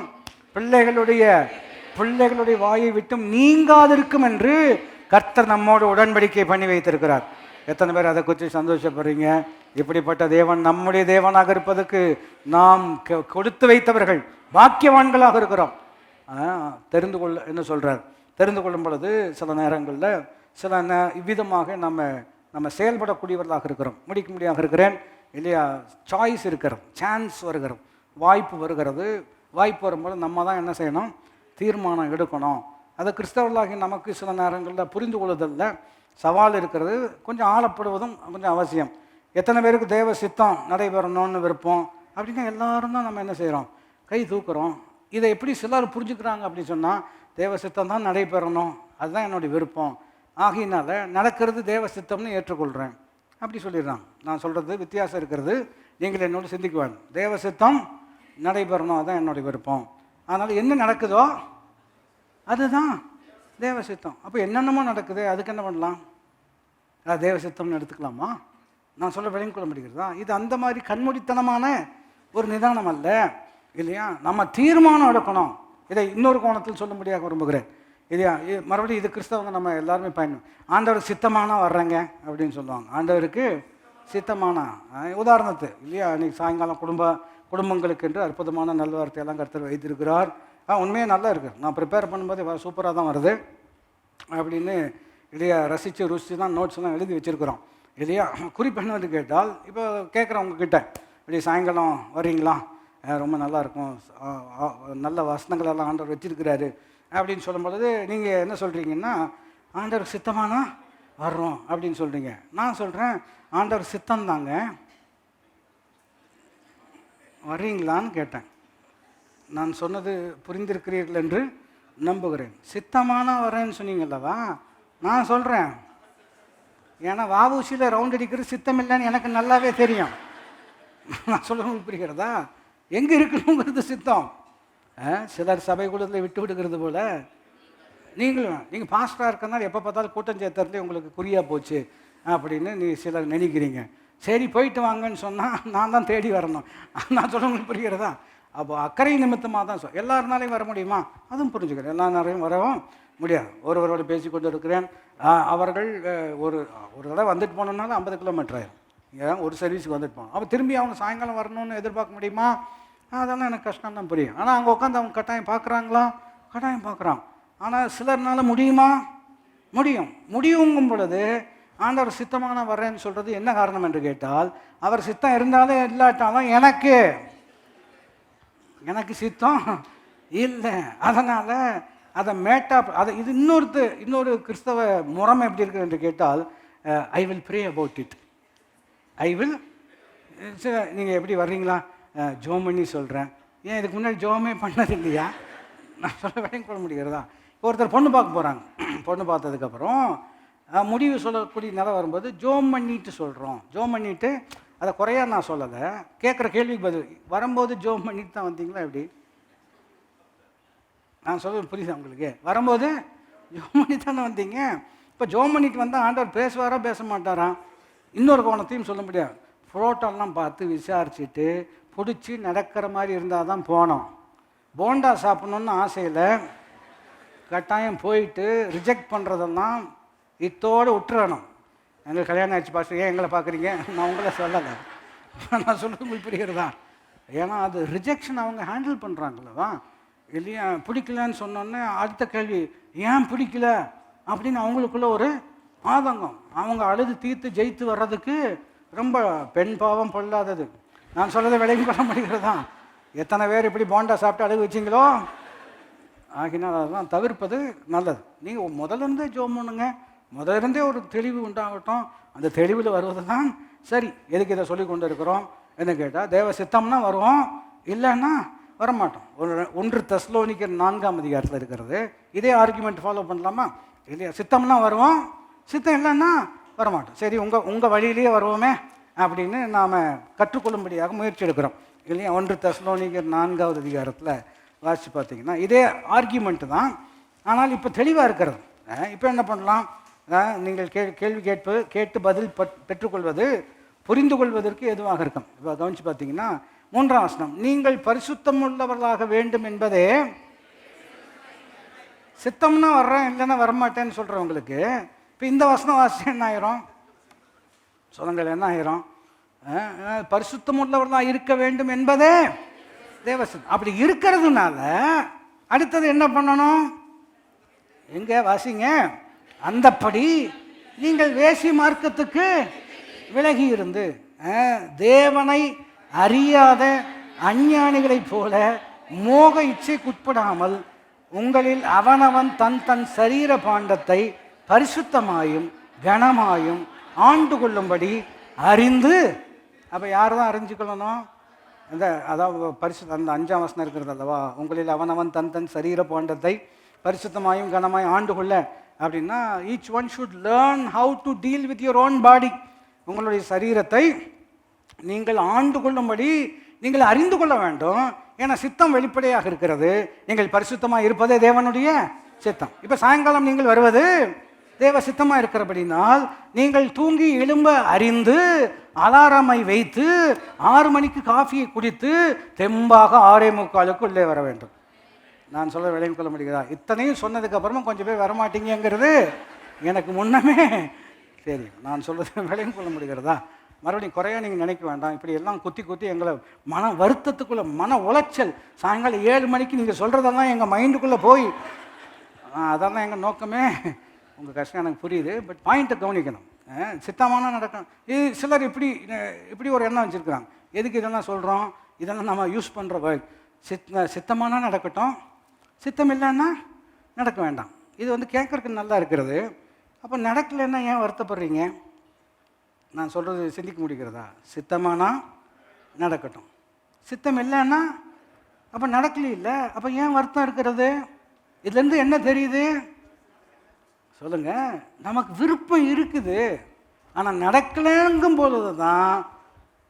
பிள்ளைகளுடைய வாயை விட்டும் நீங்காதிருக்கும் என்று கர்த்தர் நம்மோடு உடன்படிக்கை பண்ணி வைத்திருக்கிறார். எத்தனை பேர் அதை குறித்து சந்தோஷப்படுறீங்க? இப்படிப்பட்ட தேவன் நம்முடைய தேவனாக இருப்பதற்கு நாம் கொடுத்து வைத்தவர்கள் பாக்கியவான்களாக இருக்கிறோம். தெரிந்து கொள்ள என்ன சொல்கிறார்? தெரிந்து கொள்ளும் பொழுது சில நேரங்களில் இவ்விதமாக நம்ம செயல்படக்கூடியவர்களாக இருக்கிறோம். முடிக்க முடியாக இருக்கிறேன் இல்லையா? சாய்ஸ் இருக்கிறது, சான்ஸ் வருகிறது, வாய்ப்பு வருகிறது. வாய்ப்பு வரும்போது நம்ம தான் என்ன செய்யணும்? தீர்மானம் எடுக்கணும். அதை கிறிஸ்தவர்களாகி நமக்கு சில நேரங்களில் புரிந்து கொள்வதில் சவால் இருக்கிறது. கொஞ்சம் ஆளப்படுவதும் கொஞ்சம் அவசியம். எத்தனை பேருக்கு தேவ சித்தம் நடைபெறணும்னு விருப்பம் அப்படின்னா எல்லாரும் தான் நம்ம என்ன செய்கிறோம்? கை தூக்குறோம். இதை எப்படி சிலர் புரிஞ்சுக்கிறாங்க அப்படின்னு சொன்னால், தேவ சித்தம் தான் நடைபெறணும், அதுதான் என்னுடைய விருப்பம், ஆகையினால நடக்கிறது தேவ சித்தம்னு ஏற்றுக்கொள்கிறேன் அப்படி சொல்லிடுறான். நான் சொல்கிறது வித்தியாசம் இருக்கிறது. நீங்கள் என்னோட சிந்திக்க வேண்டும். தேவ சித்தம் நடைபெறணும், அதுதான் என்னுடைய விருப்பம். அதனால் என்ன நடக்குதோ அதுதான் தேவ சித்தம். அப்போ என்னென்னமோ நடக்குது, அதுக்கு என்ன பண்ணலாம்? அது தேவ சித்தம்னு எடுத்துக்கலாமா? நான் சொல்ல விளங்கி கொள்ள முடிகிறதா? இது அந்த மாதிரி கண்மூடித்தனமான ஒரு நிதானம் அல்ல, இல்லையா? நம்ம தீர்மானம் எடுக்கணும். இதை இன்னொரு கோணத்தில் சொல்ல முடியாக விரும்புகிறேன், இல்லையா? மறுபடியும் இது கிறிஸ்தவங்க நம்ம எல்லாருமே பயணம். ஆண்டவர் சித்தமானா வர்றேங்க அப்படின்னு சொல்லுவாங்க. ஆண்டவருக்கு சித்தமானா உதாரணத்து இல்லையா? இன்னைக்கு சாயங்காலம் குடும்பங்களுக்கு என்று அற்புதமான நல்வார்த்தையெல்லாம் கர்த்தர் வைத்திருக்கிறார். உண்மையே நல்லா இருக்குது. நான் ப்ரிப்பேர் பண்ணும்போது சூப்பராக தான் வருது அப்படின்னு இல்லையா? ருசித்து தான் நோட்ஸ்லாம் எழுதி வச்சுருக்குறோம், இல்லையா? குறிப்பு என்னன்னு கேட்டால், இப்போ கேட்குறவங்கக்கிட்ட இப்படி சாயங்காலம் வர்றீங்களா, ரொம்ப நல்லாயிருக்கும், நல்ல வசனங்களெல்லாம் ஆண்டவர் வச்சுருக்கிறாரு அப்படின்னு சொல்லும் பொழுது நீங்கள் என்ன சொல்கிறீங்கன்னா, ஆண்டவர் சித்தமானா வர்றோம் அப்படின்னு சொல்கிறீங்க. நான் சொல்கிறேன், ஆண்டவர் சித்தம் தாங்க, வர்றீங்களான்னு கேட்டேன். நான் சொன்னது புரிந்திருக்கிறீர்கள் என்று நம்புகிறேன். சித்தமான வரேன்னு சொன்னீங்கல்லவா? நான் சொல்கிறேன், ஏன்னா வாவூசியில் ரவுண்ட் அடிக்கிறது சித்தம் இல்லைன்னு எனக்கு நல்லாவே தெரியும். நான் சொல்கிறவங்களுக்கு புரிகிறதா? எங்கே இருக்கணுங்கிறது சித்தம். சிலர் சபை கூடத்தில் விட்டு விடுகிறது போல் நீங்கள் பாஸ்டராக இருக்கிறனால எப்போ பார்த்தாலும் கூட்டம் சேர்த்துறதுலேயே உங்களுக்கு குறியாக போச்சு அப்படின்னு சிலர் நினைக்கிறீங்க. சரி போயிட்டு வாங்கன்னு சொன்னால் நான் தான் தேடி வரணும். நான் சொல்கிறவங்களுக்கு புரிகிறதா? அப்போ அக்கறை நிமித்தமாக தான் எல்லாருனாலையும் வர முடியுமா? அதுவும் புரிஞ்சுக்கிறேன். எல்லா நேரையும் வரவும் முடியாது. ஒருவரோடு பேசி கொண்டு இருக்கிறேன். அவர்கள் ஒரு தடவை வந்துட்டு போனோம்னாலும் 50 கிலோமீட்டர் ஆயிரும். ஏன் ஒரு சர்வீஸுக்கு வந்துட்டு போனோம், அப்போ திரும்பி அவங்க சாயங்காலம் வரணும்னு எதிர்பார்க்க முடியுமா? அதெல்லாம் எனக்கு கஷ்டம் தான், புரியும். ஆனால் அங்கே உட்காந்து அவங்க கட்டாயம் பார்க்குறாங்களா? கட்டாயம் பார்க்குறான். ஆனால் சிலர்னால முடியுமா? முடியுங்கும் பொழுது ஆண்டவர் சித்தமான வர்றேன்னு சொல்கிறது என்ன காரணம் என்று கேட்டால், அவர் சித்தம் இருந்தாலும் இல்லாட்டாலும் எனக்கு சித்தம் இல்லை. அதனால் அதை அதை இது இன்னொரு கிறிஸ்தவ முறைமை எப்படி இருக்குது என்று கேட்டால், I will pray about it. நீங்கள் எப்படி வர்றீங்களா? ஜோம் பண்ணி சொல்கிறேன், ஏன் இதுக்கு முன்னாடி ஜோமே பண்ணது இல்லையா? நான் சொல்ல விளங்கி கொள்ள முடிகிறதா? இப்போ ஒருத்தர் பொண்ணு பார்க்க போகிறாங்க. பொண்ணு பார்த்ததுக்கப்புறம் முடிவு சொல்லக்கூடிய நிலை வரும்போது ஜோம் பண்ணிட்டு சொல்கிறோம். ஜோம் பண்ணிவிட்டு அதை குறையா நான் சொல்லலை, கேட்குற கேள்விக்கு பதில். வரும்போது ஜோம் பண்ணிட்டு தான் வந்தீங்களா எப்படி? நான் சொல்ல புரியுதா உங்களுக்கு? வரும்போது ஜோம் பண்ணி தானே வந்தீங்க. இப்போ ஜோம் பண்ணிட்டு வந்தால் ஆண்டவர் பேசுவாரா பேச மாட்டாரா? இன்னொரு கோணத்தையும் சொல்ல முடியாது. ஃபோட்டோலாம் பார்த்து விசாரிச்சுட்டு பிடிச்சி நடக்கிற மாதிரி இருந்தால் தான் போனோம். போண்டா சாப்பிட்ணுன்னு ஆசையில் கட்டாயம் போயிட்டு ரிஜெக்ட் பண்ணுறதெல்லாம் இத்தோடு விட்டுறணும். எங்களுக்கு கல்யாணம் ஆச்சு பாஸ்டர், ஏன் எங்களை பார்க்குறீங்க? நான் உங்களை சொல்லலை, நான் சொல்ல உங்களுக்கு புரிகிறதா? ஏன்னா அது ரிஜெக்ஷன் அவங்க ஹேண்டில் பண்ணுறாங்களவா இல்லையா? பிடிக்கலன்னு சொன்னோன்னே அடுத்த கேள்வி, ஏன் பிடிக்கல அப்படின்னு அவங்களுக்குள்ள ஒரு ஆதங்கம். அவங்க அழுது தீர்த்து ஜெயித்து வர்றதுக்கு ரொம்ப பெண் பாவம் பொல்லாதது. நான் சொல்கிறத விலைக்கு பண்ண முடிகிறதா? எத்தனை பேர் இப்படி போண்டா சாப்பிட்டு அழுகு வச்சிங்களோ? ஆகினால் அதெல்லாம் தவிர்ப்பது நல்லது. நீங்கள் முதலேருந்தே ஜோம் பண்ணுங்க, முதலிருந்தே ஒரு தெளிவு உண்டாகட்டும். அந்த தெளிவில் வருவது தான் சரி. எதுக்கு இதை சொல்லி கொண்டு இருக்கிறோம் என்ன கேட்டால், தேவ சித்தம்னா வருவோம், இல்லைன்னா வரமாட்டோம். 1 தெசலோனிக்கர் 4ஆம் அதிகாரத்தில் இருக்கிறது. இதே ஆர்குமெண்ட் ஃபாலோ பண்ணலாமா இல்லையா? சித்தம்னா வருவோம், சித்தம் இல்லைன்னா வரமாட்டோம். சரி, உங்கள் வழியிலேயே வருவோமே அப்படின்னு நாம் கற்றுக்கொள்ளும்படியாக முயற்சி எடுக்கிறோம் இல்லையா? 1 தெசலோனிக்கர் 4ஆவது அதிகாரத்தில் வாசித்து பார்த்தீங்கன்னா இதே ஆர்கியூமெண்ட்டு தான். ஆனால் இப்போ தெளிவாக இருக்கிறது. இப்போ என்ன பண்ணலாம்? நீங்கள் கேள்வி கேட்டு பதில் பெற்றுக்கொள்வது புரிந்து கொள்வதற்கு எதுவாக இருக்கும். இப்போ கவனித்து பார்த்தீங்கன்னா 3ஆம் வசனம், நீங்கள் பரிசுத்தம் உள்ளவர்களாக வேண்டும் என்பதே. சித்தம்னா வர்றேன், இல்லைன்னா வரமாட்டேன்னு சொல்கிறவங்களுக்கு இப்போ இந்த வசனம் வாசிச்சு என்ன ஆயிரும் சொல்லுங்கள்? என்ன ஆயிரும்? பரிசுத்தம் உள்ளவர்களாக இருக்க வேண்டும் என்பதே தேவசித்தம். அப்படி இருக்கிறதுனால அடுத்தது என்ன பண்ணணும்? எங்க வாசிங்க, அந்தப்படி நீங்கள் வேசி மார்க்கத்துக்கு விலகி இருந்து தேவனை அறியாத அஞ்ஞானிகளைப் போல மோக இச்சைக்குட்படாமல் உங்களில் அவனவன் தன் சரீர பாண்டத்தை பரிசுத்தமாயும் கனமாயும் ஆண்டு கொள்ளும்படி அறிந்து. அப்போ யார் தான் அறிஞ்சுக்கொள்ளணும்? அதாவது அந்த 5ஆம் வசனம் இருக்கிறது அல்லவா, உங்களில் அவனவன் தன் சரீர பாண்டத்தை பரிசுத்தமாயும் கனமாயும் ஆண்டு கொள்ள அப்படின்னா, each one should learn how to deal with your own பாடி. உங்களுடைய சரீரத்தை நீங்கள் ஆண்டு கொள்ளும்படி நீங்கள் அறிந்து கொள்ள வேண்டும். ஏன்னா சித்தம் வெளிப்படையாக இருக்கிறது. நீங்கள் பரிசுத்தமாக இருப்பதே தேவனுடைய சித்தம். இப்போ சாயங்காலம் நீங்கள் வருவது தேவ சித்தமாக இருக்கிறபடினால் நீங்கள் தூங்கி எழும்ப அறிந்து அலாரமை வைத்து 6 மணிக்கு காஃபியை குடித்து தெம்பாக 6:45 உள்ளே வர வேண்டும். நான் சொல்ல விளையும் கொள்ள முடியுதா? இத்தனையும் சொன்னதுக்கு அப்புறமா கொஞ்சம் பேர் வரமாட்டீங்கிறது எனக்கு முன்னமே சரி. நான் சொல்றது விளையும் கொள்ள முடிகிறதா? மறுபடியும் குறையா நீங்கள் நினைக்க வேண்டாம். இப்படி எல்லாம் குத்தி எங்களை மன வருத்தத்துக்குள்ளே மன உளைச்சல். சாயங்காலம் 7 மணிக்கு நீங்கள் சொல்கிறதெல்லாம் எங்கள் மைண்டுக்குள்ளே போய் அதெல்லாம் எங்கள் நோக்கமே. உங்கள் கஷ்டம் எனக்கு புரியுது. பட் பாயிண்ட்டை கவனிக்கணும். சித்தமான நடக்கணும். இது சிலர் இப்படி ஒரு எண்ணம் வச்சுருக்குறாங்க. எதுக்கு இதெல்லாம் சொல்கிறோம்? இதெல்லாம் நம்ம யூஸ் பண்ணுற வேர்ட். சித்தமான நடக்கட்டும், சித்தம் இல்லைன்னா நடக்க வேண்டாம். இது கேட்குறதுக்கு நல்லா இருக்கிறது. அப்போ நடக்கலைன்னா ஏன் வருத்தப்படுறீங்க? நான் சொல்கிறது சிந்திக்க முடிகிறதா? சித்தமானா நடக்கட்டும், சித்தம் இல்லைன்னா அப்போ நடக்கல இல்லை. அப்போ ஏன் வருத்தம் இருக்கிறது? இதுலேருந்து என்ன தெரியுது சொல்லுங்க? நமக்கு விருப்பம் இருக்குது, ஆனால் நடக்கலைங்கும் பொழுது தான்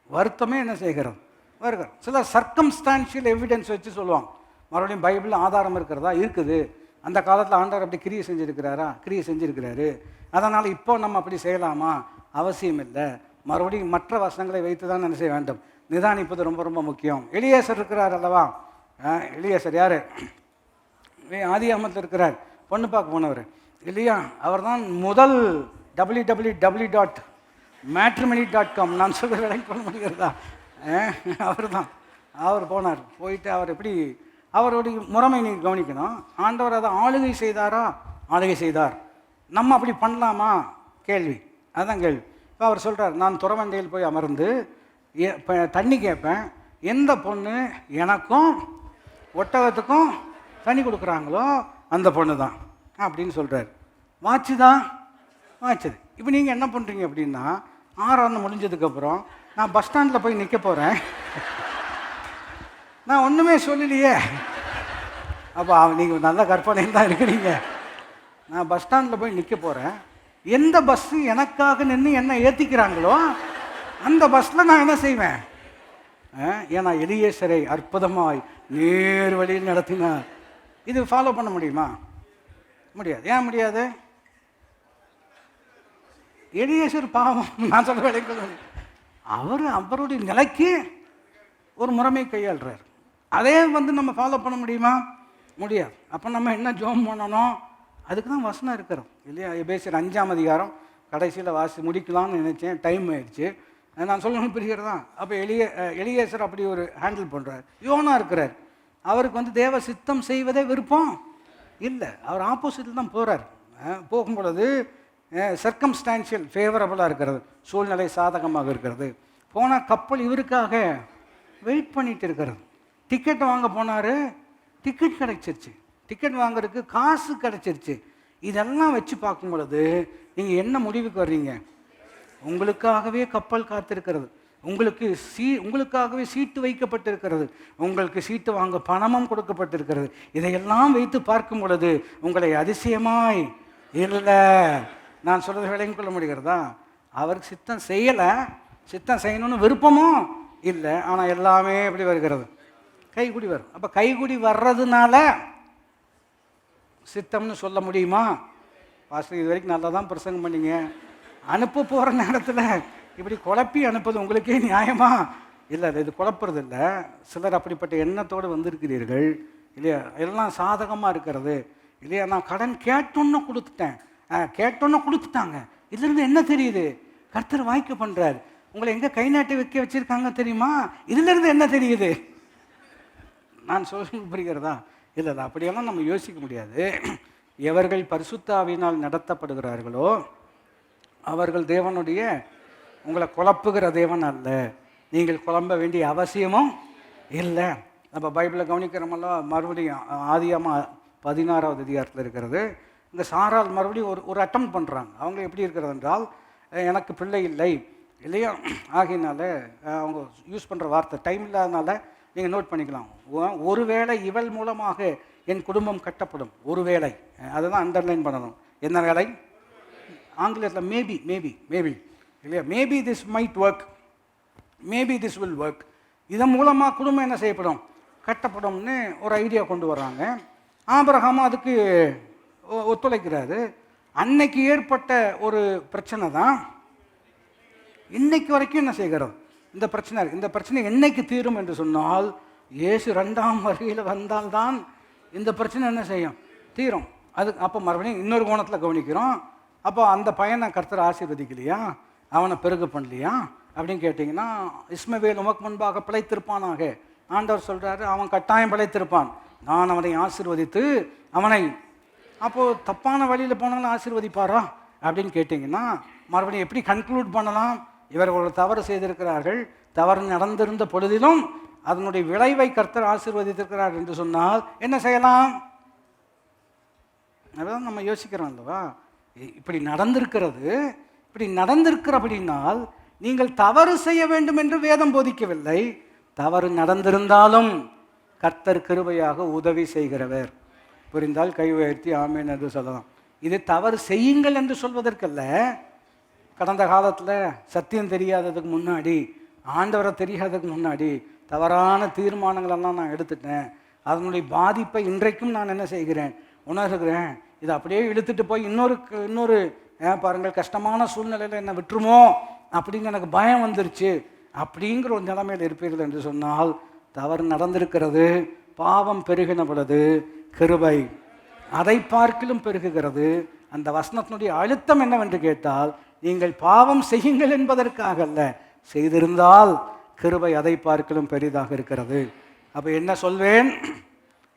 வருத்தமே என்ன செய்கிறோம் வருகிறோம். சில சர்க்கம்ஸ்டான்ஷியல் எவிடன்ஸ் வச்சு சொல்லுவாங்க. மறுபடியும் பைபிளில் ஆதாரம் இருக்கிறதா? இருக்குது. அந்த காலத்தில் ஆண்டவர் அப்படி கிரியை செஞ்சுருக்கிறாரா? கிரியை செஞ்சுருக்கிறாரு. அதனால் இப்போ நம்ம அப்படி செய்யலாமா? அவசியம் இல்லை. மறுபடியும் மற்ற வசனங்களை வைத்து தான் என்ன செய்ய வேண்டும்? நிதானிப்பது ரொம்ப ரொம்ப முக்கியம். எலியேசர் இருக்கிறார் அல்லவா? எலியேசர் யார்? ஆதியாகமத்தில் இருக்கிறார். பொண்ணு பார்க்க போனவர் இல்லையா? அவர் தான் முதல் www.matrimony.com நான் சொல்ல விலை கொள்ள முடிகிறதா? அவர் போனார். போயிட்டு அவர் எப்படி அவருடைய முறைமை நீங்கள் கவனிக்கணும். ஆண்டவர் அதை ஆளுகை செய்தாரா? ஆளுகை செய்தார். நம்ம அப்படி பண்ணலாமா? கேள்வி. அதுதான் கேள்வி. இப்போ அவர் சொல்கிறார், நான் துறவண்டையில் போய் அமர்ந்து தண்ணி கேட்பேன். எந்த பொண்ணு எனக்கும் ஒட்டகத்துக்கும் தண்ணி கொடுக்குறாங்களோ அந்த பொண்ணு தான் அப்படின்னு சொல்கிறார். வாட்சுதான் வாட்சது. இப்போ நீங்கள் என்ன பண்ணுறீங்க அப்படின்னா, ஆராதனை முடிஞ்சதுக்கப்புறம் நான் பஸ் ஸ்டாண்டில் போய் நிற்க போகிறேன், நான் ஒன்றுமே சொல்லலையே. அப்போ நீங்கள் நல்ல கற்பனையில் தான் இருக்கிறீங்க. நான் பஸ் ஸ்டாண்டில் போய் நிற்க போகிறேன். எந்த பஸ்ஸு எனக்காக நின்று என்ன ஏற்றிக்கிறாங்களோ அந்த பஸ்ஸில் நான் என்ன செய்வேன்? ஏன்னா எலியேசரை அற்புதமாய் நேர் வழியில் நடத்தினார். இது ஃபாலோ பண்ண முடியுமா? முடியாது. ஏன் முடியாது? எலியேசர் பாவம். நான் சொல்ல வேலைக்கு அவருடைய நிலைக்கு ஒரு முறைமை கையாளுறார். அதே நம்ம ஃபாலோ பண்ண முடியுமா? முடியாது. அப்போ நம்ம என்ன ஜோம் பண்ணணும்? அதுக்கு தான் வசனம் இருக்கிறோம் இல்லையா? எபேசியர் 5ஆம் அதிகாரம் கடைசியில் வாசி முடிக்கலாம்னு நினச்சேன். டைம் ஆயிடுச்சு. நான் சொல்லணும் புரிகிறது தான். அப்போ எலியேசர் அப்படி ஒரு ஹேண்டில் பண்ணுறார். யோனா இருக்கிறார். அவருக்கு தேவ சித்தம் செய்வதே விருப்பம் இல்லை. அவர் ஆப்போசிட்டில் தான் போகிறார். போகும்பொழுது சர்க்கம்ஸ்டான்ஷியல் ஃபேவரபுளாக இருக்கிறது, சூழ்நிலை சாதகமாக இருக்கிறது. போனால் கப்பல் இவருக்காக வெயிட் பண்ணிட்டு இருக்கிறது. டிக்கெட் வாங்க போனார், டிக்கெட் கிடைச்சிருச்சு. டிக்கெட் வாங்குறதுக்கு காசு கிடைச்சிருச்சு. இதெல்லாம் வச்சு பார்க்கும் பொழுது நீங்கள் என்ன முடிவுக்கு வர்றீங்க? உங்களுக்காகவே கப்பல் காத்திருக்கிறது, உங்களுக்காகவே சீட்டு வைக்கப்பட்டிருக்கிறது, உங்களுக்கு சீட்டு வாங்க பணமும் கொடுக்கப்பட்டிருக்கிறது. இதையெல்லாம் வைத்து பார்க்கும் பொழுது உங்களை அதிசயமாய் இல்லை, நான் சொல்கிறது விளங்கிக் கொள்ள முடிகிறதா? அவருக்கு சித்தம் செய்யலை, சித்தம் செய்யணும்னு விருப்பமும் இல்லை. ஆனால் எல்லாமே எப்படி வருகிறது? கைகுடி வரும். அப்போ கைகுடி வர்றதுனால சித்தம்னு சொல்ல முடியுமா? பாஸ்டர் இது வரைக்கும் நல்லா தான் பிரசங்கம் பண்ணிங்க, அனுப்ப போகிற நேரத்தில் இப்படி குழப்பி அனுப்புது உங்களுக்கே நியாயமா? இல்லை, இது குழப்பறது இல்லை. சிலர் அப்படிப்பட்ட எண்ணத்தோடு வந்திருக்கிறீர்கள் இல்லையா? எல்லாம் சாதகமாக இருக்கிறது இல்லையா? நான் கடன் கேட்டோன்னு கொடுத்துட்டேன், கேட்டோன்னு கொடுத்துட்டாங்க. இதுலேருந்து என்ன தெரியுது? கர்த்தர் வாய்க்க பண்ணுறாரு. உங்களை எங்கே கை நாட்டி வைக்க வச்சுருக்காங்க தெரியுமா? இதுலேருந்து என்ன தெரியுது? நான் சொல்ல புரிகிறதா? இல்லை, அப்படியெல்லாம் நம்ம யோசிக்க முடியாது. எவர்கள் பரிசுத்த ஆவியினால் நடத்தப்படுகிறார்களோ அவர்கள் தேவனுடைய, உங்களை குழப்புகிற தேவன் அல்ல. நீங்கள் குழம்ப வேண்டிய அவசியமும் இல்லை. நம்ம பைபிளை கவனிக்கிறோமெல்லாம் மறுபடியும் ஆதியாகமம் 16ஆவது அதிகாரத்தில் இருக்கிறது. இந்த சாரால் மறுபடியும் ஒரு அட்டம் பண்ணுறாங்க. அவங்க எப்படி இருக்கிறது என்றால், எனக்கு பிள்ளை இல்லை இல்லையா, ஆகினால அவங்க யூஸ் பண்ணுற வார்த்தை டைம் இல்லாதனால நீங்கள் நோட் பண்ணிக்கலாம். ஒருவேளை இவள் மூலமாக என் குடும்பம் கட்டப்படும், ஒருவேளை, அதை தான் அண்டர்லைன் பண்ணணும். என்ன வேலை? ஆங்கிலத்தில் மேபி மேபி மேபி இல்லையா, maybe this might work, maybe this will work. இதன் மூலமாக குடும்பம் என்ன செய்யப்படும்? கட்டப்படும்னு ஒரு ஐடியா கொண்டு வர்றாங்க. ஆபிரகாமும் அதுக்கு ஒத்துழைக்கிறாரு. அன்னைக்கு ஏற்பட்ட ஒரு பிரச்சனை தான் இன்னைக்கு வரைக்கும் என்ன செய்கிறோம்? இந்த பிரச்சனை என்னைக்கு தீரும் என்று சொன்னால், இயேசு 2ஆம் வருகையில் வந்தால்தான் இந்த பிரச்சனை என்ன செய்யும்? தீரும். அப்போ மறுபடியும் இன்னொரு கோணத்தில் கவனிக்கிறோம். அப்போ அந்த பையனை கர்த்தர் ஆசீர்வதிக்கலையா? அவனை பெருகு பண்ணலையா அப்படின்னு கேட்டிங்கன்னா, இஸ்மவேல் உமக்கு முன்பாக பிழைத்திருப்பானாக ஆண்டவர் சொல்கிறாரு. அவன் கட்டாயம் பிழைத்திருப்பான், நான் அவனை ஆசீர்வதித்து அவனை. அப்போது தப்பான வழியில் போனாலும் ஆசீர்வதிப்பாரா அப்படின்னு கேட்டிங்கன்னா, மறுபடியும் எப்படி கன்க்ளூட் பண்ணலாம்? இவர்கள் தவறு செய்திருக்கிறார்கள், தவறு நடந்திருந்த பொழுதிலும் அதனுடைய விளைவை கர்த்தர் ஆசீர்வதித்திருக்கிறார் என்று சொன்னால் என்ன செய்யலாம்? அதான் நம்ம யோசிக்கிறோம் அல்லவா? இப்படி நடந்திருக்கிறது, இப்படி நடந்திருக்கிறபடினால் நீங்கள் தவறு செய்ய வேண்டும் என்று வேதம் போதிக்கவில்லை. தவறு நடந்திருந்தாலும் கர்த்தர் கிருபையாக உதவி செய்கிறவர். புரிந்தால் கை உயர்த்தி ஆமேன் என்று சொல்லலாம். இது தவறு செய்யுங்கள் என்று சொல்வதற்கல்ல. கடந்த காலத்தில் சத்தியம் தெரியாததுக்கு முன்னாடி, ஆண்டவரை தெரியாததுக்கு முன்னாடி தவறான தீர்மானங்களெல்லாம் நான் எடுத்துட்டேன். அதனுடைய பாதிப்பை இன்றைக்கும் நான் என்ன செய்கிறேன்? உணர்கிறேன். இதை அப்படியே இழுத்துட்டு போய் இன்னொரு பாருங்கள், கஷ்டமான சூழ்நிலையில் என்னை விட்டுருமோ அப்படின்னு எனக்கு பயம் வந்துருச்சு அப்படிங்கிற ஒரு நிலைமையில் இருப்பீர்கள் என்று சொன்னால், தவறு நடந்திருக்கிறது, பாவம் பெருகின பொழுது கிருபை அதை பார்க்கிலும் பெருகுகிறது. அந்த வசனத்தினுடைய அழுத்தம் என்னவென்று கேட்டால், நீங்கள் பாவம் செய்யுங்கள் என்பதற்காக அல்ல, செய்திருந்தால் கிருபை அதை பார்க்கிலும் பெரிதாக இருக்கிறது. அப்போ என்ன சொல்வேன்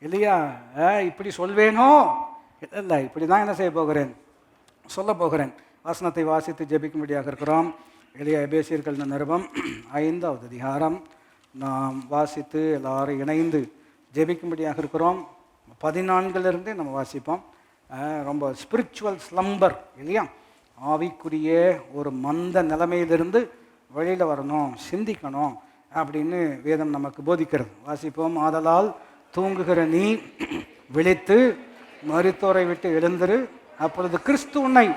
இல்லையா? இப்படி சொல்வேனோ இல்லை, இப்படி தான் என்ன செய்ய போகிறேன்? சொல்ல போகிறேன். வசனத்தை வாசித்து ஜெபிக்கும்படியாக இருக்கிறோம். எளிய எபேசியர்கள் நிருபம் 5ஆவது அதிகாரம் நாம் வாசித்து எல்லாரும் இணைந்து ஜெபிக்கும்படியாக இருக்கிறோம். 14 நம்ம வாசிப்போம். ரொம்ப ஸ்பிரிச்சுவல் ஸ்லம்பர் இல்லையா? ஆவிக்குரிய ஒரு மந்த நிலைமையிலிருந்து வெளியில் வரணும், சிந்திக்கணும். அப்படின்னு வேதம் நமக்கு போதிக்கிறது. வாசிப்போம். ஆதலால் தூங்குகிற நீ விழித்து மரித்தோரை விட்டு எழுந்திரு, அப்பொழுது கிறிஸ்து உன்னை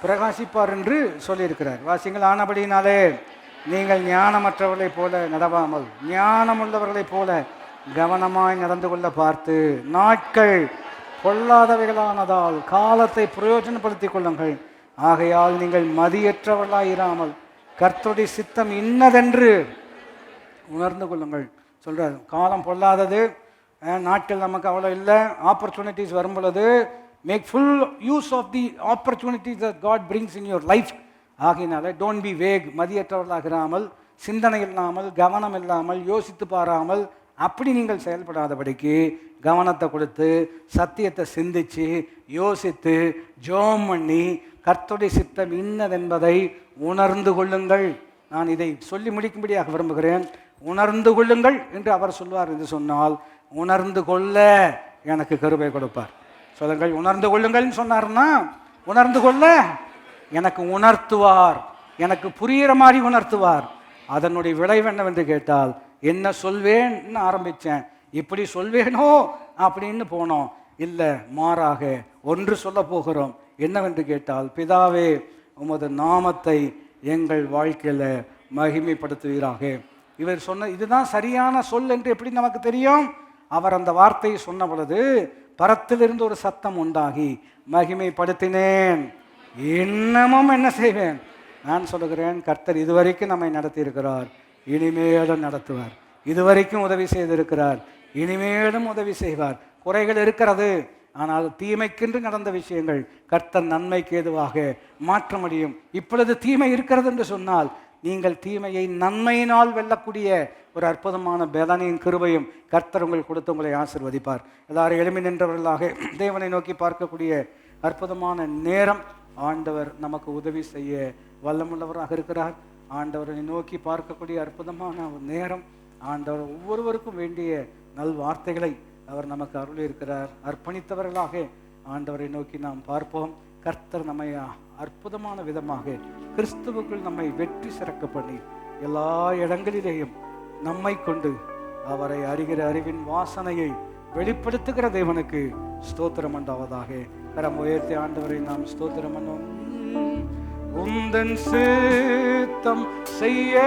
பிரகாசிப்பார் என்று சொல்லியிருக்கிறார். வாசிங்கள். ஆனபடினாலே நீங்கள் ஞானமற்றவர்களைப் போல நடவாமல் ஞானமுள்ளவர்களைப் போல கவனமாய் நடந்து கொள்ள பார்த்து நாட்கள் பொல்லாதவைகளானதால் காலத்தை பிரயோஜனப்படுத்திக் கொள்ளுங்கள். ஆகையால் நீங்கள் மதியற்றவர்களாயிராமல் கர்த்தருடைய சித்தம் இன்னதென்று உணர்ந்து கொள்ளுங்கள் சொல்கிறார். காலம் பொல்லாதது, நாட்கள் நமக்கு அவ்வளோ இல்லை. ஆப்பர்ச்சுனிட்டிஸ் வரும் பொழுது make full use of the opportunities that God brings in your life. ஆகையினால டோன்ட் பி வேக், மதியற்றவர்களாகிறாமல், சிந்தனை இல்லாமல், கவனம் இல்லாமல், யோசித்து பாராமல் அப்படி நீங்கள் செயல்படாதபடிக்கு கவனத்தை கொடுத்து சத்தியத்தை சிந்தித்து யோசித்து ஜோம் பண்ணி கர்த்தருடைய சித்தம் இன்னதென்பதை உணர்ந்து கொள்ளுங்கள். நான் இதை சொல்லி முடிக்கும்படியாக விரும்புகிறேன். உணர்ந்து கொள்ளுங்கள் என்று அவர் சொல்வார் என்று சொன்னால் உணர்ந்து கொள்ள எனக்கு கிருபை கொடுப்பார். சொல்லுங்கள். உணர்ந்து கொள்ளுங்கள்னு சொன்னார்னா உணர்ந்து கொள்ள எனக்கு உணர்த்துவார், எனக்கு புரிகிற மாதிரி உணர்த்துவார். அதனுடைய விளைவு என்னவென்று கேட்டால், என்ன சொல்வேன்னு ஆரம்பித்தேன், இப்படி சொல்வேனோ அப்படின்னு போனோம். இல்லை, மாறாக ஒன்று சொல்ல போகிறோம். என்னவென்று கேட்டால், பிதாவே உமது நாமத்தை எங்கள் வாழ்க்கையில் மகிமைப்படுத்துவீராக. இவர் சொன்ன இதுதான் சரியான சொல் என்று எப்படி நமக்கு தெரியும்? அவர் அந்த வார்த்தையை சொன்ன பொழுது பரத்திலிருந்து ஒரு சத்தம் உண்டாகி மகிமைப்படுத்தினேன், இன்னமும் என்ன செய்வேன். நான் சொல்லுகிறேன், கர்த்தர் இதுவரைக்கும் நம்மை நடத்தி இருக்கிறார், இனிமேலும் நடத்துவார். இதுவரைக்கும் உதவி செய்திருக்கிறார், இனிமேலும் உதவி செய்வார். குறைகள் இருக்கிறது, ஆனால் தீமைக்கென்று நடந்த விஷயங்கள் கர்த்தர் நன்மைக்கு ஏதுவாக மாற்ற முடியும். இப்பொழுது தீமை இருக்கிறது என்று சொன்னால் நீங்கள் தீமையை நன்மையினால் வெல்லக்கூடிய ஒரு அற்புதமான பலனையும் கிருபையும் கர்த்தர் உங்களுக்கு கொடுத்து உங்களை ஆசீர்வதிப்பார். எல்லாரும் எழுமி நின்றவர்களாக தேவனை நோக்கி பார்க்கக்கூடிய அற்புதமான நேரம். ஆண்டவர் நமக்கு உதவி செய்ய வல்லமுள்ளவராக இருக்கிறார். ஆண்டவரை நோக்கி பார்க்கக்கூடிய அற்புதமான ஒரு நேரம். ஆண்டவர் ஒவ்வொருவருக்கும் வேண்டிய நல் வார்த்தைகளை அவர் நமக்கு அருளி இருக்கிறார். அர்ப்பணித்தவர்களாக ஆண்டவரை நோக்கி நாம் பார்ப்போம். கர்த்தர் நம்மை அற்புதமான விதமாக கிறிஸ்துவுக்குள் நம்மை வெற்றி சிறக்க பண்ணி எல்லா இடங்களிலேயும் நம்மை கொண்டு அவரை அறிகிற அறிவின் வாசனையை வெளிப்படுத்துகிற தேவனுக்கு ஸ்தோத்திரம் உண்டாவதாக. கரம் உயர்த்தி ஆண்டவரை நாம் ஸ்தோத்திரம் பண்ணுவோம். உந்தன் சித்தம் செய்ய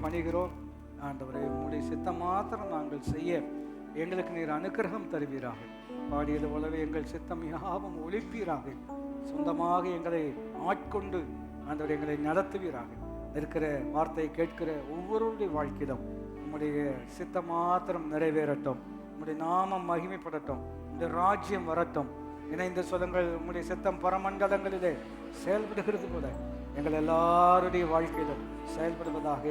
பணிகிறோம். ஆண்டவரே, உம்முடைய சித்தம் மாத்திரம் நாங்கள் செய்ய எங்களுக்கு நீர் அனுக்கிரகம் தருவீராக. பாடியது போலவே எங்கள் சித்தம் யாவும் ஒழிப்பீராக. சொந்தமாக எங்களை ஆட்கொண்டு ஆண்டவர் எங்களை நடத்துவீராக. இருக்கிற வார்த்தையை கேட்கிற ஒவ்வொருடைய வாழ்க்கையிலும் உம்முடைய சித்தம் மாத்திரம் நிறைவேறட்டும். உம்முடைய நாமம் மகிமைப்படட்டும். உம்முடைய ராஜ்யம் வரட்டும். இணைந்த சொல்லுங்கள். உம்முடைய சித்தம் பரமண்டலங்களிலே செயல்படுகிறது போல எங்கள் எல்லாருடைய வாழ்க்கையிலும் செயல்படுவதாக.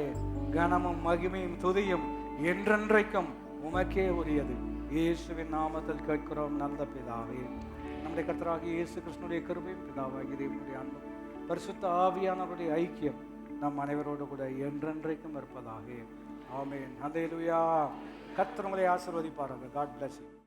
கனமும் மகிமையும் துதியும் என்றென்றைக்கும் உமக்கே உரியது. இயேசுவின் நாமத்தில் கேட்கிறோம் நல்ல பிதாவே. நம்முடைய கர்த்தராகிய இயேசு கிறிஸ்துவின் கிருபையும் பிதாவாகிய தேவனுடைய அன்பும் பரிசுத்த ஆவியானவருடைய ஐக்கியம் நம் அனைவரோடு கூட என்றென்றைக்கும் இருப்பதாக. ஆமென். அல்லேலூயா. கர்த்தர் உங்களை ஆசீர்வதிப்பாராக. God bless you.